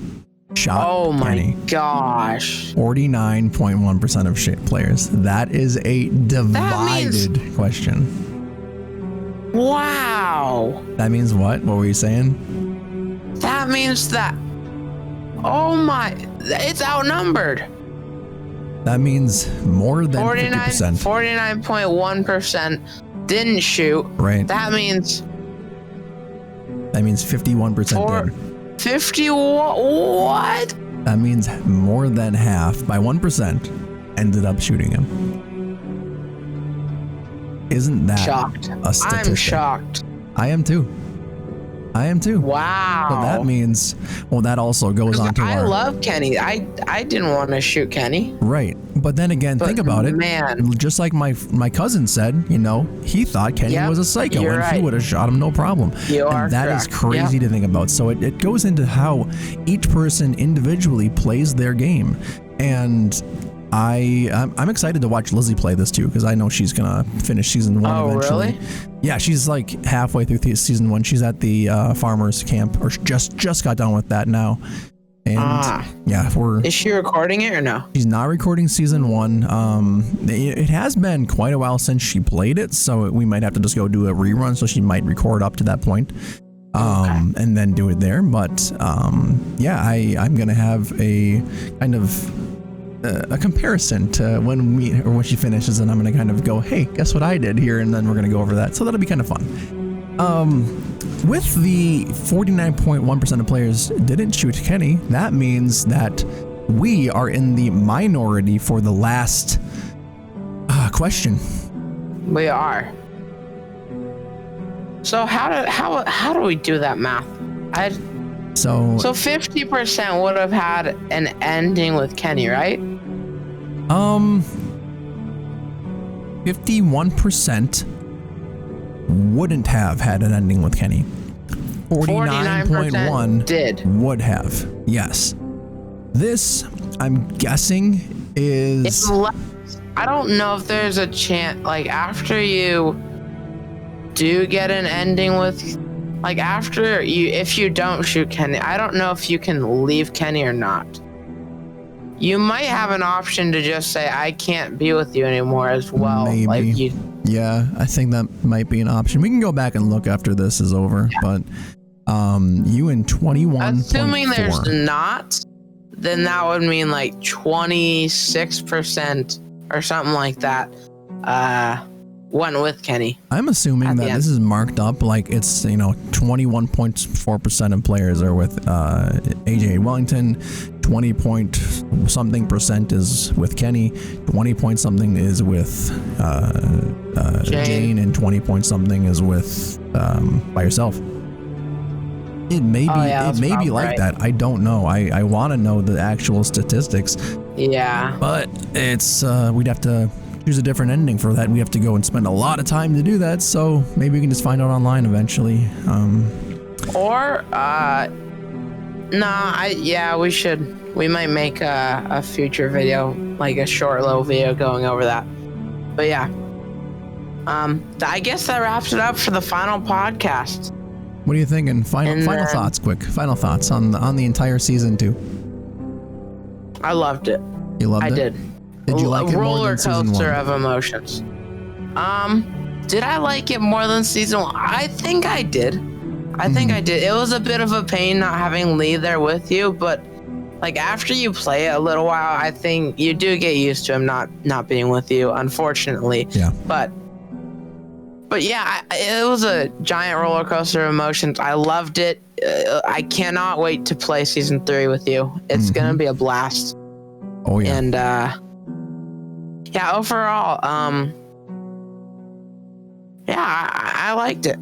Shot. Oh my gosh. 49.1% of players. That is a divided question. Wow. That means what? What were you saying? That means that, it's outnumbered. That means more than 50%. 49.1% didn't shoot. Right. That means 51% did. 50 what? That means more than half, by 1%, ended up shooting him. Isn't that a statistic? I'm shocked. I am too. Wow. So that means, that also goes on to I love Kenny. I didn't want to shoot Kenny. Right. But then again, think about it. Man. Just like my cousin said, he thought Kenny was a psycho and he would have shot him no problem. That is crazy to think about. So it goes into how each person individually plays their game. And I'm excited to watch Lizzie play this too, because I know she's gonna finish season 1 eventually. Really? Yeah, she's like halfway through season 1. She's at the farmers camp, or just got done with that now. And is she recording it or no? She's not recording season 1. It has been quite a while since she played it, so we might have to just go do a rerun. So she might record up to that point, and then do it there. But I'm gonna have a kind of a comparison to when she finishes, and I'm gonna kind of go, hey, guess what I did here, and then we're gonna go over that. So that'll be kind of fun. With the 49.1% of players didn't shoot Kenny, that means that we are in the minority for the last question. We are. So how do we do that math? So 50% would have had an ending with Kenny, right? 51% wouldn't have had an ending with Kenny. 49.1 did. Would have. Yes. This, I'm guessing, is... I don't know if there's a chance, like, after you do get an ending with... Like, if you don't shoot Kenny, I don't know if you can leave Kenny or not. You might have an option to just say, I can't be with you anymore as well. Maybe. Yeah, I think that might be an option. We can go back and look after this is over, but you in 21.4. Assuming there's not, then that would mean like 26% or something like that went with Kenny. I'm assuming that this is marked up like it's 21.4% of players are with AJ Wellington, 20 point something percent is with Kenny, 20 point something is with Jane, and 20 point something is with by yourself. It may be like that. I don't know. I want to know the actual statistics. Yeah. But it's we'd have to choose a different ending for that. We have to go and spend a lot of time to do that. So maybe we can just find out online eventually. We should. We might make a future video, like a short little video going over that. But yeah. I guess that wraps it up for the final podcast. What are you thinking? Final thoughts, quick. Final thoughts on the entire season 2. I loved it. You loved it? I did. Did you like it more than season 1? Roller coaster of emotions. Did I like it more than season 1? I think I did. I think I did. It was a bit of a pain not having Lee there with you, but like after you play it a little while, I think you do get used to him not being with you, unfortunately. Yeah. But yeah, it was a giant roller coaster of emotions. I loved it. I cannot wait to play season 3 with you. It's gonna be a blast. Oh yeah. And overall, I liked it.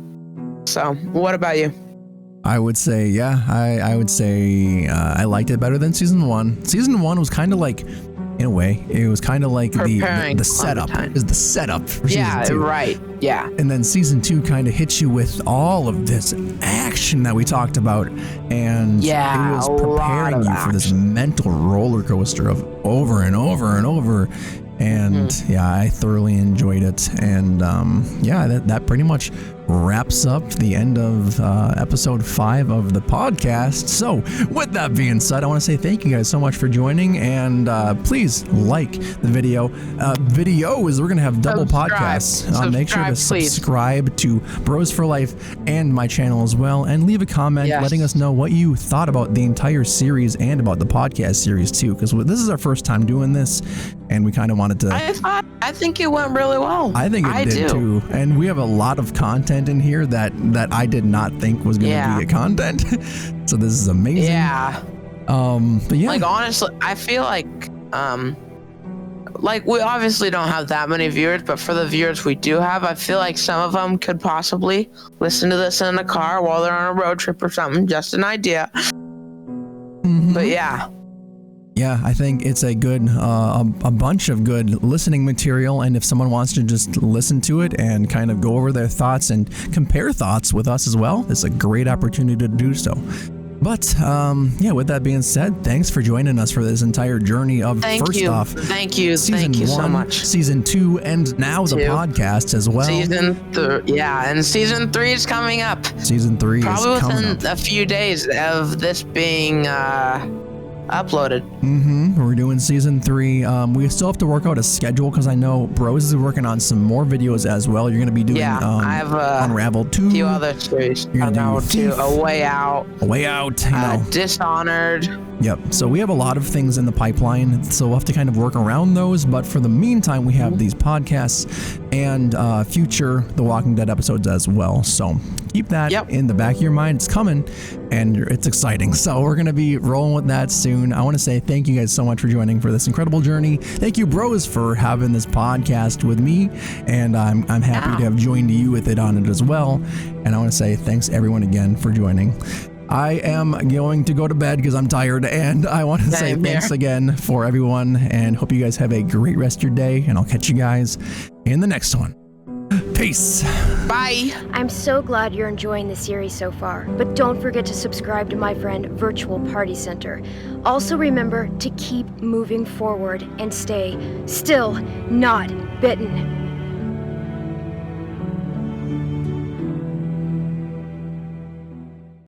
So, what about you? I would say, I would say I liked it better than season 1. Season 1 was kind of like, in a way, it was kind of like the setup. It was the setup for season 2. Right. Yeah. And then season 2 kind of hits you with all of this action that we talked about, and it was preparing you for this mental roller coaster of over and over and over. And I thoroughly enjoyed it. And that pretty much wraps up the end of episode 5 of the podcast. So with that being said, I want to say thank you guys so much for joining, and please like the video. We're going to have double podcasts. Make sure to subscribe to Bros for Life and my channel as well, and leave a comment letting us know what you thought about the entire series and about the podcast series too, because this is our first time doing this, and we kind of wanted to... I think it went really well. I think it did too. And we have a lot of content in here that I did not think was going to be a content. So this is amazing. Yeah. But yeah. Like honestly, I feel like we obviously don't have that many viewers, but for the viewers we do have, I feel like some of them could possibly listen to this in a car while they're on a road trip or something. Just an idea. But yeah. Yeah, I think it's a good, a bunch of good listening material, and if someone wants to just listen to it and kind of go over their thoughts and compare thoughts with us as well, it's a great opportunity to do so. But, yeah, with that being said, thanks for joining us for this entire journey of, Thank you so much. Season 2, and now the podcast as well. And Season 3 is coming up. Season 3 probably is coming within up. a few days of this being uploaded. We're doing Season 3. We still have to work out a schedule because I know Bros is working on some more videos as well. You're going to be doing I have Unraveled 2. A few other series. You're going to do A Way Out. A Way Out. You know. Dishonored. Yep. So we have a lot of things in the pipeline, so we'll have to kind of work around those. But for the meantime, we have these podcasts and future The Walking Dead episodes as well. So keep that in the back of your mind. It's coming, and it's exciting. So we're going to be rolling with that soon. I want to say thank you guys so much for joining for this incredible journey. Thank you, Bros, for having this podcast with me, and I'm happy to have joined you with it on it as well. And I want to say thanks everyone again for joining. I am going to go to bed because I'm tired, and I want to say thanks again for everyone, and hope you guys have a great rest of your day, and I'll catch you guys in the next one. Peace. Bye. I'm so glad you're enjoying the series so far, but don't forget to subscribe to my friend Virtual Party Center. Also remember to keep moving forward and stay still, not bitten.